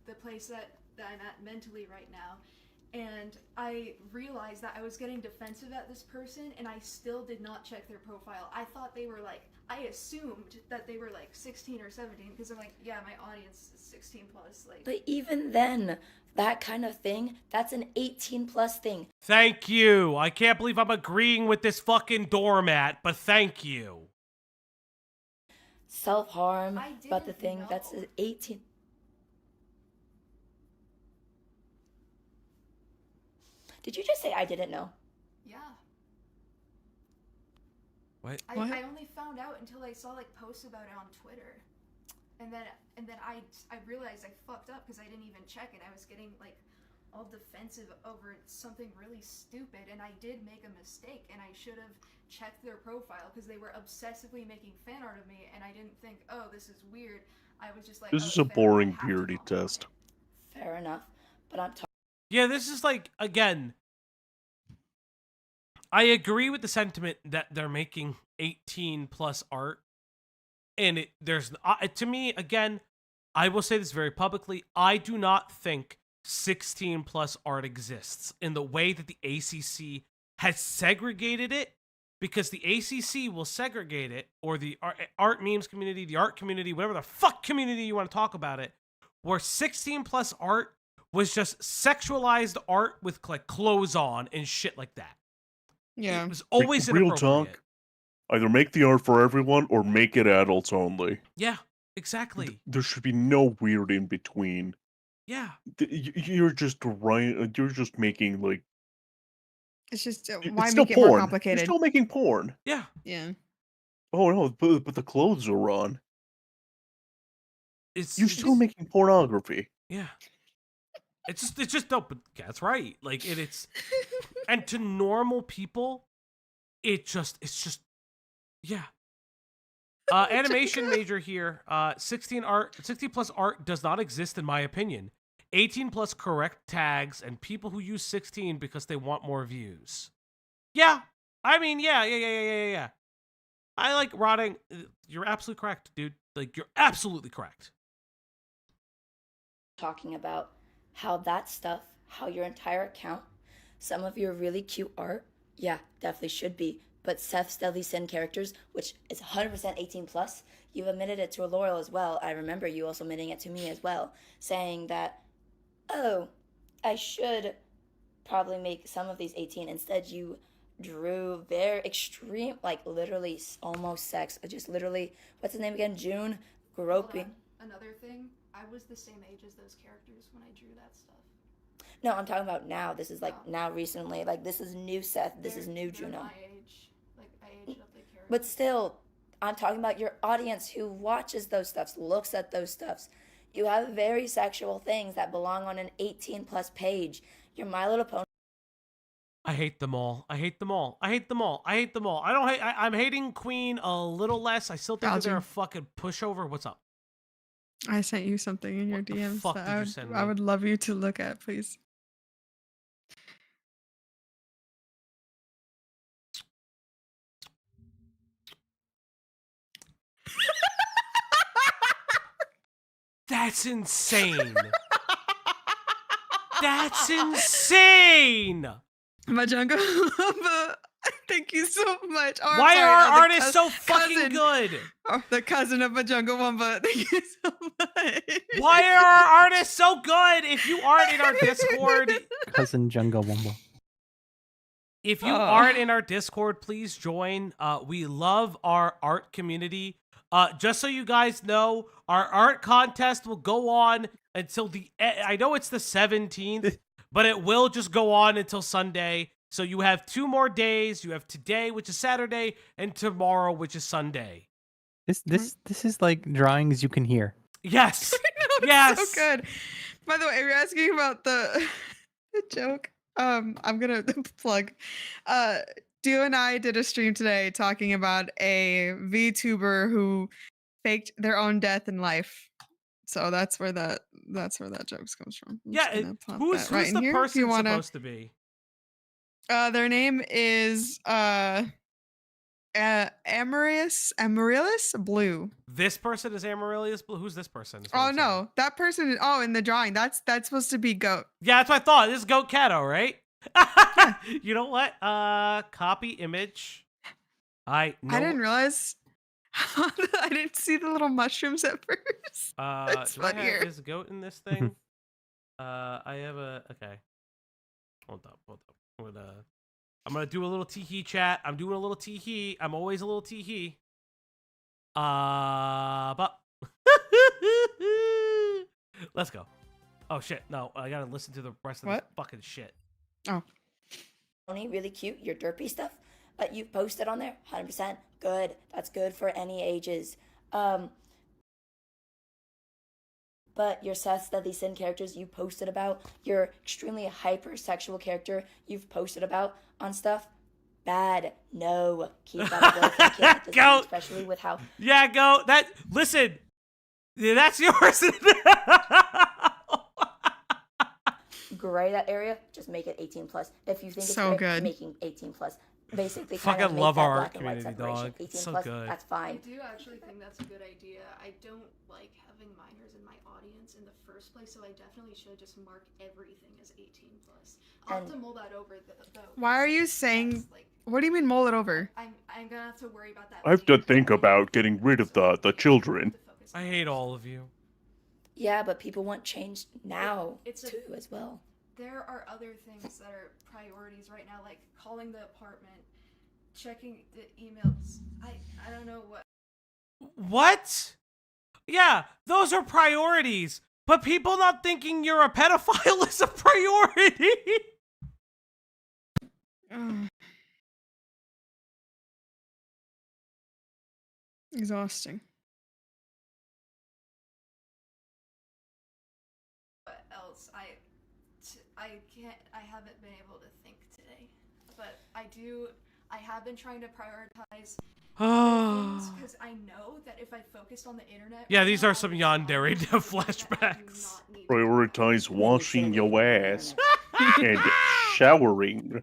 the place that I'm at mentally right now, and I realized that I was getting defensive at this person, and I still did not check their profile. I thought they were like, I assumed that they were like 16 or 17, because I'm like, yeah, my audience is 16 plus. Like, but even then, that kind of thing, that's an 18 plus thing. Thank you. I can't believe I'm agreeing with this fucking doormat, but thank you. Self-harm, but the thing, that's an 18. Did you just say I didn't know? yeah. What? I only found out until I saw like posts about it on Twitter, and then I realized I fucked up because I didn't even check it. I was getting like all defensive over something really stupid, and I did make a mistake, and I should have checked their profile because they were obsessively making fan art of me, and I didn't think, oh, this is weird. I was just like, This is a boring purity test. Fair enough, but I'm talking. Yeah, this is like, again, I agree with the sentiment that they're making 18 plus art, and there's to me, again, I will say this very publicly, I do not think 16 plus art exists in the way that the ACC has segregated it, because the ACC will segregate it, or the art memes community, the art community, whatever the fuck community you want to talk about it, where 16 plus art was just sexualized art with like clothes on and shit like that. Yeah. It was always Real inappropriate. talk. Either make the art for everyone or make it adults only. Yeah, exactly. There should be no weird in between. Yeah. You're just making like It's just It's why still make it more porn. You're complicated? still making porn. Yeah. Yeah. Oh no, but the clothes are on. It's You're still making pornography. Yeah. It's just dope. But that's right. Like it's and to normal people, it's just yeah. Animation major here. 16 plus art does not exist in my opinion. 18 plus correct tags and people who use 16 because they want more views. Yeah. I mean, yeah. I like rotting. You're absolutely correct, dude. Like, you're absolutely correct. Talking about how that stuff, how your entire account, some of your really cute art, yeah, definitely should be. But Seth's Deadly Sin characters, which is 100% 18 plus, you admitted it to Laurel as well. I remember you also admitting it to me as well, saying that, oh, I should probably make some of these 18. Instead, you drew very extreme, like literally almost sex. Just literally, what's his name again? June, groping. Another thing, I was the same age as those characters when I drew that stuff. No, I'm talking about now. This is like now recently. Like this is new Seth. This is new Juno. My age. Like I aged up the character. But still, I'm talking about your audience who watches those stuffs, looks at those stuffs. You have very sexual things that belong on an 18 plus page. Your My Little Pony. I hate them all. I hate them all. I hate them all. I hate them all. I don't hate. I'm hating Queen a little less. I still think that they're a fucking pushover. What's up? I sent you something in your What the DMs fuck that did you send me? I would love you to look at, please. That's insane. That's insane. Majunga, thank you so much. Oh, Why sorry, are our the artists so fucking cousin. good? Oh, the cousin of Majunga Wumba, thank you so much. Why are our artists so good? If you aren't in our Discord, Cousin Jungle Wumble. if you aren't in our Discord, please join. We love our art community. Just so you guys know, our art contest will go on until I know it's the 17th, but it will just go on until Sunday. So you have 2 more days. You have today, which is Saturday, and tomorrow, which is Sunday. This is like drawings you can hear. Yes. It's Yes. so good. By the way, you're asking about the joke. I'm gonna plug. Dio and I did a stream today talking about a VTuber who faked their own death in life. So that's where that joke comes from. I'm just Yeah. gonna pop Who's that right in the here if person you wanna. supposed to be? Their name is Amaryllis Blue. This person is Amaryllis Blue. Who's this person? Oh no, that person is in the drawing. That's supposed to be Goat. Yeah, that's what I thought. This is Goat Cato, right? You know what? Copy image. I didn't realize. I didn't see the little mushrooms at first. That's do I funnier. have, is Goat in this thing? I have a okay. Hold up. I'm gonna do a little tee-hee chat. I'm doing a little tee-hee. I'm always a little tee-hee. But let's go. Oh shit, no, I gotta listen to the rest of this fucking shit. Oh. Really cute, your derpy stuff. You posted on there, 100% good. That's good for any ages. But your Seth's Deadly Sin characters you posted about, your extremely hyper-sexual character you've posted about on stuff, bad. No. Keep that away from kids, Goat. especially with how... Yeah, Goat. Listen. Yeah, that's yours. Gray that area, just make it 18 plus. If you think it's So gray, good. making 18 plus. Basically, Fucking make love that our black and white community, separation. dog. 18 So plus, good. that's I fine. do actually think that's a good idea. I don't like having minors in my audience in the first place, so I definitely should just mark everything as 18 plus. I'll have to mull that over though. Why are you saying? What do you mean mull it over? I'm gonna have to worry about that. I have to later. think about getting rid of the children. I hate all of you. Yeah, but people want change now It's a- too as well. There are other things that are priorities right now, like calling the apartment, checking the emails. I don't know what. What? Yeah, those are priorities. But people not thinking you're a pedophile is a priority. Ugh. Exhausting. What else? I haven't been able to think today, but I have been trying to prioritize things because I know that if I focused on the internet, Yeah, right these now, are I some would yandere spend hours on the internet that I do flashbacks. not need to. Prioritize And then you washing shouldn't your even be on the ass internet. and showering.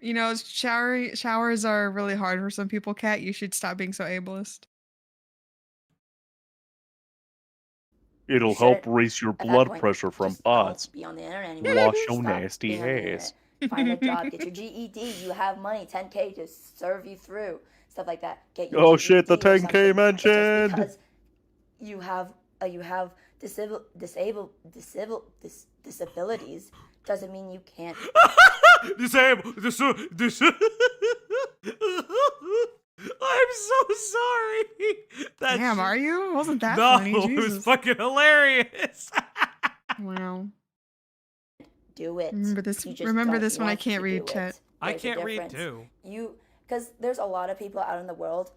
You know, showers are really hard for some people, Kat. You should stop being so ableist. It'll You help shouldn't, raise your at that blood point, pressure from just bots. don't be on the internet anymore. Wash your Stop nasty being on the ass. internet. Find a job, get your GED. You have money, 10K to serve you through. Stuff like that. Get your Oh GED shit, the or 10K something. But just mentioned! because you have disabilities doesn't mean you can't. I'm so sorry. That's Damn, are you? Wasn't that no, funny? it was Jesus. fucking hilarious. Wow. Do it. Remember this. You just Remember don't this when I want can't to read do chat. it. I There's a can't read difference. too. Because there's a lot of people out in the world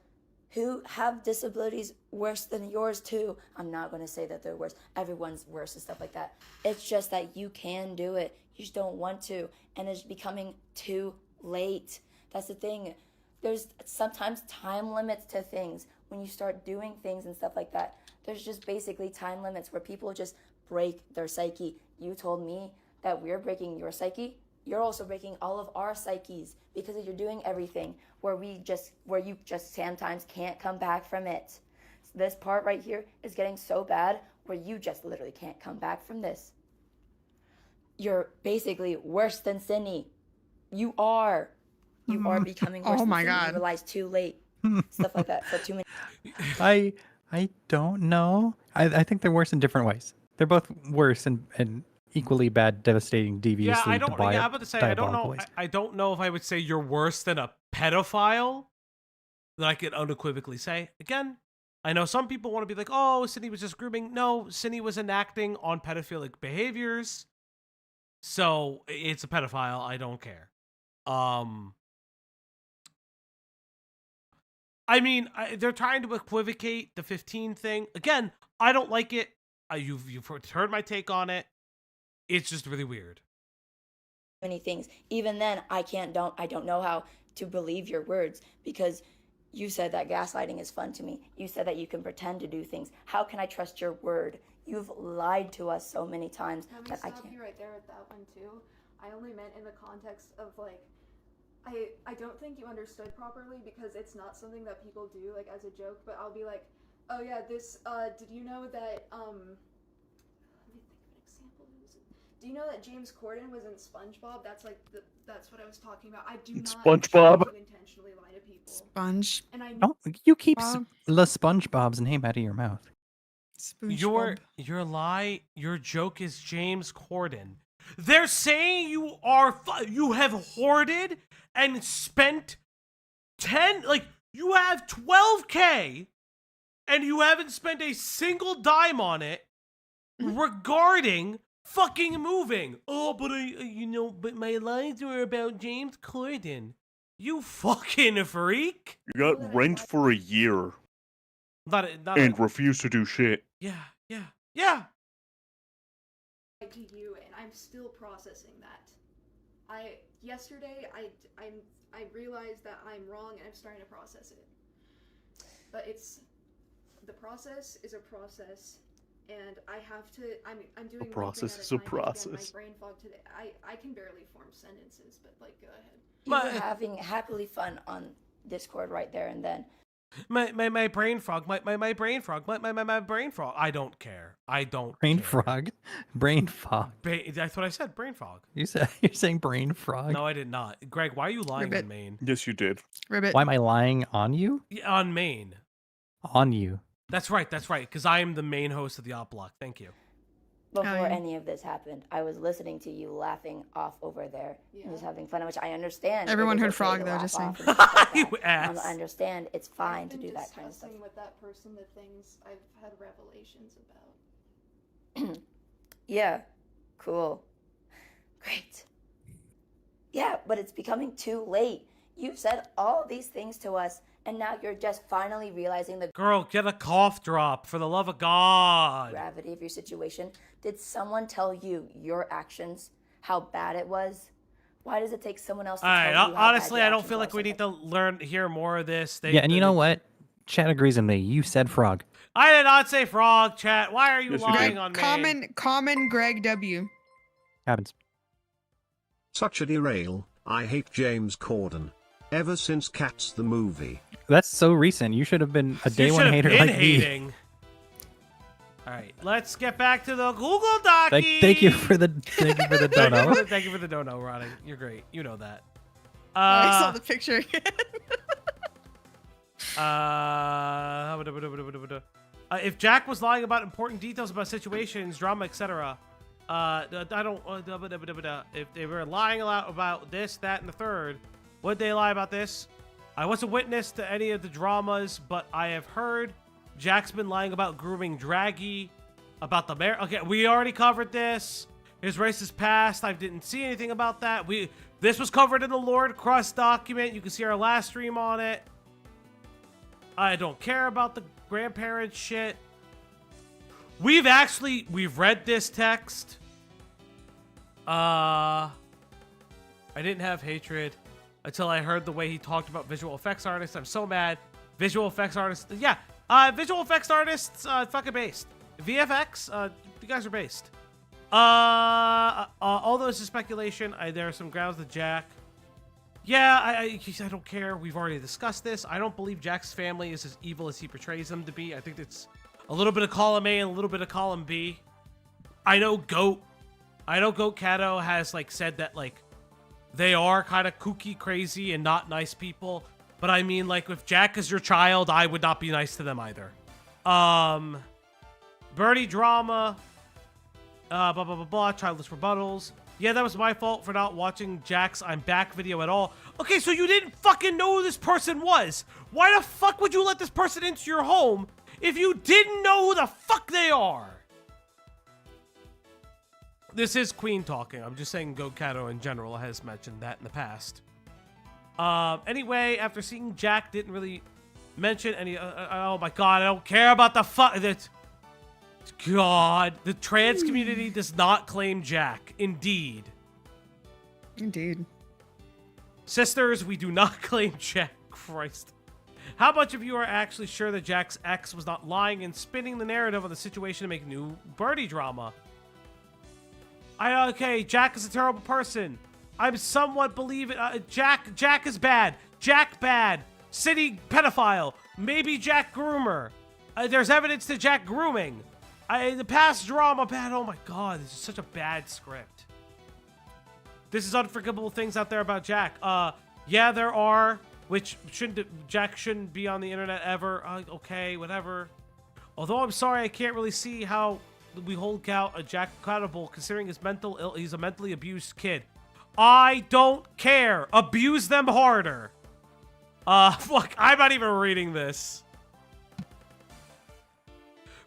who have disabilities worse than yours too. I'm not going to say that they're worse. Everyone's worse and stuff like that. It's just that you can do it. You just don't want to. And it's becoming too late. That's the thing. There's sometimes time limits to things. When you start doing things and stuff like that, there's just basically time limits where people just break their psyche. You told me that we're breaking your psyche. You're also breaking all of our psyches because you're doing everything where you just sometimes can't come back from it. This part right here is getting so bad where you just literally can't come back from this. You're basically worse than Cindy. You are becoming worse Oh than my Cindy. You God. realize too late. Stuff like that for too many. I don't know. I think they're worse in different ways. They're both worse and equally bad, devastating, deviously. Yeah, I don't. Yeah, I'm about to say I don't know. ways. I don't know if I would say you're worse than a pedophile. That I could unequivocally say. Again, I know some people want to be like, "Oh, Sydney was just grooming." No, Sydney was enacting on pedophilic behaviors. So it's a pedophile. I don't care. I mean, they're trying to equivocate the 15 thing. Again, I don't like it. You've heard my take on it. It's just really weird. Many things. Even then, I don't know how to believe your words because you said that gaslighting is fun to me. You said that you can pretend to do things. How can I trust your word? You've lied to us so many times Let me that I stop can't. you right there with that one too. I only meant in the context of like, I don't think you understood properly because it's not something that people do like as a joke. But I'll be like, oh yeah, this. Did you know that? Let me think of an example. Do you know that James Corden was in SpongeBob? That's like that's what I was talking about. I do not SpongeBob. try to intentionally lie to people. Sponge. And I Don't you keep Bob. the SpongeBob's name out of your mouth? SpongeBob. Your joke is James Corden. They're saying you have hoarded and spent 10, like you have 12K and you haven't spent a single dime on it regarding fucking moving. Oh, but but my lines were about James Corden. You fucking freak. You got rent for a year and refuse to do shit. Yeah. to you, and I'm still processing that. Yesterday I realized that I'm wrong, and I'm starting to process it. But the process is a process, and I have to. I'm doing A process one is thing a at a time. Again, process. my brain fog today. I can barely form sentences, but like, go ahead. You were having happily fun on Discord right there and then. My brain frog, my brain frog, my brain frog. I don't care. I don't Brain care. frog, brain fog. That's what I said. Brain frog. You're saying brain frog. No, I did not. Greg, why are you lying Ribbit. on Maine? Yes, you did. Ribbit. Why am I lying on you? Yeah, on Maine. On you. That's right. Because I am the main host of the Op Block. Thank you. Before any of this happened, I was listening to you laughing off over there and just having fun, which I understand. Everyone It is heard okay frog to though, laugh just saying. off and stuff like You that. ass. I understand it's fine to I've been do that kind of stuff. discussing with that person the things I've had revelations about. Yeah, cool, great. Yeah, but it's becoming too late. You've said all these things to us, and now you're just finally realizing the Girl, get a cough drop, for the love of God. gravity of your situation. Did someone tell you your actions, how bad it was? Why does it take someone else to All tell right, you how bad honestly, your I don't actions feel are like we need to hear more of this. Yeah, and you know what? Chat agrees with me. You said frog. I did not say frog, chat. Why are you Yes, you lying did. on me? Common Greg W. Happens. Such a derail. I hate James Corden. Ever since Cats the movie. That's so recent. You should have been a day You one should have hater been like hating. me. All right, let's get back to the Google Dockie. Thank you for the dono. Thank you for the dono, Ronnie. You're great. You know that. I saw the picture again. If Jack was lying about important details about situations, drama, etc., if they were lying about this, that, and the third, would they lie about this? I wasn't witness to any of the dramas, but I have heard Jack's been lying about grooming Draggy, about the mayor. Okay, we already covered this. His racist past. I didn't see anything about that. This was covered in the Lord Crust document. You can see our last stream on it. I don't care about the grandparents shit. We've read this text. I didn't have hatred until I heard the way he talked about visual effects artists. I'm so mad. Visual effects artists. Yeah. Visual effects artists, fucking based. VFX, you guys are based. Although this is speculation, there are some grounds that Jack. Yeah, I don't care. We've already discussed this. I don't believe Jack's family is as evil as he portrays them to be. I think it's a little bit of column A and a little bit of column B. I know Goat Cato has said that they are kind of kooky, crazy, and not nice people. But I mean, if Jack is your child, I would not be nice to them either. Birdie drama. Blah, blah, blah, blah. Childless rebuttals. Yeah, that was my fault for not watching Jack's I'm Back video at all. Okay, so you didn't fucking know who this person was. Why the fuck would you let this person into your home if you didn't know who the fuck they are? This is Queen talking. I'm just saying Go Cato in general has mentioned that in the past. Anyway, after seeing Jack didn't really mention any... oh my god, I don't care about the fuck... God, the trans community does not claim Jack. Indeed. Sisters, we do not claim Jack. Christ. How much of you are actually sure that Jack's ex was not lying and spinning the narrative of the situation to make new Birdie drama? Okay, Jack is a terrible person. I'm somewhat believe it. Jack is bad. Jack bad. City pedophile. Maybe Jack groomer. There's evidence to Jack grooming. The past drama bad. Oh my god, this is such a bad script. This is unforgivable things out there about Jack. Yeah, there are, which Jack shouldn't be on the internet ever. Okay, whatever. Although I'm sorry, I can't really see how we hold out a Jack accountable considering he's a mentally abused kid. I don't care. Abuse them harder. Look, I'm not even reading this.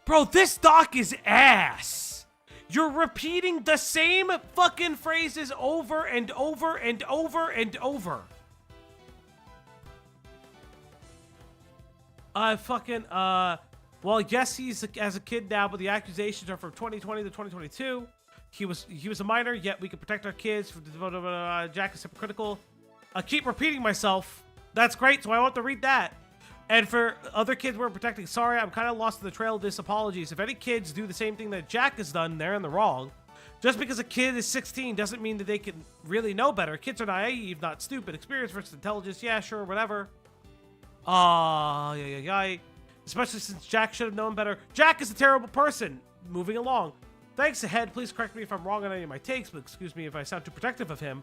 Bro, this doc is ass. You're repeating the same fucking phrases over and over and over and over. Well, yes, he's as a kid now, but the accusations are from 2020 to 2022. He was a minor, yet we could protect our kids from Jack is hypocritical. I keep repeating myself. That's great, so I want to read that. And for other kids we're protecting, sorry, I'm kind of lost in the trail of this. Apologies. If any kids do the same thing that Jack has done, they're in the wrong. Just because a kid is 16 doesn't mean that they can really know better. Kids are naive, not stupid. Experience versus intelligence, yeah, sure, whatever. Yeah. Especially since Jack should have known better. Jack is a terrible person. Moving along. Thanks ahead. Please correct me if I'm wrong on any of my takes, but excuse me if I sound too protective of him.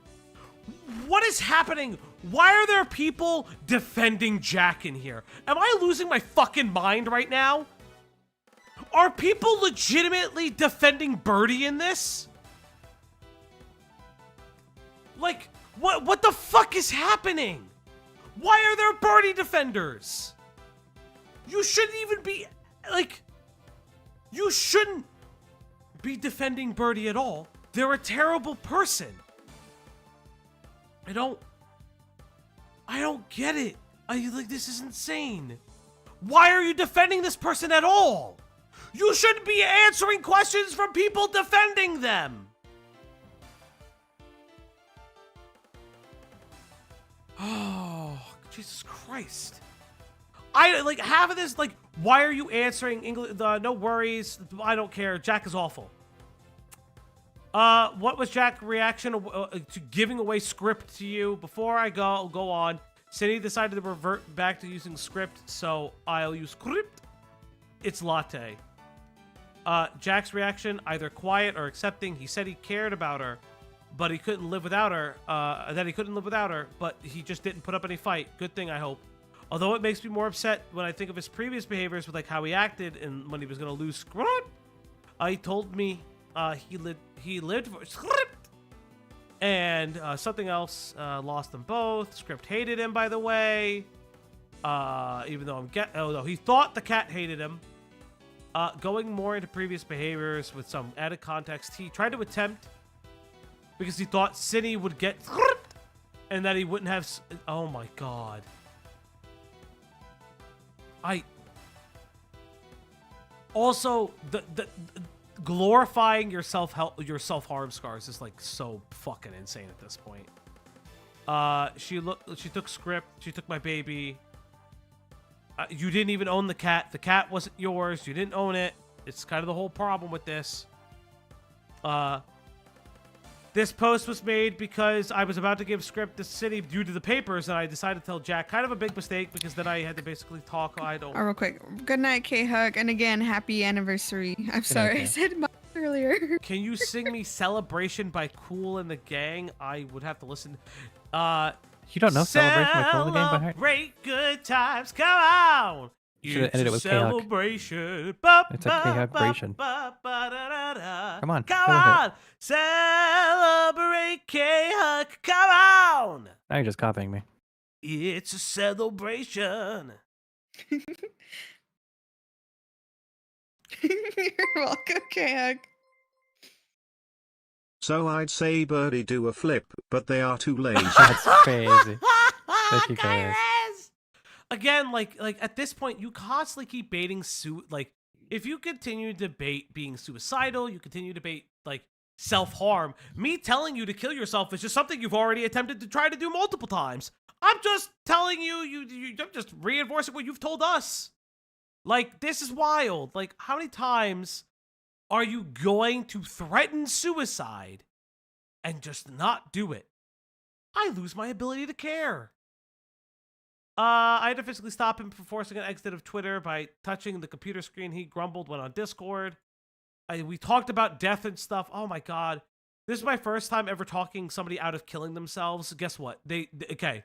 What is happening? Why are there people defending Jack in here? Am I losing my fucking mind right now? Are people legitimately defending Birdie in this? What the fuck is happening? Why are there Birdie defenders? You shouldn't even be, you shouldn't be defending Birdie at all. They're a terrible person. I don't get it. This is insane. Why are you defending this person at all? You shouldn't be answering questions from people defending them. Oh, Jesus Christ. I like half of this, like, why are you answering English? No worries. I don't care. Jack is awful. What was Jack's reaction to giving away script to you? Before I go on, Cindy decided to revert back to using script, so I'll use script. It's latte. Jack's reaction, either quiet or accepting. He said he cared about her, but he couldn't live without her. But he just didn't put up any fight. Good thing, I hope. Although it makes me more upset when I think of his previous behaviors with like how he acted and when he was gonna lose script. He told me he lived for script. And something else lost them both. Script hated him, by the way. Even though he thought the cat hated him. Going more into previous behaviors with some added context, he tried to attempt because he thought Cindy would get script and that he wouldn't have. Oh my god. Also, the glorifying your self-harm scars is like so fucking insane at this point. She took script, she took my baby. You didn't even own the cat. The cat wasn't yours. You didn't own it. It's kind of the whole problem with this. This post was made because I was about to give script to City due to the papers, and I decided to tell Jack. Kind of a big mistake because then I had to basically talk. Oh, real quick. Good night, K-Hug. And again, happy anniversary. I'm sorry I said my earlier. Can you sing me Celebration by Kool and the Gang? I would have to listen. You don't know Celebration by Kool and the Gang by heart? Celebrate good times. Come on. Should have ended it with K-Hug. Celebration. It's a K-Hug-bration. Come on. Come on. Celebrate K-Hug. Come on. Now you're just copying me. It's a celebration. You're welcome, K-Hug. So I'd say Birdie do a flip, but they are too lazy. That's crazy. Thank you, guys. Again, like at this point, you constantly keep baiting like if you continue to debate being suicidal, you continue to debate like self-harm. Me telling you to kill yourself is just something you've already attempted to try to do multiple times. I'm just telling you, I'm just reinforcing what you've told us. Like, this is wild. Like, how many times are you going to threaten suicide and just not do it? I lose my ability to care. I had to physically stop him from forcing an exit of Twitter by touching the computer screen. He grumbled, went on Discord. We talked about death and stuff. Oh my god. This is my first time ever talking somebody out of killing themselves. Guess what? Okay.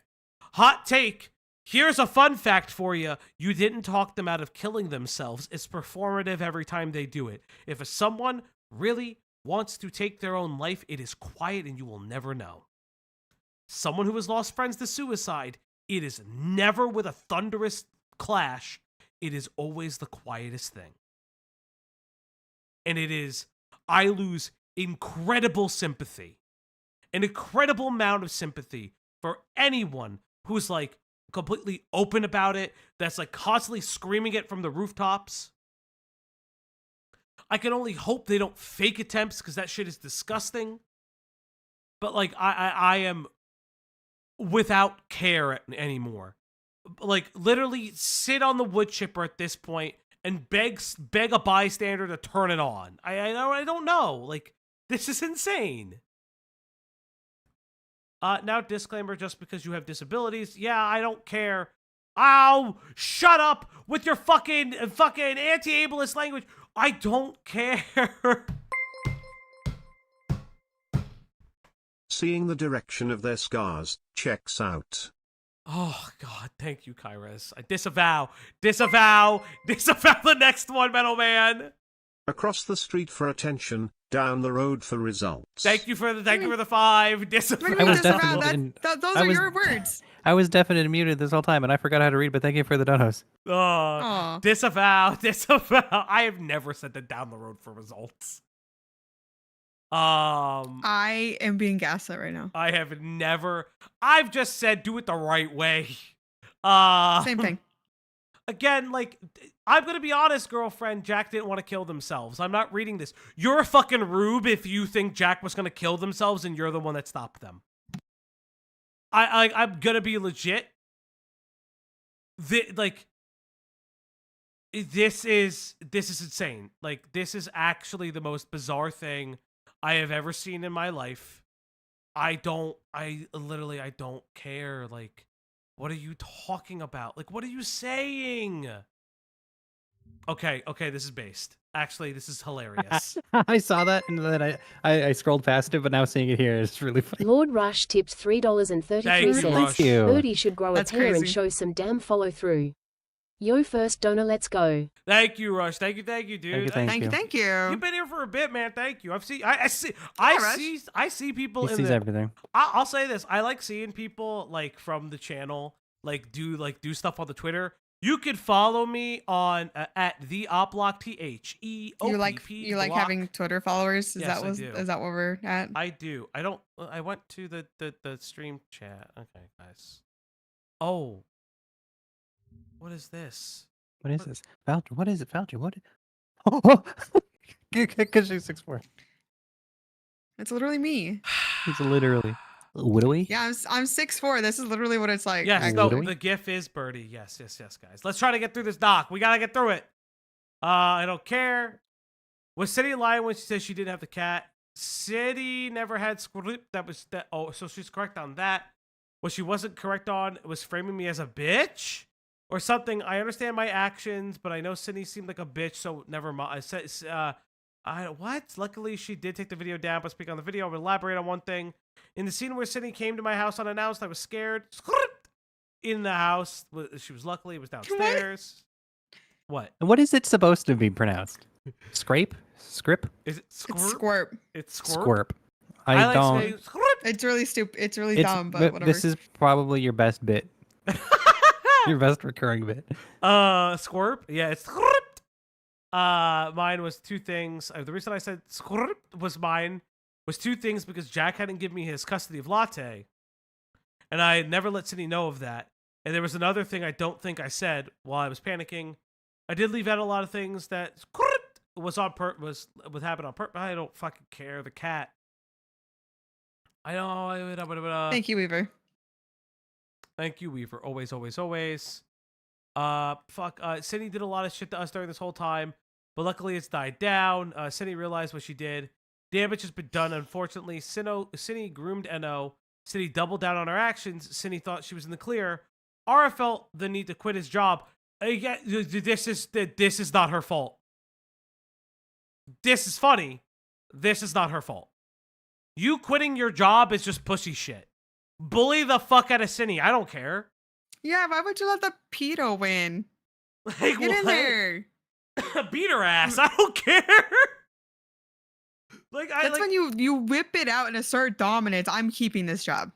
Hot take. Here's a fun fact for you. You didn't talk them out of killing themselves. It's performative every time they do it. If someone really wants to take their own life, it is quiet and you will never know. Someone who has lost friends to suicide, it is never with a thunderous clash. It is always the quietest thing. And it is, I lose incredible sympathy. An incredible amount of sympathy for anyone who's like completely open about it, that's like constantly screaming it from the rooftops. I can only hope they don't fake attempts because that shit is disgusting. But like, I am without care anymore. Like, literally sit on the wood chipper at this point and beg a bystander to turn it on. I don't know. Like, this is insane. Now disclaimer, just because you have disabilities, yeah, I don't care. Ow! Shut up with your fucking anti-ableist language. I don't care. Seeing the direction of their scars checks out. Oh, God, thank you, Kairos. I disavow the next one, Metal Man. Across the street for attention, down the road for results. Thank you for the 5. Disavow. I was definitely those are your words. I was deafened and muted this whole time, and I forgot how to read, but thank you for the donos. Disavow. I have never said that down the road for results. I am being gaslit right now. I have never. I've just said do it the right way. Same thing. Again, like, I'm gonna be honest, girlfriend. Jack didn't want to kill themselves. I'm not reading this. You're a fucking rube if you think Jack was gonna kill themselves and you're the one that stopped them. I'm gonna be legit. This is insane. Like, this is actually the most bizarre thing I have ever seen in my life. I literally don't care. Like, what are you talking about? Like, what are you saying? Okay, this is based. Actually, this is hilarious. I saw that and then I scrolled past it, but now seeing it here is really funny. Lord Rush tipped $3.33. Thank you, Rush. Thank you. Birdie should grow That's a pair and crazy. show some damn follow through. Yo, first donor, let's go. Thank you, Rush. Thank you, dude. Thank you. Thank you. You've been here for a bit, man. Thank you. I see people He in sees the. everything. I'll say this. I like seeing people like from the channel do stuff on the Twitter. You could follow me on at the Oplock THEOPP. You like having Twitter followers? Yes, I do. Is that what we're at? I do. I went to the stream chat. Okay, guys. Oh. What is this? What is this? Voucher. What is it? Voucher. What? Oh, because she's 6'4". It's literally me. It's literally. Widowy? Yeah, I'm 6'4". This is literally what it's like. Yes, actually. no, Literally? the GIF is Birdie. Yes, guys. Let's try to get through this doc. We gotta get through it. I don't care. Was City lying when she said she didn't have the cat? City never had script. Oh, so she's correct on that. What she wasn't correct on was framing me as a bitch or something. I understand my actions, but I know Sydney seemed like a bitch, so never mind. What? Luckily, she did take the video down, but speak on the video. I'll elaborate on one thing. In the scene where Sydney came to my house unannounced, I was scared. In the house, she was luckily, it was downstairs. What? And what is it supposed to be pronounced? Scrape? Scrip? Is it It's squirt? squirt. It's squirt. Squirp. I like don't. saying squirt. It's really stupid. It's really dumb, but whatever. This is probably your best bit. Your best recurring bit. Squirp. Yeah, it's squirt. Mine was two things. The reason I said squirt was two things because Jack hadn't given me his custody of Latte, and I had never let Sydney know of that. And there was another thing I don't think I said while I was panicking. I did leave out a lot of things that was would happen on purpose. I don't fucking care. The cat. I know. Thank you, Weaver. Thank you, Weaver. Always. Sydney did a lot of shit to us during this whole time, but luckily it's died down. Sydney realized what she did. Damage has been done, unfortunately. Sydney groomed NO. Sydney doubled down on her actions. Sydney thought she was in the clear. Ara felt the need to quit his job. This is not her fault. This is funny. This is not her fault. You quitting your job is just pussy shit. Bully the fuck out of Sydney. I don't care. Yeah, why would you let the pedo win? Like, Get in there. Beat her ass. I don't care. That's when you whip it out and assert dominance. I'm keeping this job.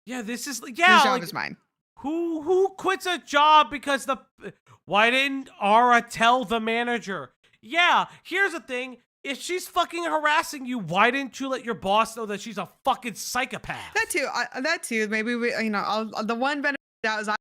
Yeah, this is This job is mine. Who quits a job because why didn't Ara tell the manager? Yeah, here's the thing. If she's fucking harassing you, why didn't you let your boss know that she's a fucking psychopath? That too. Maybe the one benefit that was I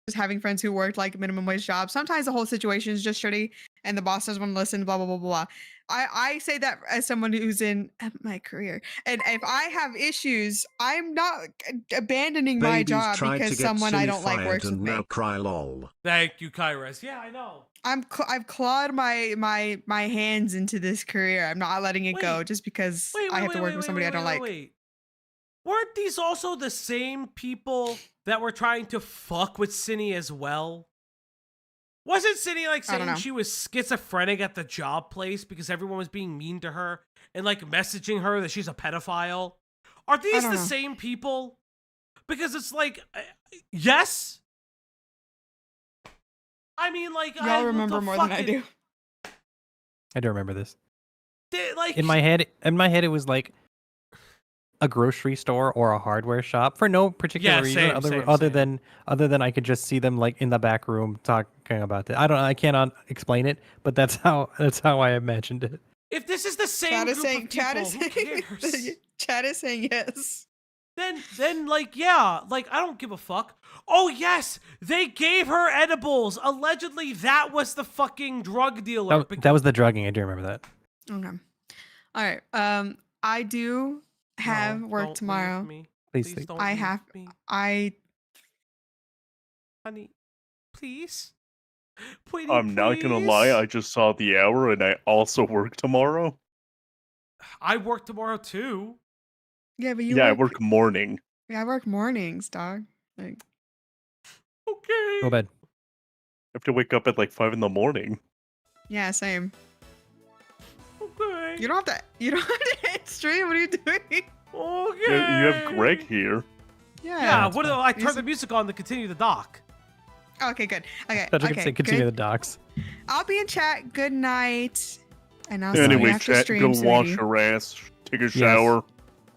was having friends who worked like minimum wage jobs. Sometimes the whole situation is just shitty and the boss doesn't want to listen, blah, blah, blah, blah. I say that as someone who's in my career. And if I have issues, I'm not abandoning my Babies job tried because to get someone I Silly don't like fired works with and me. now cry lol. Thank you, Kairos. Yeah, I know. I've clawed my hands into this career. I'm not letting it go just because I have to work with somebody I don't like. Wait. Weren't these also the same people that were trying to fuck with Cindy as well? Wasn't Cindy like saying she was schizophrenic at the job place because everyone was being mean to her and like messaging her that she's a pedophile? Are these the same people? Because it's like, yes. I mean, like, y'all remember more than I do. I don't remember this. Like in my head, it was like a grocery store or a hardware shop for no particular reason other than I could just see them like in the back room talking about it. I cannot explain it, but that's how I imagined it. If this is the same Chad is group saying, of people, who cares? Chad is saying yes. Then like, yeah, like, I don't give a fuck. Oh, yes, they gave her edibles. Allegedly, that was the fucking drug dealer. That was the drugging. I do remember that. Okay. All right. I do have No, work don't tomorrow. leave me. Please, Please don't I leave have. me. Honey, please. Please, I'm not gonna lie, I just saw the hour and I also work tomorrow. I work tomorrow too. Yeah, but you. I work morning. Yeah, I work mornings, dog. Like. Okay. Go bed. I have to wake up at like 5 in the morning. Yeah, same. Okay. You don't have to. You don't have to hit stream. What are you doing? Okay. Yeah, you have Greg here. Yeah. What do I turn He's- the music on to continue the doc? Okay, good. Okay. Thought you could Okay. say continue Good. the docs. I'll be in chat. Good night. And I'll see you Anyway, after chat, stream, go wash sweetie. your ass, take a shower,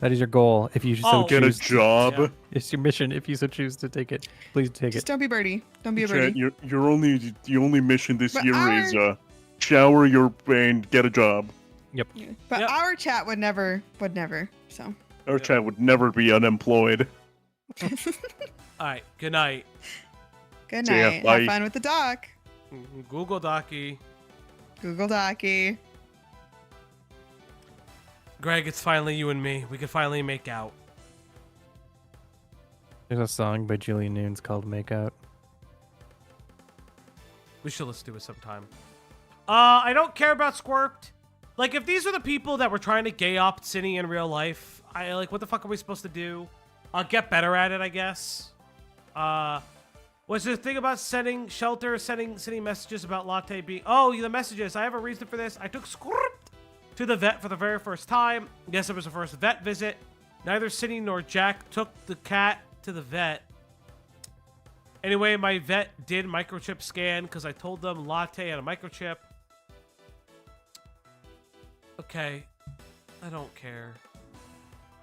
That is your goal. If you so Oh, get a choose, job. Yeah. it's your mission. If you so choose to take it, please take Just it. don't be Birdie. Don't be a Chat, Birdie. the only mission this But year our- is shower your and get a job. But Yep. our chat would never. So. Our chat would never be unemployed. All right. Good night. Good See ya, night. bye. Have fun with the doc. Google Docky. Google Docky. Greg, it's finally you and me. We can finally make out. There's a song by Julian Nunes called "Make Out." We should listen to it sometime. I don't care about Squirped. Like, if these are the people that were trying to gay up Cindy in real life, what the fuck are we supposed to do? Get better at it, I guess. Was there a thing about sending messages about Latte being... Oh, the messages. I have a reason for this. I took Squirped to the vet for the very first time. Yes, it was the first vet visit. Neither Cindy nor Jack took the cat to the vet. Anyway, my vet did microchip scan because I told them Latte had a microchip. Okay. I don't care.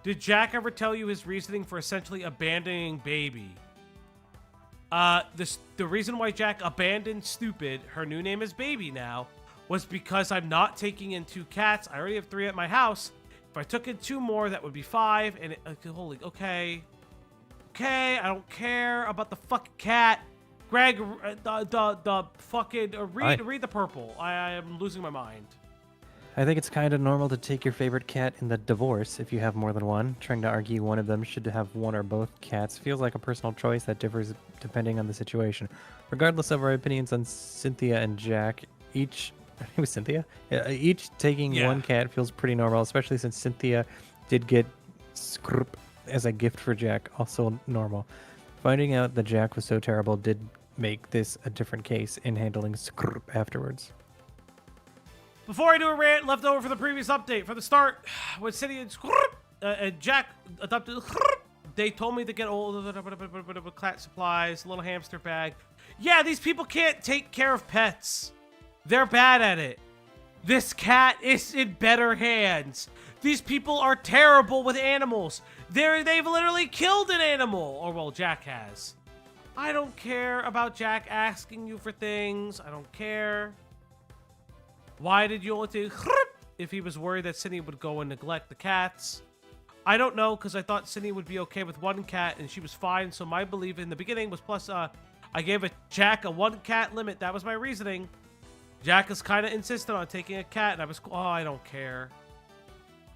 Did Jack ever tell you his reasoning for essentially abandoning Baby? The reason why Jack abandoned Stupid, her new name is Baby now, was because I'm not taking in 2 cats. I already have 3 at my house. If I took in 2 more, that would be 5. And okay. Okay, I don't care about the fucking cat. Greg, the fucking read the purple. I am losing my mind. I think it's kind of normal to take your favorite cat in the divorce if you have more than one. Trying to argue one of them should have one or both cats feels like a personal choice that differs depending on the situation. Regardless of our opinions on Cynthia and Jack, each taking one cat feels pretty normal, especially since Cynthia did get Scroop as a gift for Jack, also normal. Finding out that Jack was so terrible did make this a different case in handling Scroop afterwards. Before I do a rant left over for the previous update, for the start, when Cindy and Jack adopted, they told me to get all the cat supplies, a little hamster bag. Yeah, these people can't take care of pets. They're bad at it. This cat is in better hands. These people are terrible with animals. They've literally killed an animal. Or, well, Jack has. I don't care about Jack asking you for things. I don't care. Why did you only take if he was worried that Cindy would go and neglect the cats? I don't know, because I thought Cindy would be okay with 1 cat and she was fine. So my belief in the beginning was plus I gave Jack a 1 cat limit. That was my reasoning. Jack is kind of insistent on taking a cat, and I was I don't care.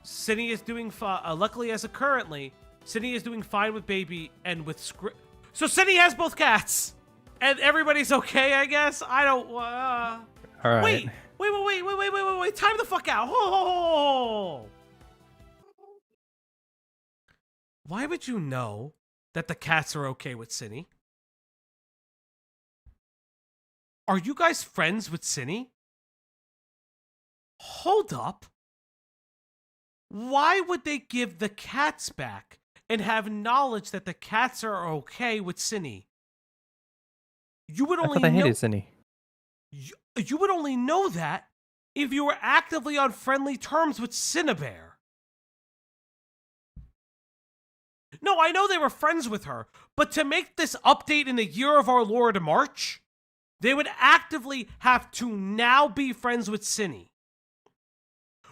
Cindy is doing luckily as of currently, Cindy is doing fine with Baby and with script. So Cindy has both cats, and everybody's okay, I guess. I don't. All right. Wait. Time the fuck out. Oh. Why would you know that the cats are okay with Cindy? Are you guys friends with Cindy? Hold up. Why would they give the cats back and have knowledge that the cats are okay with Cindy? You would I only thought they know. hated Cindy. You would only know that if you were actively on friendly terms with Cinnabear. No, I know they were friends with her, but to make this update in the year of our Lord March, they would actively have to now be friends with Cindy.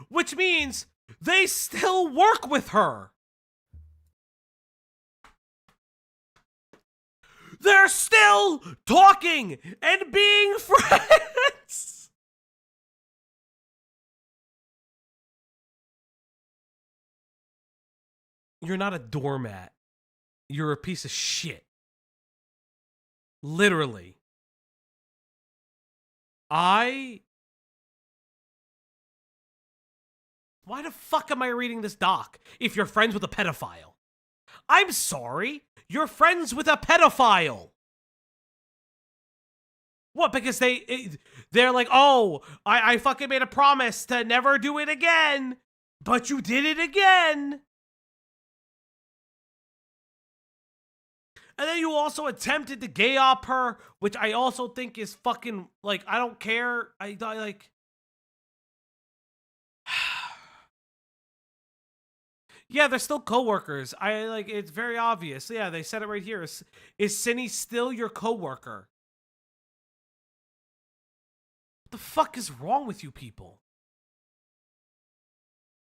which means they still work with her. They're still talking and being friends. You're not a doormat. You're a piece of shit. Literally. Why the fuck am I reading this doc if you're friends with a pedophile? I'm sorry. You're friends with a pedophile. What? Because they're like, oh, I fucking made a promise to never do it again, but you did it again. And then you also attempted to gay op her, which I also think is fucking, like, I don't care. I like... Yeah, they're still coworkers. It's very obvious. Yeah, they said it right here. Is Cindy still your coworker? What the fuck is wrong with you people?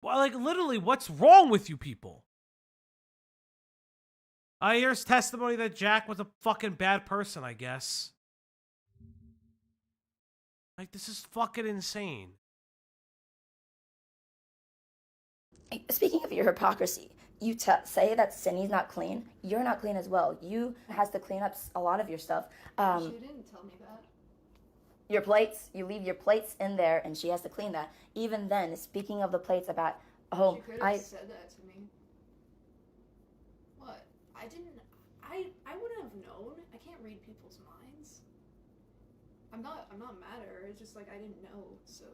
Well, like, literally, what's wrong with you people? Here's testimony that Jack was a fucking bad person, I guess. Like, this is fucking insane. Speaking of your hypocrisy, you say that Cindy's not clean. You're not clean as well. You has to clean up a lot of your stuff. She didn't tell me that. Your plates, you leave your plates in there, and she has to clean that. Even then, speaking of the plates, about She could have said that to me. What? I wouldn't have known. I can't read people's minds. I'm not mad at her. It's just like I didn't know. So.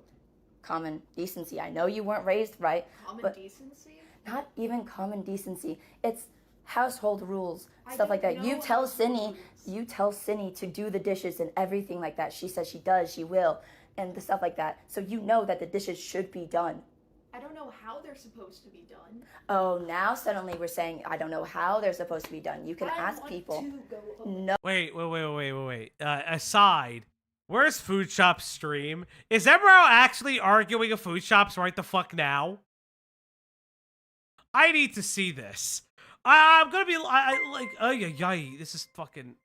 Common decency. I know you weren't raised right. Common decency? Not even common decency. It's household rules, stuff like that. You tell Cindy to do the dishes and everything like that. She says she does, she will, and the stuff like that. So you know that the dishes should be done. I don't know how they're supposed to be done. Oh, now suddenly we're saying I don't know how they're supposed to be done. You can ask people. No. Wait. Aside, where's Food Shop's stream? Is Emerald actually arguing a Food Shop's right the fuck now? I need to see this. I'm gonna be this is fucking.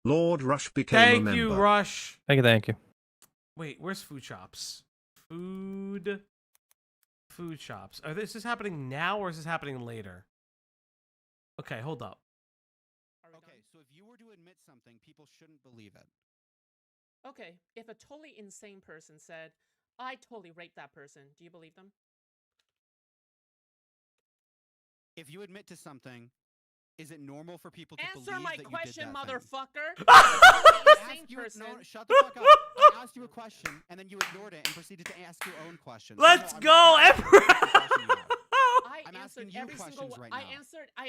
Lord Rush became a member. Thank you, Rush. Thank you. Wait, where's Food Shops? Food Shops. Is this happening now or is this happening later? Okay, hold up. Okay, so if you were to admit something, people shouldn't believe it. Okay, if a totally insane person said, I totally raped that person, do you believe them? If you admit to something, is it normal for people to Answer believe my that question, you did that motherfucker! thing? Person. No, shut the fuck up. I asked you a question, and then you ignored it and proceeded to ask your own question. Let's go, Emerald! I answered every single one. I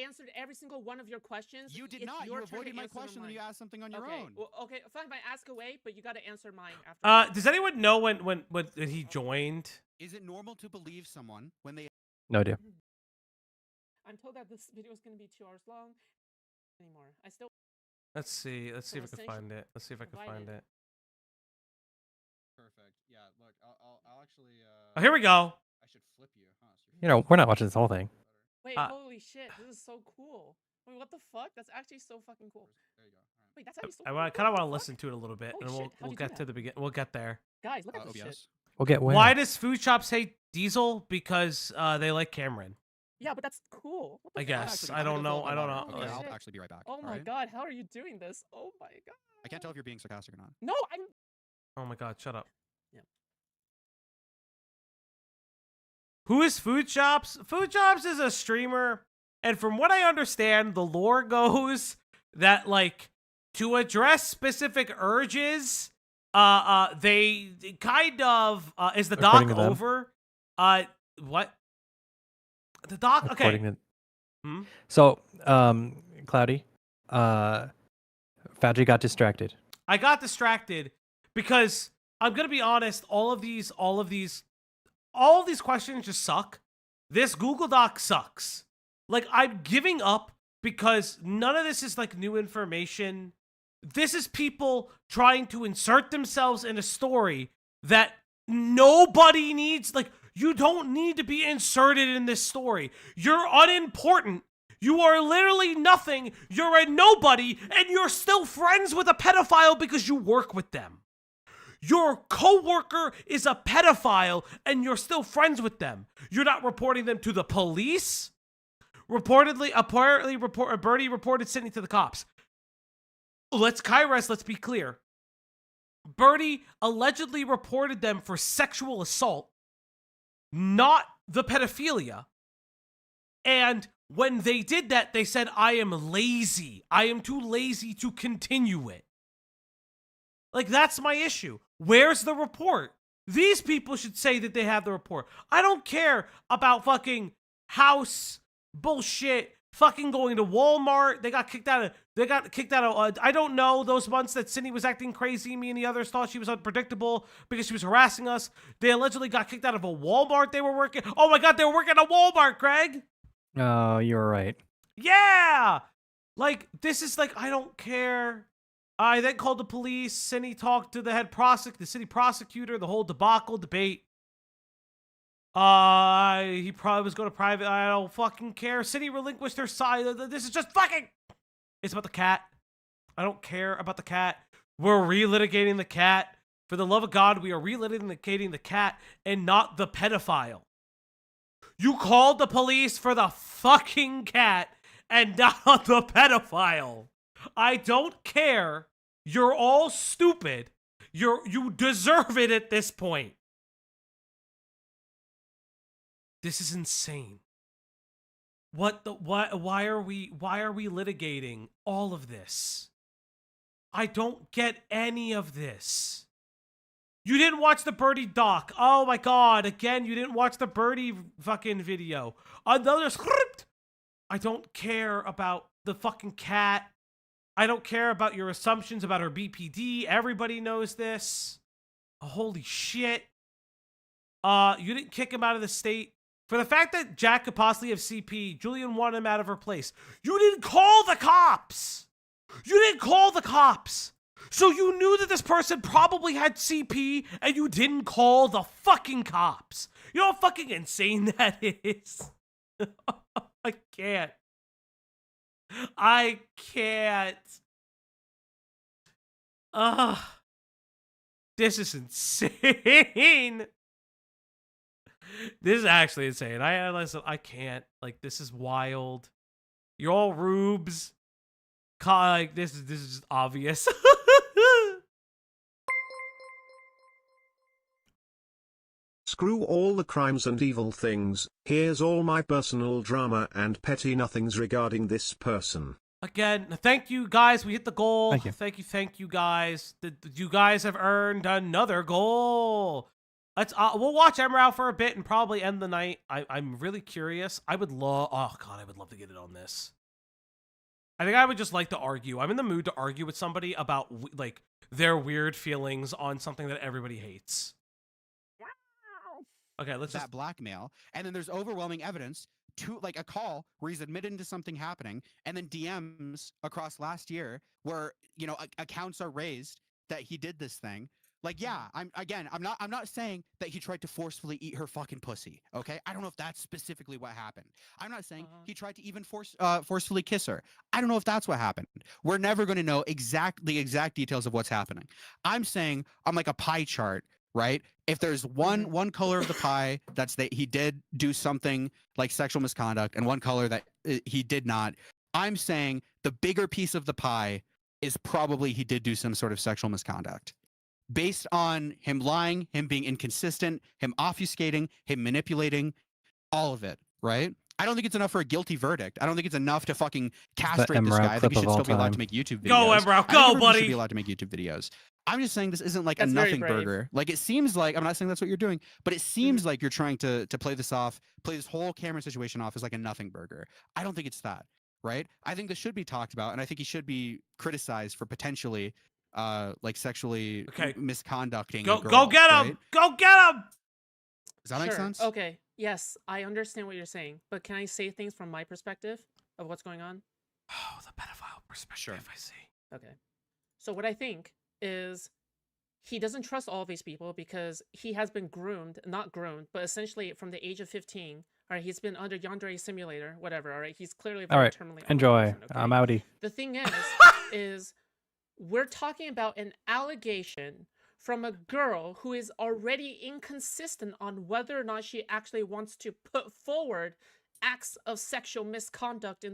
answered every single one of your questions. You did not. You avoided my question when you asked something on your own. Well, okay, fine. I ask away, but you got to answer mine after. Does anyone know when he joined? Is it normal to believe someone when they? No idea. I'm told that this video is going to be 2 hours long. Anymore. I still. Let's see if I can find it. Let's see if I can find it. Perfect. Yeah. Look, I'll actually. Oh, here we go. I should flip you, huh? You know, we're not watching this whole thing. Wait, holy shit, this is so cool. Wait, what the fuck? That's actually so fucking cool. There you go. Right. Wait, that's actually so I cool. kind of want to listen to it a little bit, Holy and shit, how'd we'll you get do to the begin. We'll get there. Guys, look at this shit. We'll get where? Why does Food Shops hate Diesel? Because they like Cameron. Yeah, but that's cool. What the I fuck? guess. I don't know. Holy I'll shit. actually be right back. Oh my god, how are you doing this? Oh my god. I can't tell if you're being sarcastic or not. No, I'm. Oh my god, shut up. Yeah. Who is Food Shops? Food Shops is a streamer, and from what I understand, the lore goes that, like, to address specific urges, they kind of is the doc over? What? The doc? Okay. So, Cloudy, Fadji got distracted. I got distracted because I'm gonna be honest. All of these questions just suck. This Google Doc sucks. Like, I'm giving up because none of this is like new information. This is people trying to insert themselves in a story that nobody needs. Like, You don't need to be inserted in this story. You're unimportant. You are literally nothing. You're a nobody, and you're still friends with a pedophile because you work with them. Your coworker is a pedophile, and you're still friends with them. You're not reporting them to the police. Apparently, Birdie reported Sydney to the cops. Let's be clear. Birdie allegedly reported them for sexual assault, not the pedophilia. And when they did that, they said, I am lazy. I am too lazy to continue it. Like, that's my issue. Where's the report? These people should say that they have the report. I don't care about fucking house bullshit, fucking going to Walmart. They got kicked out of, I don't know, those months that Sydney was acting crazy. Me and the others thought she was unpredictable because she was harassing us. They allegedly got kicked out of a Walmart they were working. Oh my God, they were working at a Walmart, Greg. Oh, you're right. Yeah. Like, this is like, I don't care. I then called the police. Sydney talked to the city prosecutor, the whole debacle debate. He probably was going to private. I don't fucking care. Sydney relinquished her side. This is just fucking. It's about the cat. I don't care about the cat. We're relitigating the cat. For the love of God, we are relitigating the cat and not the pedophile. You called the police for the fucking cat and not the pedophile. I don't care. You're all stupid. You deserve it at this point. This is insane. Why are we litigating all of this? I don't get any of this. You didn't watch the Birdie doc. Oh my God, again, you didn't watch the Birdie fucking video. Another script. I don't care about the fucking cat. I don't care about your assumptions about her BPD. Everybody knows this. Holy shit. You didn't kick him out of the state. For the fact that Jack could possibly have CP, Julian wanted him out of her place. You didn't call the cops. So you knew that this person probably had CP and you didn't call the fucking cops. You know how fucking insane that is? I can't. This is insane. This is actually insane. I can't. Like, this is wild. You're all rubes. Like, this is just obvious. Screw all the crimes and evil things. Here's all my personal drama and petty nothings regarding this person. Again, thank you guys. We hit the goal. Thank you. Thank you guys. You guys have earned another goal. We'll watch Emerald for a bit and probably end the night. I'm really curious. I would love to get it on this. I think I would just like to argue. I'm in the mood to argue with somebody about like their weird feelings on something that everybody hates. Okay, let's just blackmail, and then there's overwhelming evidence to like a call where he's admitted to something happening, and then DMs across last year where accounts are raised that he did this thing. Like, yeah, I'm not saying that he tried to forcefully eat her fucking pussy. Okay, I don't know if that's specifically what happened. I'm not saying he tried to even forcefully kiss her. I don't know if that's what happened. We're never going to know the exact details of what's happening. I'm saying I'm like a pie chart, right? If there's one color of the pie that's that he did do something like sexual misconduct, and one color that he did not, I'm saying the bigger piece of the pie is probably he did do some sort of sexual misconduct. Based on him lying, him being inconsistent, him obfuscating, him manipulating, all of it, right? I don't think it's enough for a guilty verdict. I don't think it's enough to fucking castrate this guy. I think he should still be allowed to make YouTube videos. Go, Emerald, go, buddy! He should be allowed to make YouTube videos. I'm just saying this isn't like a nothing burger. Like, it seems like, I'm not saying that's what you're doing, but it seems like you're trying to play this whole camera situation off as like a nothing burger. I don't think it's that, right? I think this should be talked about, and I think he should be criticized for potentially like sexually misconducting. Go get him! Right? Go get him! Does that make sense? Okay. Yes, I understand what you're saying, but can I say things from my perspective of what's going on? Oh, the pedophile perspective. Sure. I see. Okay. So what I think is he doesn't trust all of these people because he has been groomed, not groomed, but essentially from the age of 15. All right, he's been under Yandere Simulator, whatever. All right, he's clearly a All very right, terminally ill enjoy. person, okay? I'm outie. The thing is we're talking about an allegation from a girl who is already inconsistent on whether or not she actually wants to put forward acts of sexual misconduct in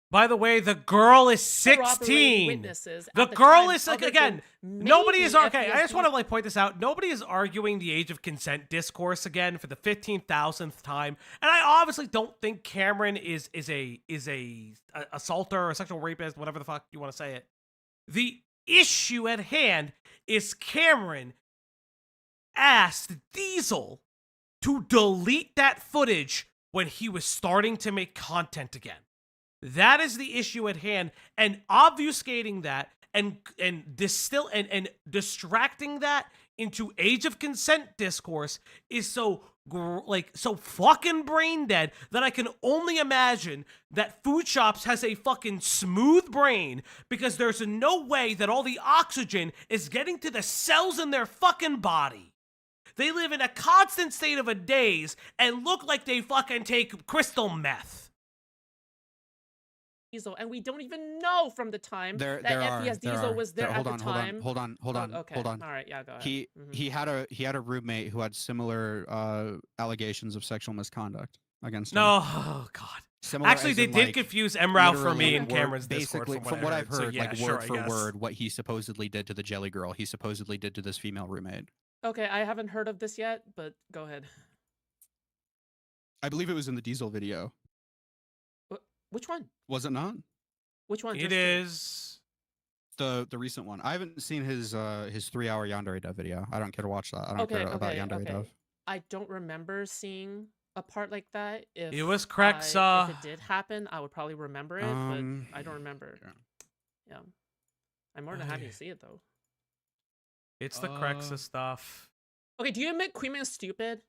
By the way, the girl is corroborating 16. witnesses The at girl time, is like, other again, than nobody is maybe okay. I just FDSD. want to like point this out. Nobody is arguing the age of consent discourse again for the 15,000th time. And I obviously don't think Cameron is a assaulter or a sexual rapist, whatever the fuck you want to say it. The issue at hand is Cameron asked Diesel to delete that footage when he was starting to make content again. That is the issue at hand, and obfuscating that and distracting that into age of consent discourse is so fucking brain dead that I can only imagine that Food Shops has a fucking smooth brain, because there's no way that all the oxygen is getting to the cells in their fucking body. They live in a constant state of a daze and look like they fucking take crystal meth. Diesel, and we don't even know from the time that FPS Diesel was there at the time. Hold on. Okay. All right, yeah, go ahead. He had a roommate who had similar allegations of sexual misconduct against him. No, oh god. Similar Actually, as they in, did like, confuse Emrau for me in word- Cameron's Discord. basically, From what I've heard, so, yeah, like sure, word I for guess. word, what he supposedly did to the Jelly Girl, he supposedly did to this female roommate. Okay, I haven't heard of this yet, but go ahead. I believe it was in the Diesel video. Which one? Was it not? Which one? It is the recent one. I haven't seen his 3-hour Yandere Dev video. I don't care to watch that. I don't care about Yandere Dev. I don't remember seeing a part like that. If it was Krexa. If it did happen, I would probably remember it, but I don't remember. Yeah. I'm more than happy to see it though. It's the Krexa stuff. Okay, do you admit Queenman's stupid?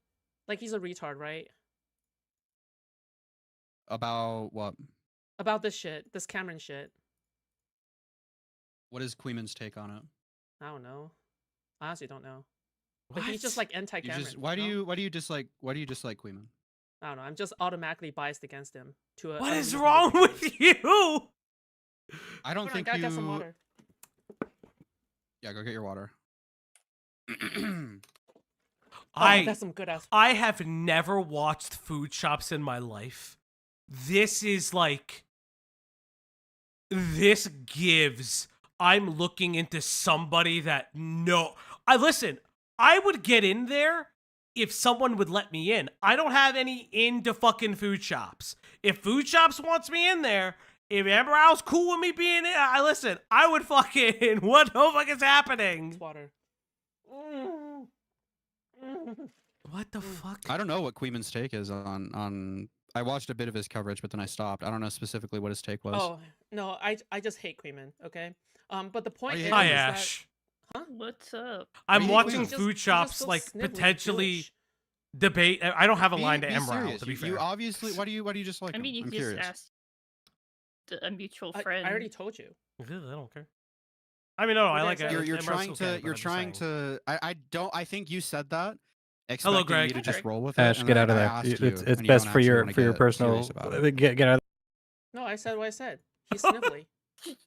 Like, he's a retard, right? About what? About this shit, this Cameron shit. What is Queeman's take on it? I don't know. I honestly don't know. What? But he's just like anti-Cameron. Why do you dislike Queeman? I don't know. I'm just automatically biased against him. What is wrong with you? I don't think I got some water. Yeah, go get your water. That's some good ass. I have never watched Food Shops in my life. This is like, this gives, I'm looking into somebody that listen, I would get in there if someone would let me in. I don't have any into fucking Food Shops. If Food Shops wants me in there, if Amberow's cool with me being in, I would fucking, what the fuck is happening? It's water. What the fuck? I don't know what Queeman's take is on. I watched a bit of his coverage, but then I stopped. I don't know specifically what his take was. Oh no, I just hate Queenman. Okay, but the point is, Hi, is Ash. That, huh? What's up? I'm watching Just- Food just Shops go like snivel, potentially douche. debate. I don't have a line to Be Emerald, serious. to be fair. You obviously. Why do you just like I mean, you him? I'm just curious. asked a mutual I friend. already told you. I don't care. I mean, no, I like it. You're Emerald's trying okay, to. but You're I'm just trying saying. to. I don't. I think you said that. Hello, expecting Greg. Me to just Okay. roll with it. Ash, and get then out of I there. asked It's you, it's and you best don't for actually your wanna for your get personal. serious about it. Get out of No, I said what I said. He's snivelly.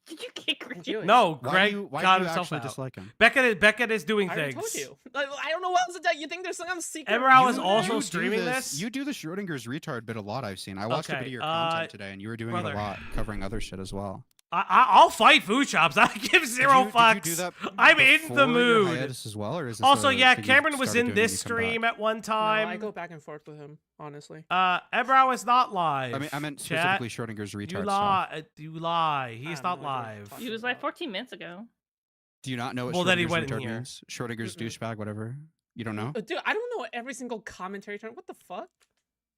Did you kick Greg? Do it. No, Why Greg do you, why got do you himself actually out. dislike him? Becca is doing I already things. told you. Like, I don't know what else to tell you. Think there's some secret? Emerald is reason also there? do streaming this? You do the Schrodinger's retard bit a lot. I've seen. I watched a bit Okay, of your content today, and you were doing it brother. a lot, covering other shit as well. I'll fight Food Shops. I give zero fucks. Did you do that I'm in before the your mood. hiatus as well, or is this Also, a yeah, thing you Cameron was started in doing this when you come stream back? at one No, time. I go back and forth with him, honestly. Emerald is not live. I meant Chat. specifically Schrodinger's retard You stuff. lie. You lie. He's have not no idea what live. you're He was like 14 minutes ago. Do you not know what Well, then he Schrodinger's went in retard here. means? Schrodinger's Mm-mm. douchebag, whatever. You don't know? Dude, I don't know every single commentary term. What the fuck?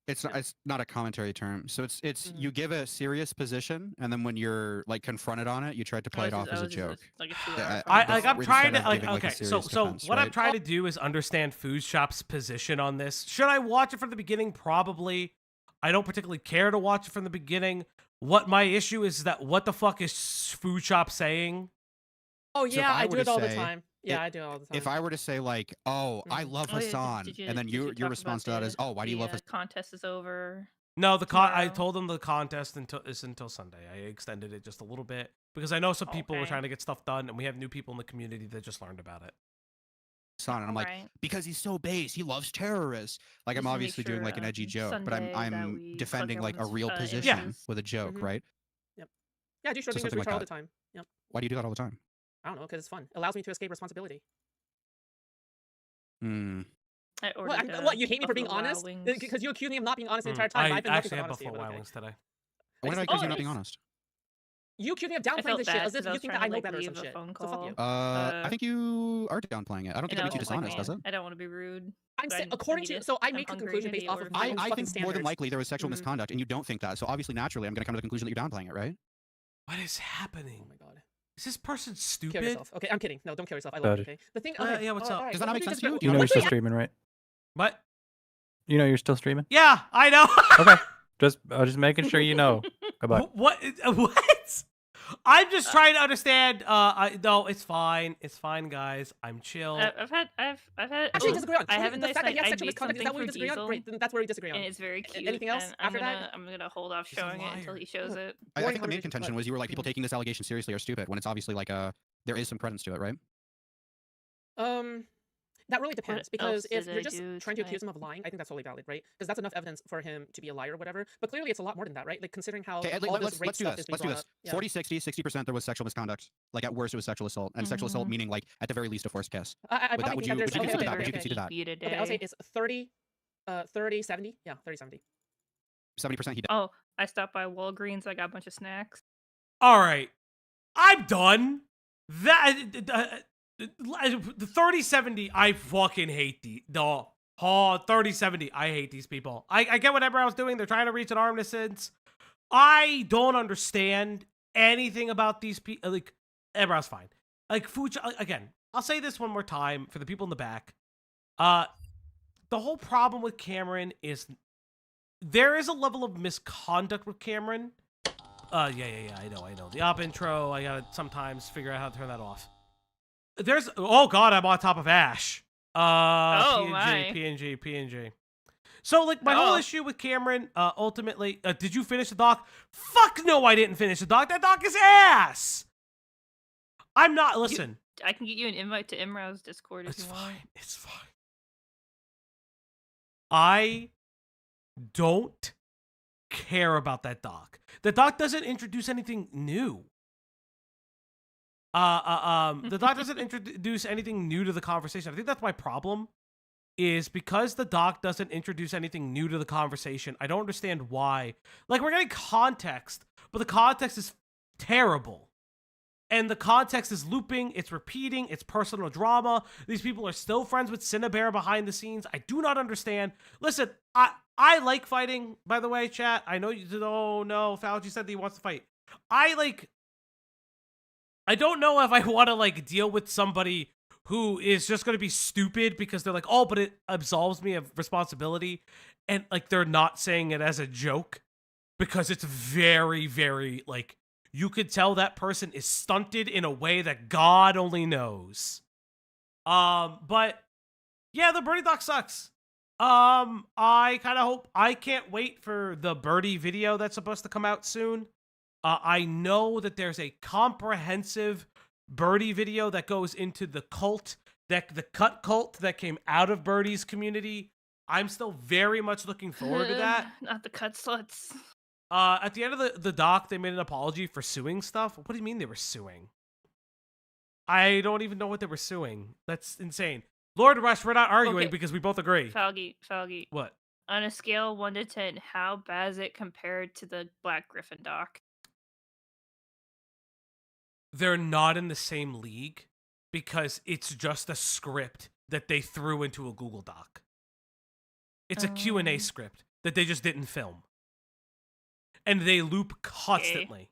It's not a commentary term. So it's Mhm. you give a serious position, and then when you're like confronted on it, you try to play it off as a joke. Like a Yeah, 2-hour I- conversation. I'm trying to instead of giving, like, a okay. So serious defense, what I'm right? trying to do is understand Food Shop's position on this. Should I watch it from the beginning? Probably. I don't particularly care to watch it from the beginning. What my issue is that what the fuck is Food Shop saying? Oh So if yeah, I I do were it to all the say- time. Yeah, I do all the time. If I were to say like, "Oh, I love Oh, yeah, Hassan," and then did you your talk response to about that is, "Oh, why do you love the Hassan?" contest is over? No, I tomorrow? told them the contest is until Sunday. I extended it just a little bit because I know some people were Okay. trying to get stuff done, and we have new people in the community that just learned about it. Hassan, and I'm like, Alright. because he's so base, he loves terrorists. Like Just I'm to make obviously doing sure, like an edgy joke, but Sunday that I'm we defending collect like a everyone's, real position images. with a joke, Mhm. right? Yep. Yeah, I do So Schrodinger's something like retard all the that. time. Yep. Why do you do that all the time? I don't know, because it's fun. It allows me to escape responsibility. Hmm. I What, ordered, what, you hate me for being Buffalo honest? Wild Wings. Because you accuse me of not being honest the entire time. I I've been nothing actually but had honesty, Buffalo but Wild okay. Wings today. When did I Oh, accuse you of not nice. being honest? You accuse me of I downplaying felt this shit bad as if 'cause I you was think trying that I to, know like, better or leave some a shit. phone So call. fuck you. I think you are downplaying it. I don't think And it I makes you won't, like, dishonest, does it? I don't want to be rude. I'm but saying, I according need to, it. so I I'm make a hungry, conclusion maybe based off of order my own I fucking think more than standards. likely there was sexual Mhm. misconduct, and you don't think that. So obviously, naturally, I'm going to come to the conclusion that you're downplaying it, right? What is happening? Oh my god. Is this person Kill stupid? yourself. Okay, I'm kidding. No, don't kill yourself. I love you, Birdie. okay? The thing, Yeah, okay. yeah, what's up? alright, Does that not let make me sense just to you? go- Do You know let you're me- still let me- streaming, right? What? You know you're still streaming? Yeah, I know. Okay. Just making sure you know. Goodbye. What? What? I'm just trying to understand. No, it's fine. It's fine, guys. I'm chill. I've had. Actually, oh, disagree on. I Tell me have a the nice fact that night. you have I sexual made misconduct, is something that where for we disagree on? Diesel, Great, then that's where we disagree on. and it's very cute. Anything else and after that? I'm gonna hold off He's a showing it until liar. he shows it. I think the main 100%. contention was you were like, people taking this allegation seriously are stupid, when it's obviously like there is some credence to it, right? That really depends, because else if did you're I just do trying to accuse tonight? him of lying, I think that's totally valid, right? Because that's enough evidence for him to be a liar or whatever. But clearly, it's a lot more than that, right? Like considering how Okay, all this let's rape do stuff this. is being Let's do brought this. up. Yeah. 40, 60, 60% there was sexual misconduct. Like at worst, it was sexual assault, and sexual assault meaning like at the very least a forced kiss. I Would that- probably would think you- that would you there's concede okay, that? Would you okay, concede that? Beat a okay, I'll say day. it's 30, 30, 70. Yeah, 30, 70. 70% he did. Oh, I stopped by Walgreens. I got a bunch of snacks. All right, I'm done. That the 30-70. I fucking hate the 30-70. I hate these people. I get what Eyebrows doing. They're trying to reach an armistice. I don't understand anything about these people. Like Eyebrows, fine. Like Fucha again. I'll say this one more time for the people in the back. The whole problem with Cameron is there is a level of misconduct with Cameron. Yeah. I know. The op intro. I gotta sometimes figure out how to turn that off. There's. Oh God, I'm on top of Ash. Oh, my. PNG. So like my whole Oh. issue with Cameron, ultimately, did you finish the doc? Fuck no, I didn't finish the doc. That doc is ass. I'm not. Listen. I can get you an invite to Imra's Discord if It's you want. fine. It's fine. I don't care about that doc. The doc doesn't introduce anything new. The doc doesn't introduce anything new to the conversation. I think that's my problem. Is because the doc doesn't introduce anything new to the conversation. I don't understand why. Like, we're getting context, but the context is terrible. And the context is looping, it's repeating, it's personal drama. These people are still friends with Cinnabear behind the scenes. I do not understand. Listen, I like fighting, by the way, chat. I know you don't know. Fauci said that he wants to fight. I don't know if I want to, like, deal with somebody who is just going to be stupid because they're like, oh, but it absolves me of responsibility. And, like, they're not saying it as a joke because it's very, very, like, you could tell that person is stunted in a way that God only knows. But yeah, the Birdie doc sucks. I kind of hope, I can't wait for the Birdie video that's supposed to come out soon. I know that there's a comprehensive Birdie video that goes into the cult, the cut cult that came out of Birdie's community. I'm still very much looking forward to that. Not the cut sluts. At the end of the doc, they made an apology for suing stuff. What do you mean they were suing? I don't even know what they were suing. That's insane. Lord Rush, we're not arguing Okay. because we both agree. Falgy. What? On a scale of 1 to 10, how bad is it compared to the Black Griffin doc? They're not in the same league because it's just a script that they threw into a Google Doc. It's a Q&A script that they just didn't film. And they loop constantly.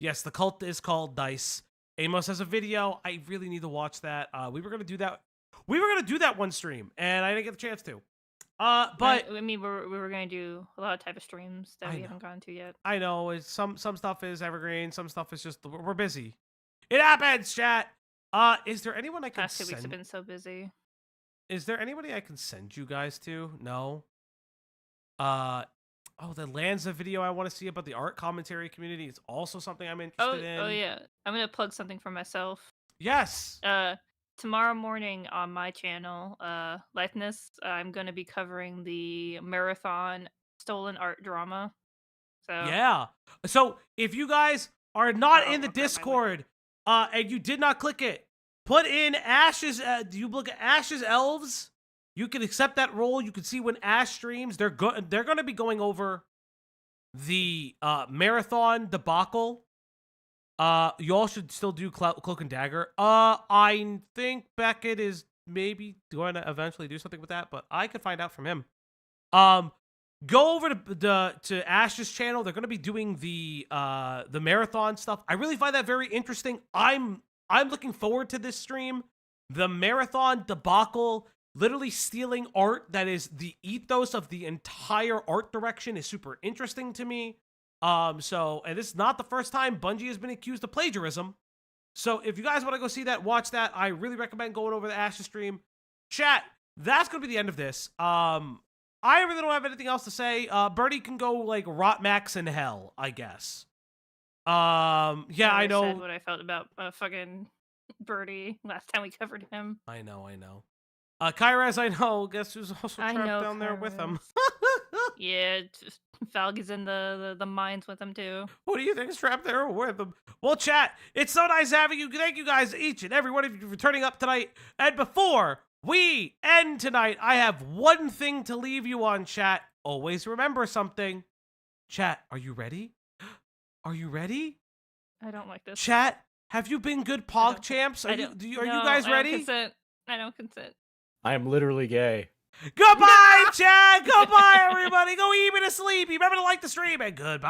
Yes, the cult is called Dice. Amos has a video. I really need to watch that. We were gonna do that. We were gonna do that one stream, and I didn't get the chance to. But I mean, we were gonna do a lot of type of streams that we haven't gotten to yet. I know some stuff is evergreen, some stuff is just we're busy. It happens, chat. Is there anyone I can Past 2 weeks have send? been so busy. Is there anybody I can send you guys to? No. Oh, the Lanza video I want to see about the art commentary community is also something I'm interested in. Oh yeah. I'm gonna plug something for myself. Yes. Tomorrow morning on my channel, Likeness, I'm gonna be covering the marathon stolen art drama. So Yeah. So if you guys are not in the I'll grab my link. Discord, and you did not click it, put in Ash's. Do you look at Ash's Elves? You can accept that role. You can see when Ash streams. They're going to be going over the marathon debacle. You all should still do Cloak and Dagger. I think Beckett is maybe going to eventually do something with that, but I could find out from him. Go over to Ash's channel. They're going to be doing the marathon stuff. I really find that very interesting. I'm looking forward to this stream. The marathon debacle, literally stealing art that is the ethos of the entire art direction, is super interesting to me. And this is not the first time Bungie has been accused of plagiarism. So if you guys want to go see that, watch that. I really recommend going over the Ash's stream. Chat, that's going to be the end of this. I really don't have anything else to say. Birdie can go like rot Max in hell, I guess. Yeah, I know. Said what I felt about fucking Birdie last time we covered him. I know. Kairaz, I know. Guess who's also I trapped know, down there with him? Yeah, Falgy's in the mines with him too. Who do you think is trapped there with him? Well, chat, it's so nice having you. Thank you guys, each and every one of you, for turning up tonight. And before we end tonight, I have one thing to leave you on, chat. Always remember something. Chat, are you ready? Are you ready? I don't like this. Chat, have you been good Pog champs? Are you guys ready? I don't consent. I am literally gay. Goodbye, chat. Goodbye, everybody. Go eat me to sleep. Remember to like the stream, and goodbye.